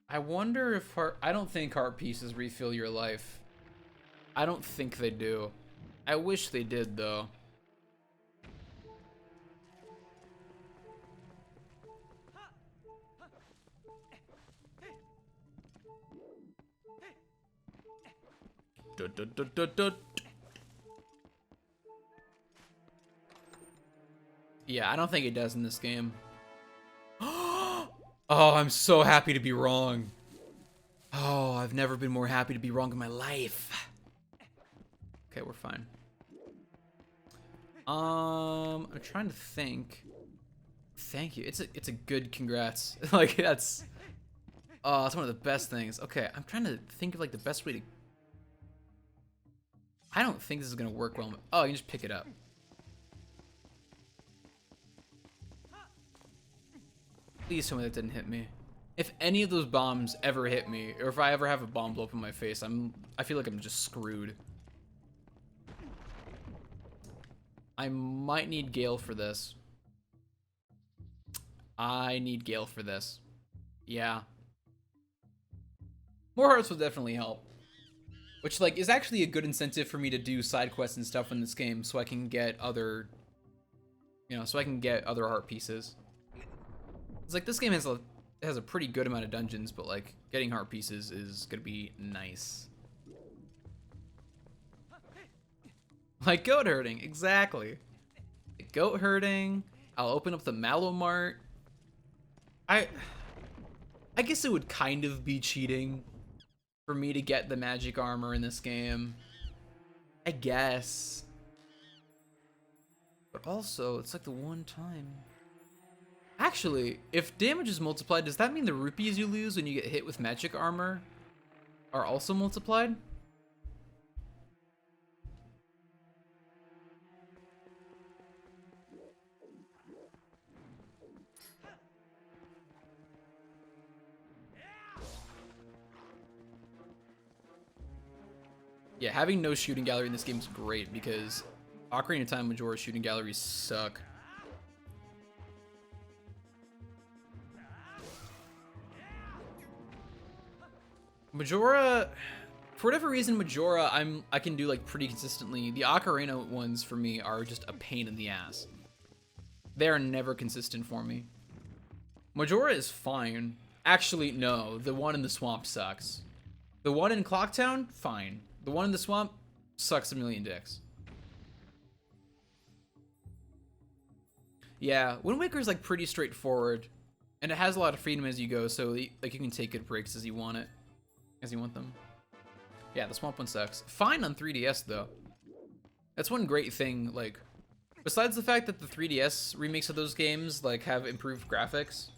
I wonder if I don't think heart pieces refill your life. I don't think they do. I wish they did though. Yeah, I don't think it does in this game. Oh, I'm so happy to be wrong. Oh, I've never been more happy to be wrong in my life. Okay, we're fine. I'm trying to think. Thank you. It's a good congrats. Like that's it's one of the best things. Okay, I'm trying to think of like the best way to. I don't think this is gonna work well. Oh, you can just pick it up. Please tell me that didn't hit me. If any of those bombs ever hit me, or if I ever have a bomb blow up in my face, I feel like I'm just screwed. I might need Gale for this. I need Gale for this. Yeah. More hearts will definitely help. Which, like, is actually a good incentive for me to do side quests and stuff in this game so I can get other... You know, so I can get other heart pieces. It's like, this game has a pretty good amount of dungeons, but, like, getting heart pieces is gonna be nice. Like goat herding, exactly. Goat herding. I'll open up the Mallow Mart. I guess it would kind of be cheating for me to get the magic armor in this game. I guess. But also, it's like the one time. Actually, if damage is multiplied, does that mean the rupees you lose when you get hit with magic armor are also multiplied? Yeah, having no shooting gallery in this game is great because Ocarina of Time Majora shooting galleries suck. Majora, for whatever reason, Majora I can do like pretty consistently. The Ocarina ones for me are just a pain in the ass. They are never consistent for me. Majora is fine. Actually, no, the one in the swamp sucks. The one in Clocktown, fine. The one in the swamp sucks a million dicks. Yeah, Wind Waker's like pretty straightforward, and it has a lot of freedom as you go, so like you can take good breaks as you want it, as you want them. Yeah, the swamp one sucks. Fine on 3DS though. That's one great thing. Like, besides the fact that the 3DS remakes of those games like have improved graphics,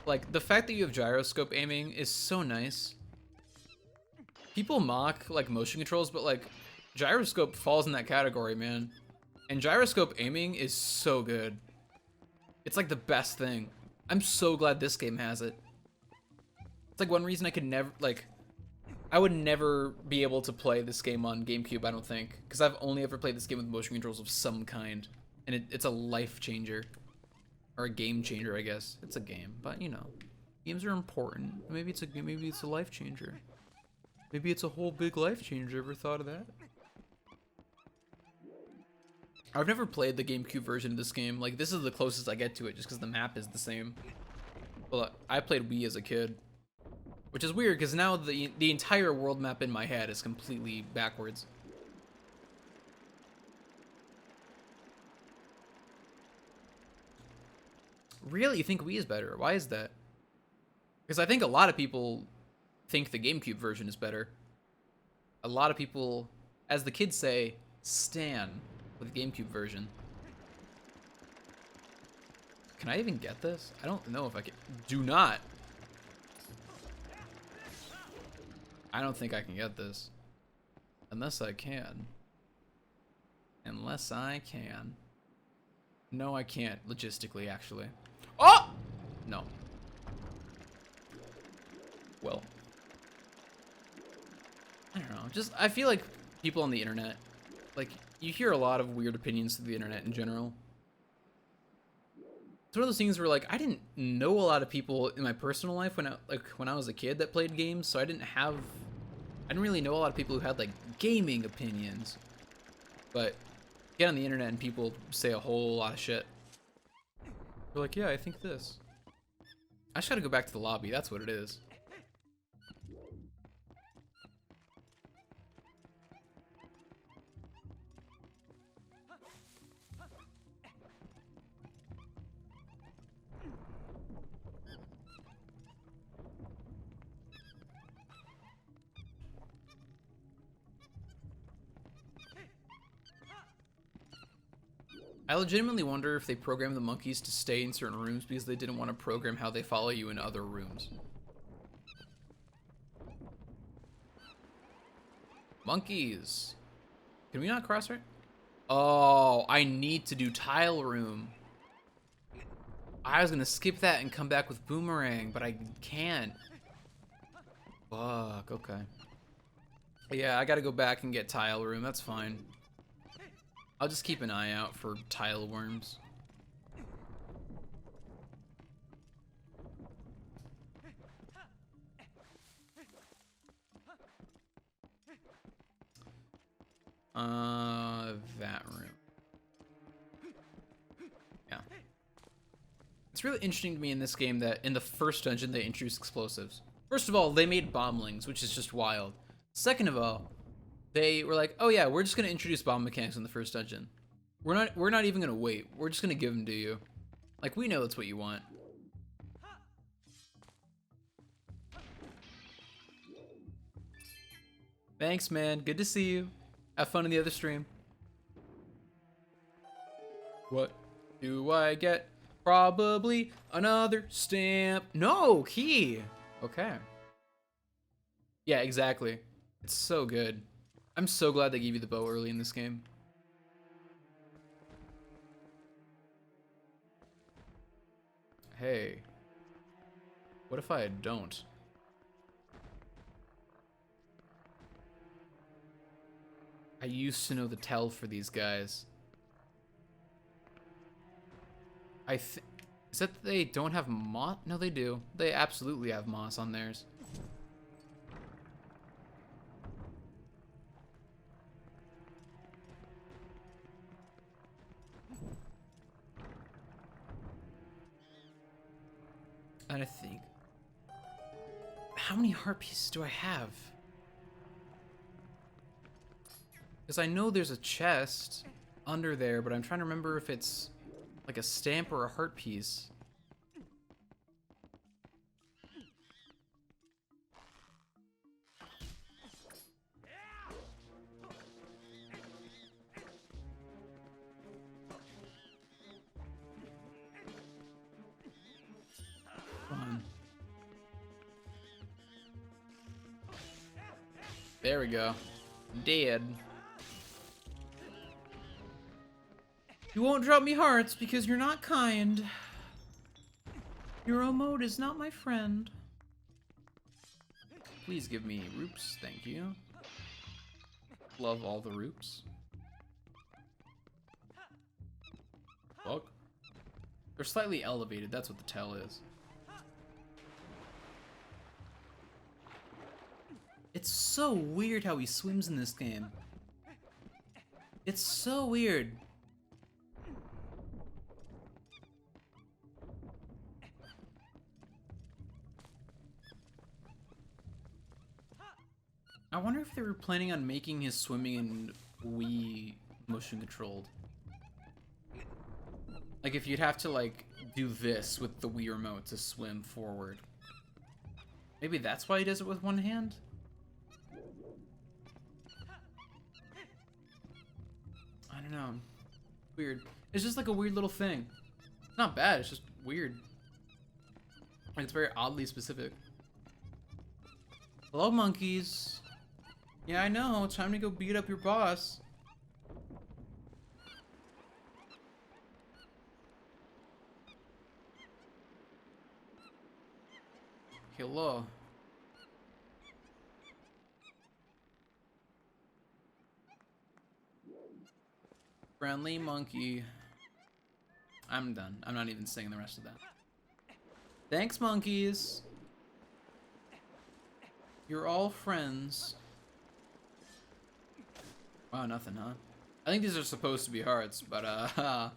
like the fact that you have gyroscope aiming is so nice. People mock like motion controls, but like gyroscope falls in that category, man. And gyroscope aiming is so good. It's like the best thing. I'm so glad this game has it. It's like one reason I could never, like, I would never be able to play this game on GameCube, I don't think. Because I've only ever played this game with motion controls of some kind. And it's a life changer. Or a game changer, I guess. It's a game, but you know. Games are important. Maybe it's a life changer. Maybe it's a whole big life changer. Ever thought of that? I've never played the GameCube version of this game. Like, this is the closest I get to it just because the map is the same. Well, I played Wii as a kid. Which is weird because now the entire world map in my head is completely backwards. Really? You think Wii is better? Why is that? Because I think a lot of people think the GameCube version is better. A lot of people, as the kids say, stan with the GameCube version. Can I even get this? I don't know if I can. Do not. I don't think I can get this. Unless I can. Unless I can. No, I can't, logistically, actually. Oh! No. Well. I don't know. Just, I feel like people on the internet, like, you hear a lot of weird opinions through the internet in general. It's one of those things where, like, I didn't know a lot of people in my personal life when I was a kid that played games, so I didn't really know a lot of people who had, like, gaming opinions. But get on the internet and people say a whole lot of shit. They're like, yeah, I think this. I just gotta go back to the lobby, that's what it is. I legitimately wonder if they programmed the monkeys to stay in certain rooms because they didn't want to program how they follow you in other rooms. Monkeys. Can we not cross right? Oh, I need to do tile room. I was gonna skip that and come back with boomerang, but I can't. Fuck, okay. Yeah, I gotta go back and get tile room, that's fine. I'll just keep an eye out for tile worms. That room. Yeah. It's really interesting to me in this game that in the first dungeon they introduced explosives. First of all, they made bomblings, which is just wild. Second of all, they were like, oh yeah, we're just gonna introduce bomb mechanics in the first dungeon. We're not even gonna wait. We're just gonna give them to you. Like, we know that's what you want. Thanks, man. Good to see you. Have fun in the other stream. What do I get? Probably another stamp. No, key. Okay. Yeah, exactly. It's so good. I'm so glad they gave you the bow early in this game. Hey. What if I don't? I used to know the tell for these guys. Is that they don't have moss? No, they do. They absolutely have moss on theirs. And I think... How many heart pieces do I have? Because I know there's a chest under there, but I'm trying to remember if it's like a stamp or a heart piece. Come on. There we go. Dead. You won't drop me hearts because you're not kind. Your mode is not my friend. Please give me roops, thank you. Love all the roops. Fuck. They're slightly elevated, that's what the tell is. It's so weird how he swims in this game. It's so weird. I wonder if they were planning on making his swimming in Wii motion controlled. Like if you'd have to like do this with the Wii remote to swim forward. Maybe that's why he does it with one hand? I don't know. Weird. It's just like a weird little thing. Not bad, it's just weird. Like it's very oddly specific. Hello, monkeys. Yeah, I know. It's time to go beat up your boss. Hello. Friendly monkey. I'm done. I'm not even saying the rest of that. Thanks, monkeys. You're all friends. Wow, nothing, huh? I think these are supposed to be hearts, but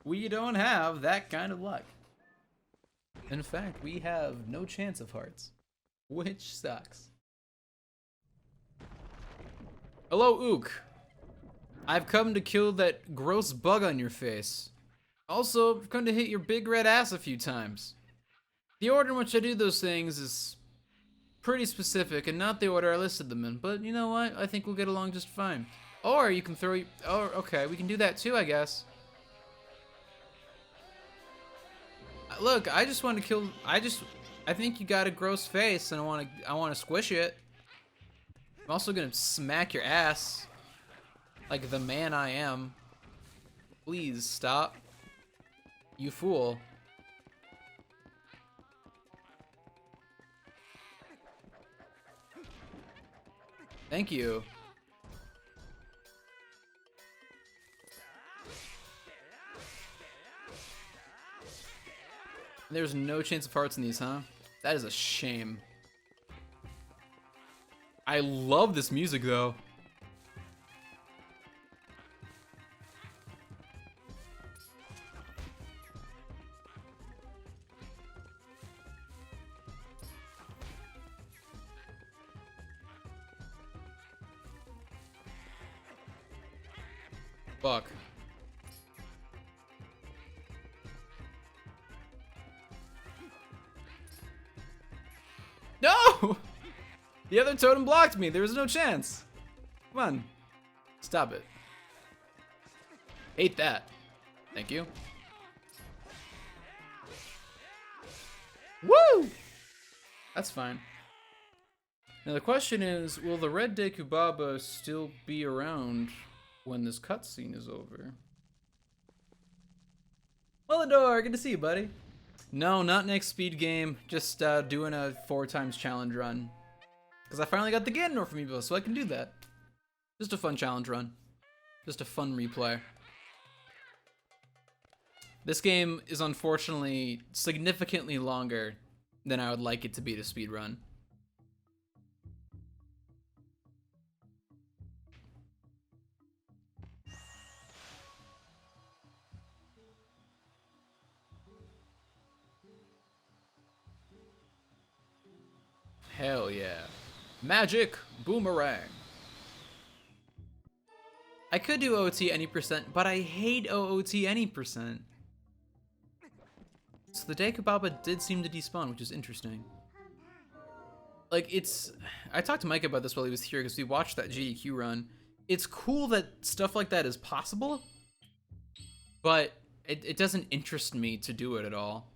we don't have that kind of luck. In fact, we have no chance of hearts, which sucks. Hello, Ook. I've come to kill that gross bug on your face. Also, I've come to hit your big red ass a few times. The order in which I do those things is pretty specific and not the order I listed them in, but you know what? I think we'll get along just fine. Or you can throw... Oh, okay, we can do that too, I guess. Look, I just want to kill... I think you got a gross face and I want to squish it. I'm also gonna smack your ass. Like the man I am. Please stop. You fool. Thank you. There's no chance of hearts in these, huh? That is a shame. I love this music, though. Fuck. No! The other totem blocked me. There was no chance. Come on. Stop it. Hate that. Thank you. Woo! That's fine. Now the question is, will the red Dekubaba still be around when this cutscene is over? Willador, good to see you, buddy. No, not next speed game. Just doing a 4 times challenge run. Because I finally got the Ganondorf amiibo, so I can do that. Just a fun challenge run. Just a fun replay. This game is unfortunately significantly longer than I would like it to be to speedrun. Hell yeah. Magic Boomerang. I could do OOT any percent, but I hate OOT any percent. So the Dekababa did seem to despawn, which is interesting. Like, it's... I talked to Mike about this while he was here, because we watched that GDQ run. It's cool that stuff like that is possible, but it doesn't interest me to do it at all.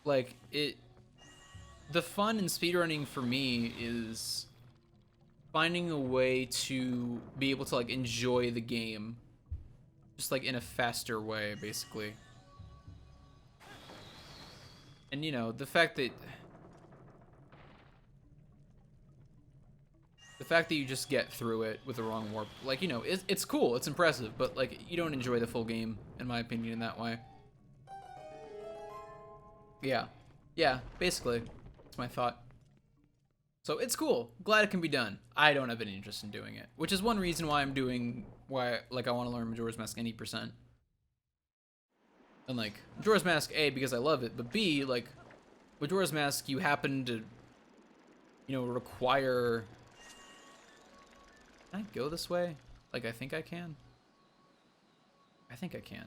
Like, the fun in speedrunning for me is finding a way to be able to, like, enjoy the game. Just, like, in a faster way, basically. And, you know, the fact that you just get through it with the wrong warp, like, you know, it's cool, it's impressive, but, like, you don't enjoy the full game, in my opinion, in that way. Yeah, basically. That's my thought. So it's cool. Glad it can be done. I don't have any interest in doing it, which is one reason why I want to learn Majora's Mask any percent. And, like, Majora's Mask, A, because I love it, but B, like, Majora's Mask, you happen to, you know, require... Can I go this way? Like, I think I can. I think I can.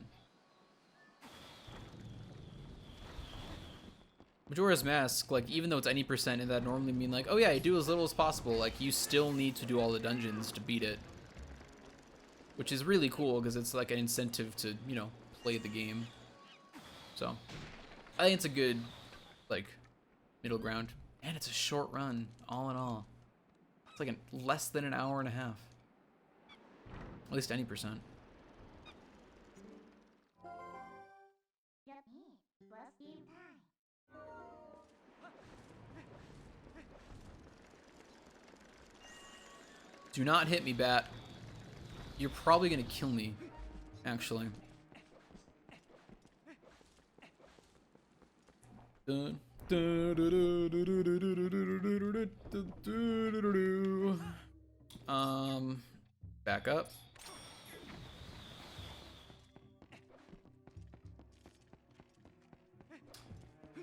Majora's Mask, like, even though it's any percent, and that normally mean, like, oh yeah, you do as little as possible, like, you still need to do all the dungeons to beat it. Which is really cool, because it's, like, an incentive to, you know, play the game. So, I think it's a good, like, middle ground. And it's a short run, all in all. It's like less than an hour and a half. At least any percent. Do not hit me, bat. You're probably gonna kill me, actually. Back up.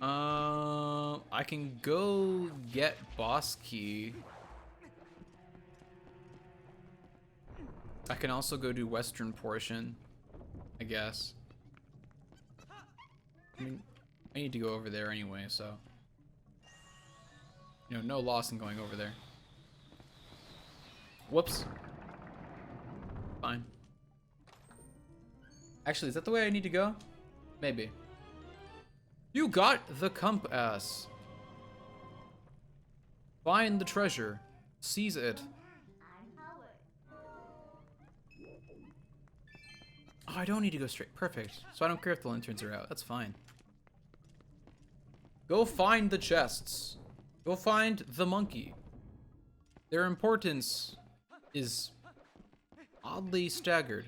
I can go get boss key. I can also go do western portion, I guess. I mean, I need to go over there anyway, so. You know, no loss in going over there. Whoops. Fine. Actually, is that the way I need to go? Maybe. You got the compass. Find the treasure. Seize it. Oh, I don't need to go straight. Perfect. So I don't care if the lanterns are out. That's fine. Go find the chests. Go find the monkey. Their importance is oddly staggered.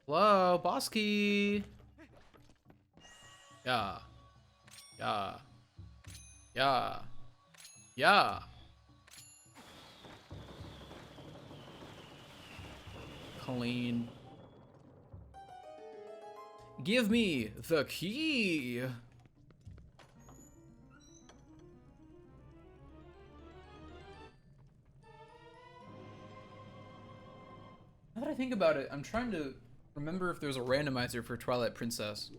Hello, boss key. Yeah. Yeah. Yeah. Yeah. Clean. Give me the key. Now that I think about it, I'm trying to remember if there's a randomizer for Twilight Princess.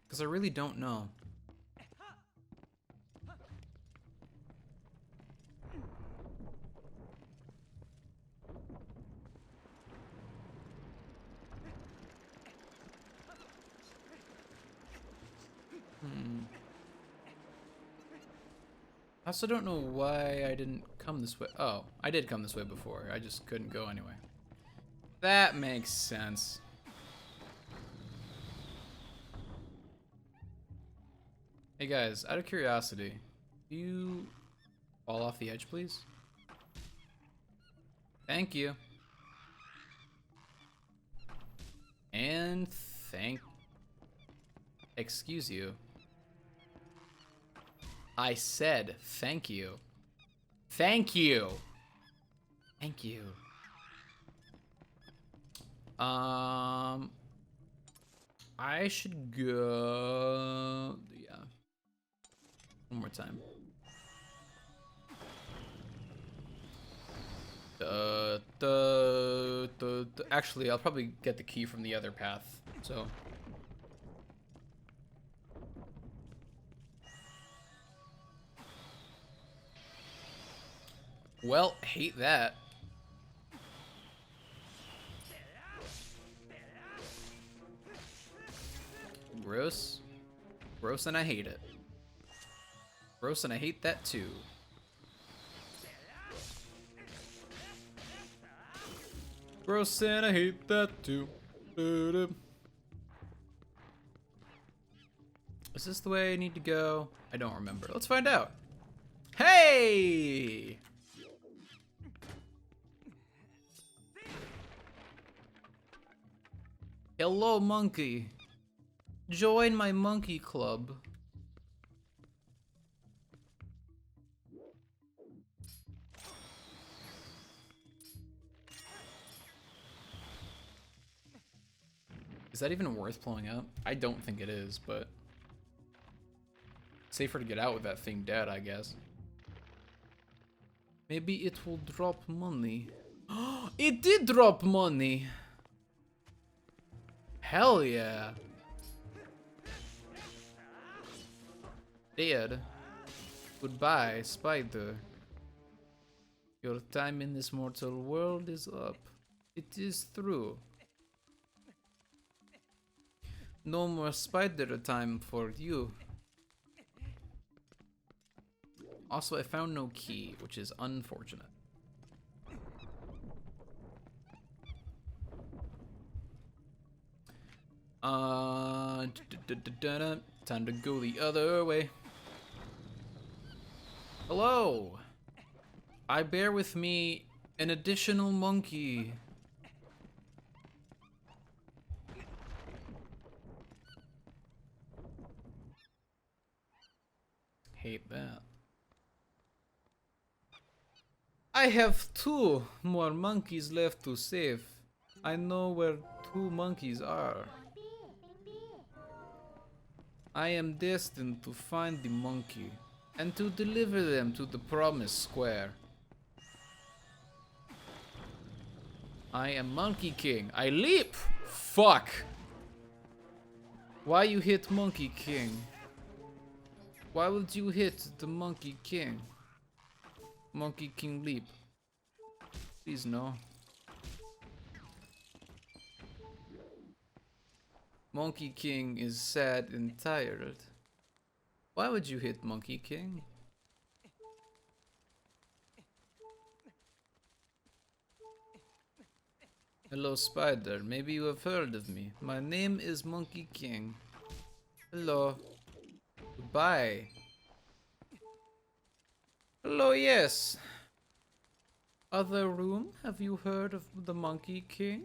Because I really don't know. I also don't know why I didn't come this way. Oh, I did come this way before. I just couldn't go anyway. That makes sense. Hey guys, out of curiosity, do you fall off the edge, please? Thank you. And excuse you. I said thank you. Thank you. Thank you. I should go. Yeah. One more time. Actually, I'll probably get the key from the other path. So. Well, hate that. Gross. Gross, and I hate it. Gross, and I hate that too. Gross, and I hate that too. Is this the way I need to go? I don't remember. Let's find out. Hey! Hello, monkey. Join my monkey club. Is that even worth blowing up? I don't think it is, but safer to get out with that thing dead, I guess. Maybe it will drop money. It did drop money! Hell yeah! Dead. Goodbye, spider. Your time in this mortal world is up. It is through. No more spider time for you. Also, I found no key, which is unfortunate. Time to go the other way. Hello! I bear with me an additional monkey. Hate that. I have 2 more monkeys left to save. I know where 2 monkeys are. I am destined to find the monkey and to deliver them to the promised square. I am Monkey King. I leap! Fuck! Why you hit Monkey King? Why would you hit the Monkey King? Monkey King leap. Please no. Monkey King is sad and tired. Why would you hit Monkey King? Hello, spider. Maybe you have heard of me. My name is Monkey King. Hello. Goodbye. Hello, yes. Other room? Have you heard of the Monkey King?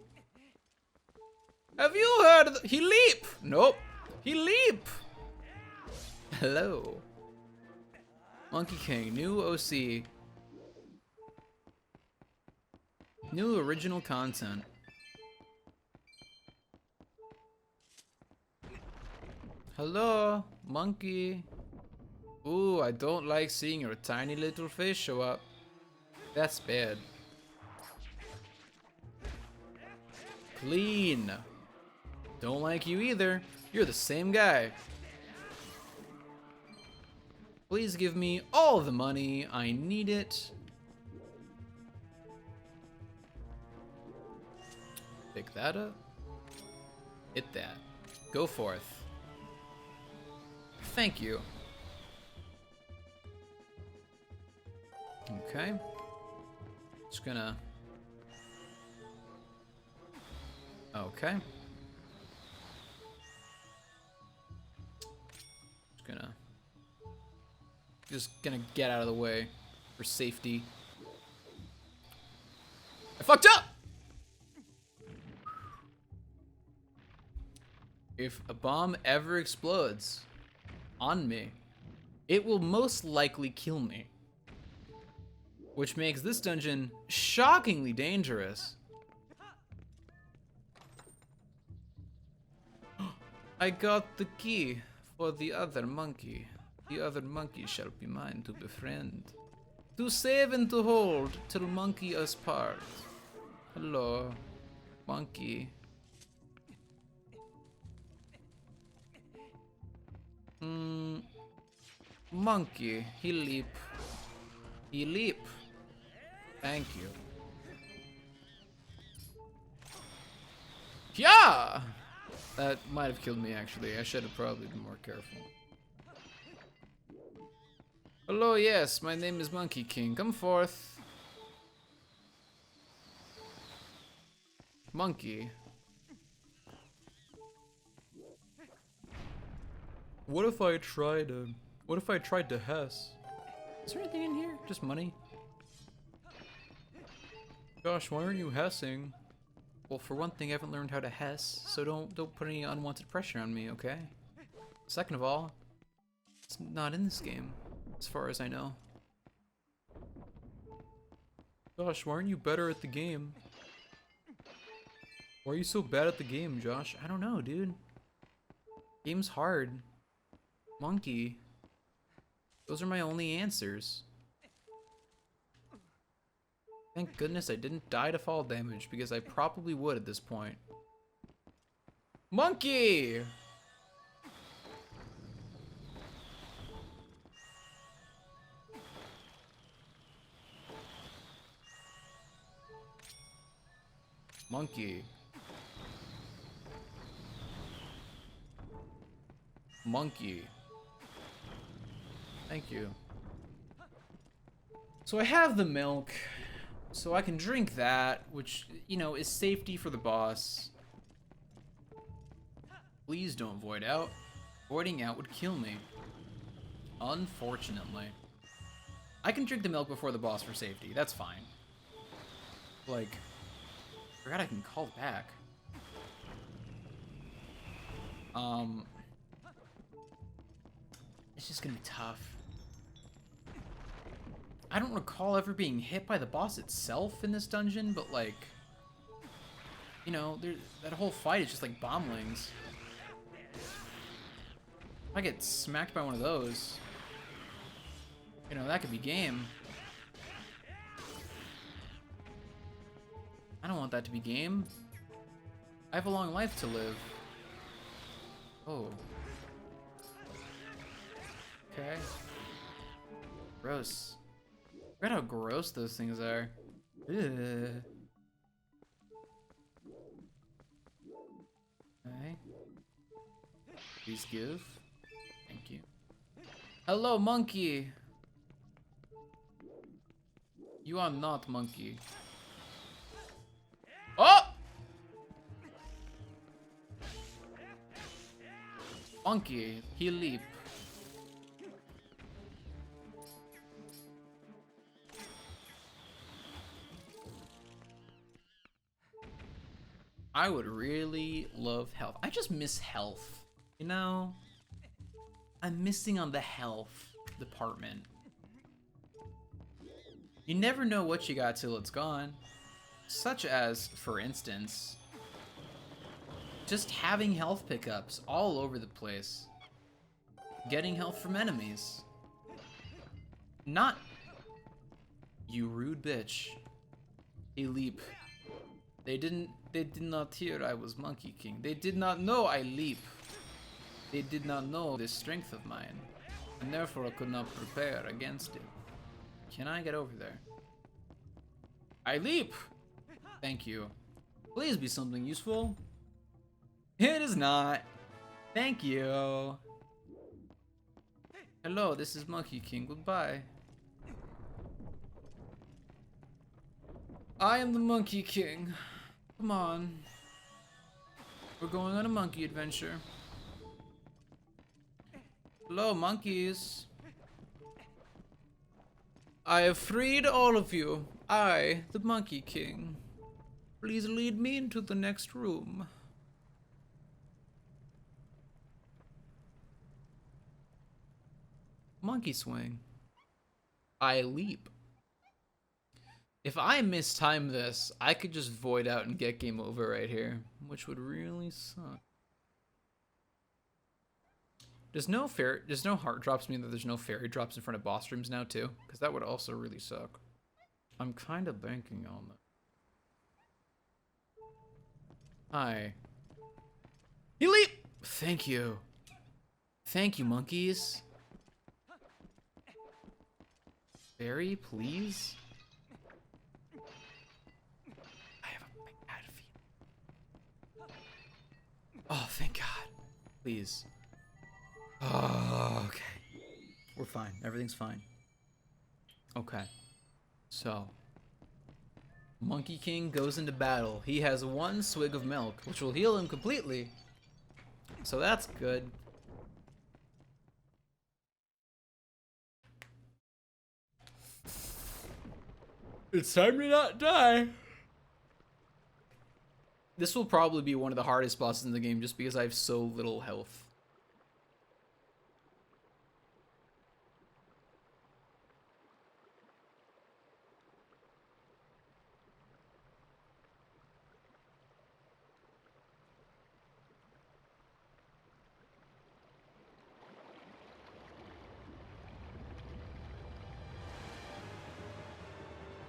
Have you heard of he leap? Nope. He leap. Hello. Monkey King, new OC. New original content. Hello, monkey. Ooh, I don't like seeing your tiny little face show up. That's bad. Clean. Don't like you either. You're the same guy. Please give me all the money. I need it. Pick that up. Hit that. Go forth. Thank you. Okay. Just gonna... Okay. Just gonna Just gonna get out of the way for safety. I fucked up! If a bomb ever explodes on me, it will most likely kill me. Which makes this dungeon shockingly dangerous. I got the key for the other monkey. The other monkey shall be mine to befriend. To save and to hold till monkey us part. Hello, monkey. Monkey, he leap. He leap. Thank you. Yeah! That might have killed me actually. I should have probably been more careful. Hello, yes, my name is Monkey King. Come forth. Monkey. What if I tried to Hess? Is there anything in here? Just money? Gosh, why aren't you Hessing? Well, for one thing, I haven't learned how to Hess, so don't put any unwanted pressure on me, okay? Second of all, it's not in this game, as far as I know. Gosh, why aren't you better at the game? Why are you so bad at the game, Josh? I don't know, dude. Game's hard. Monkey. Those are my only answers. Thank goodness I didn't die to fall damage, because I probably would at this point. Monkey! Monkey. Monkey. Thank you. So I have the milk. So I can drink that, which, you know, is safety for the boss. Please don't void out. Voiding out would kill me. Unfortunately. I can drink the milk before the boss for safety. That's fine. Like, I forgot I can call back. It's just gonna be tough. I don't recall ever being hit by the boss itself in this dungeon, but like, you know, that whole fight is just like bomblings. If I get smacked by one of those, you know, that could be game. I don't want that to be game. I have a long life to live. Oh. Okay. Gross. I forgot how gross those things are. Ugh. Okay. Please give. Thank you. Hello, monkey. You are not monkey. Oh! Monkey, he leap. I would really love health. I just miss health, you know? I'm missing on the health department. You never know what you got till it's gone. Such as, for instance, just having health pickups all over the place. Getting health from enemies. Not, you rude bitch. A leap. They did not hear I was Monkey King. They did not know I leap. They did not know this strength of mine, and therefore I could not prepare against it. Can I get over there? I leap! Thank you. Please be something useful. It is not. Thank you. Hello, this is Monkey King. Goodbye. I am the Monkey King. Come on. We're going on a monkey adventure. Hello, monkeys. I have freed all of you. I, the Monkey King. Please lead me into the next room. Monkey swing. I leap. If I mistime this, I could just void out and get game over right here, which would really suck. Does no heart drops mean that there's no fairy drops in front of boss rooms now too? Because that would also really suck. I'm kind of banking on that. Hi. You leap! Thank you. Thank you, monkeys. Fairy, please? I have a bad feeling. Oh, thank God. Please. Oh, okay. We're fine. Everything's fine. Okay. So. Monkey King goes into battle. He has 1 swig of milk, which will heal him completely. So that's good. It's time to not die. This will probably be one of the hardest bosses in the game just because I have so little health.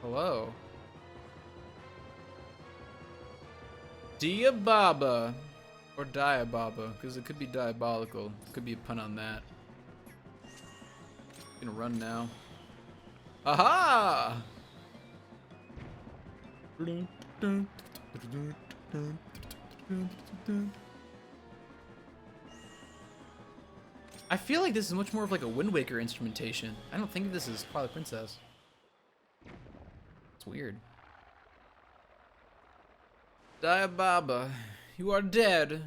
Hello. Diababa. Or Diababa, because it could be diabolical. Could be a pun on that. Gonna run now. Aha! I feel like this is much more of like a Wind Waker instrumentation. I don't think this is Twilight Princess. It's weird. Diababa, you are dead.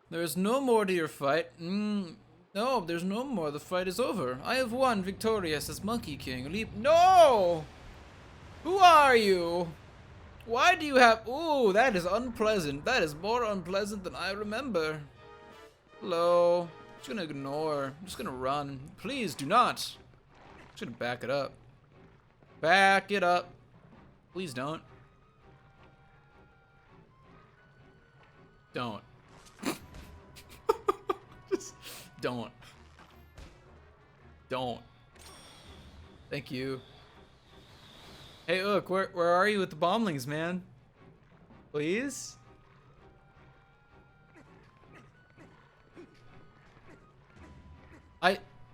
There is no more to your fight. No, there's no more. The fight is over. I have won victorious as Monkey King. Leap. No! Who are you? Why do you have... Ooh, that is unpleasant. That is more unpleasant than I remember. Hello. I'm just gonna ignore. I'm just gonna run. Please do not. I'm just gonna back it up. Back it up. Please don't. Don't. Just don't. Don't. Thank you. Hey, look, where are you with the bomblings, man? Please?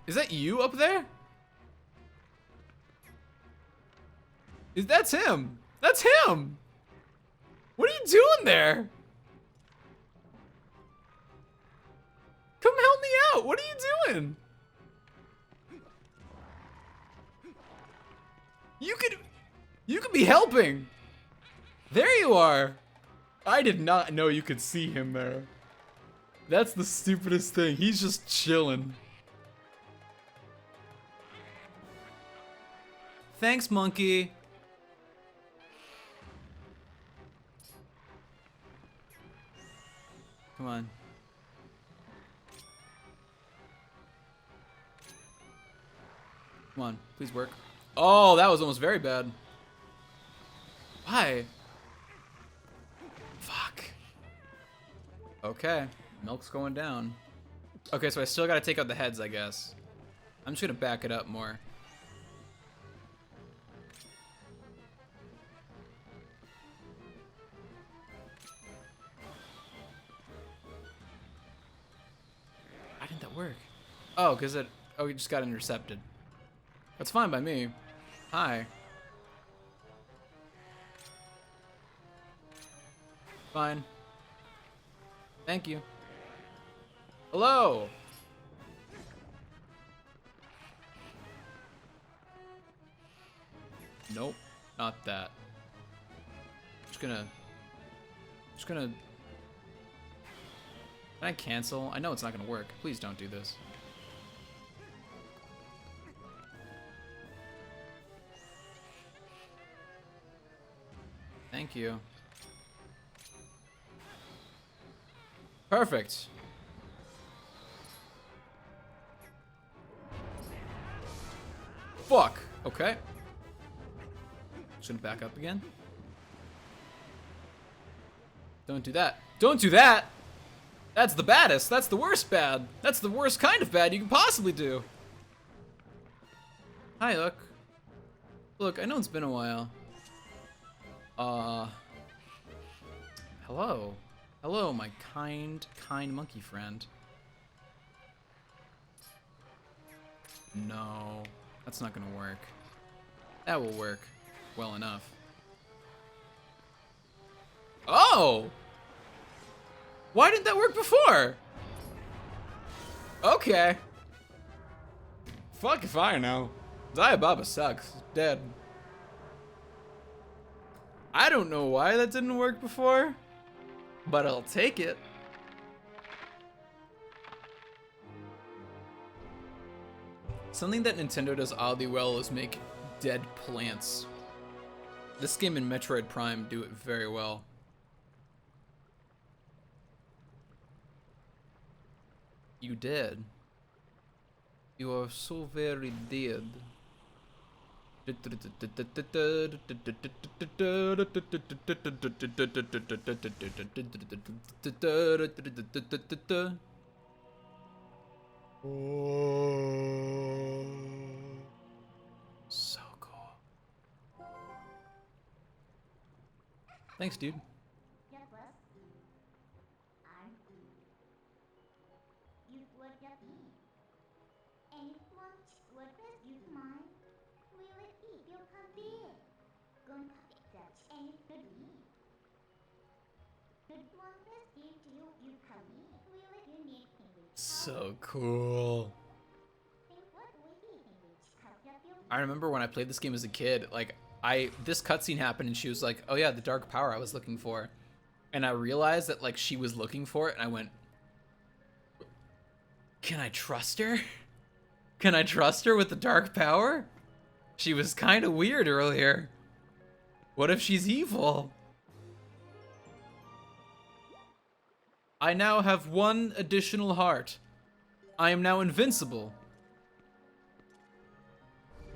Is that you up there? That's him. That's him. What are you doing there? Come help me out. What are you doing? You could be helping. There you are. I did not know you could see him there. That's the stupidest thing. He's just chilling. Thanks, monkey. Come on. Come on, please work. Oh, that was almost very bad. Why? Fuck. Okay, milk's going down. Okay, so I still gotta take out the heads, I guess. I'm just gonna back it up more. Why didn't that work? Oh, because it... Oh, we just got intercepted. That's fine by me. Hi. Fine. Thank you. Hello! Nope. Not that. Just gonna... Can I cancel? I know it's not gonna work. Please don't do this. Thank you. Perfect. Fuck. Okay. Shouldn't back up again. Don't do that. Don't do that! That's the baddest. That's the worst bad. That's the worst kind of bad you can possibly do. Hi, Hook. Look, I know it's been a while. Hello. Hello, my kind monkey friend. No, that's not gonna work. That will work well enough. Oh! Why didn't that work before? Okay. Fuck if I know. Diababa sucks. Dead. I don't know why that didn't work before, but I'll take it. Something that Nintendo does oddly well is make dead plants. This game and Metroid Prime do it very well. You dead. You are so very dead. So cool. Thanks, dude. So cool. I remember when I played this game as a kid, like this cutscene happened and she was like, "Oh yeah, the dark power I was looking for." And I realized that like she was looking for it and I went, "Can I trust her? Can I trust her with the dark power? She was kind of weird earlier. What if she's evil?" I now have one additional heart. I am now invincible.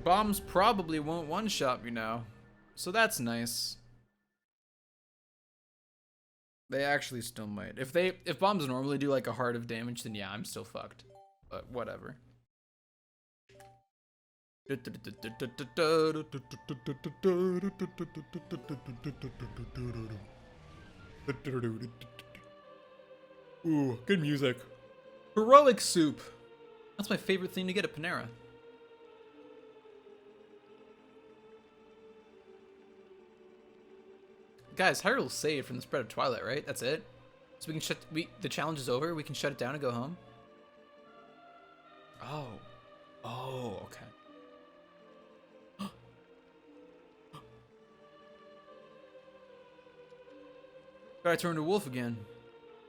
Bombs probably won't one-shot me now, so that's nice. They actually still might. If bombs normally do like a heart of damage, then yeah, I'm still fucked. But whatever. Ooh, good music. Heroic soup. That's my favorite thing to get at Panera. Guys, Hyrule saved from the spread of Twilight, right? That's it? So we can the challenge is over, we can shut it down and go home? Oh. Oh, okay. Gotta turn to wolf again.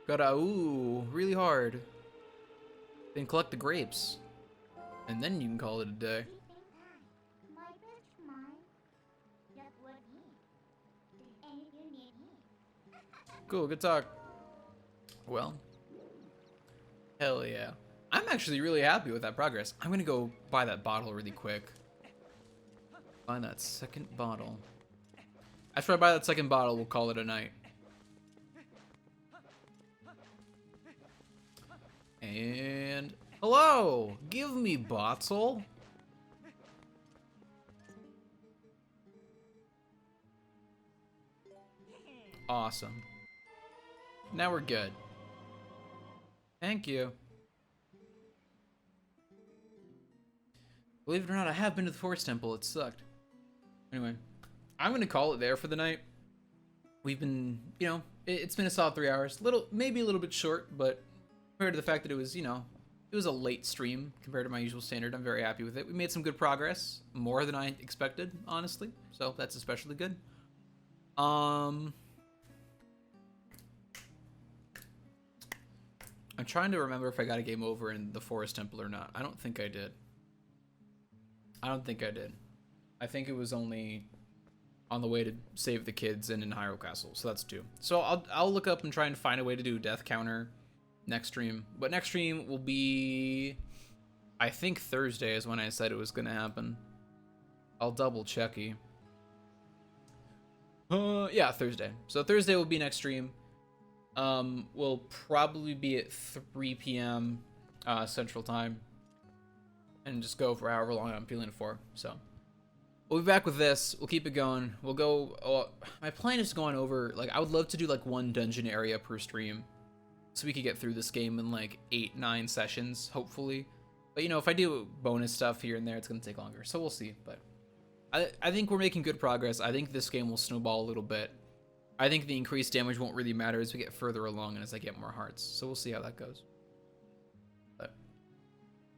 Gotta, ooh, really hard. Then collect the grapes. And then you can call it a day. Cool, good talk. Well. Hell yeah. I'm actually really happy with that progress. I'm gonna go buy that bottle really quick. Buy that second bottle. After I buy that second bottle, we'll call it a night. And hello, give me bottle. Awesome. Now we're good. Thank you. Believe it or not, I have been to the Forest Temple. It sucked. Anyway, I'm gonna call it there for the night. We've been, you know, it's been a solid 3 hours. Maybe a little bit short, but compared to the fact that it was, you know, it was a late stream compared to my usual standard, I'm very happy with it. We made some good progress, more than I expected, honestly. So that's especially good. I'm trying to remember if I got a game over in the Forest Temple or not. I don't think I did. I think it was only on the way to save the kids and in Hyrule Castle. So that's 2. So I'll look up and try and find a way to do death counter next stream. But next stream will be, I think Thursday is when I said it was gonna happen. I'll double checky. Yeah, Thursday. So Thursday will be next stream. Will probably be at 3 p.m. Central Time, and just go for however long I'm feeling it for. So we'll be back with this. We'll keep it going. We'll go. My plan is going over. Like, I would love to do like 1 dungeon area per stream, so we could get through this game in like 8-9 sessions, hopefully. But you know, if I do bonus stuff here and there, it's gonna take longer. So we'll see. But I think we're making good progress. I think this game will snowball a little bit. I think the increased damage won't really matter as we get further along and as I get more hearts. So we'll see how that goes. But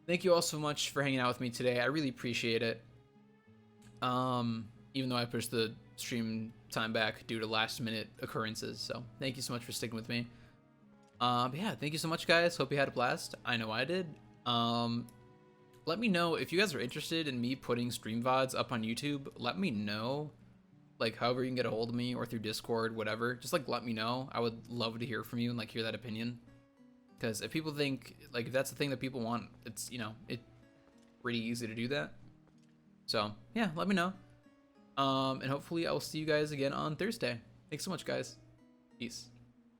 thank you all so much for hanging out with me today. I really appreciate it. Even though I pushed the stream time back due to last minute occurrences. So thank you so much for sticking with me. But yeah, thank you so much, guys. Hope you had a blast. I know I did. Let me know if you guys are interested in me putting stream VODs up on YouTube. Let me know. Like, however you can get a hold of me, or through Discord, whatever. Just, like, let me know. I would love to hear from you and, like, hear that opinion. Because if people think, like, if that's the thing that people want, it's, you know, it's pretty easy to do that. So, yeah, let me know. And hopefully I will see you guys again on Thursday. Thanks so much, guys. Peace.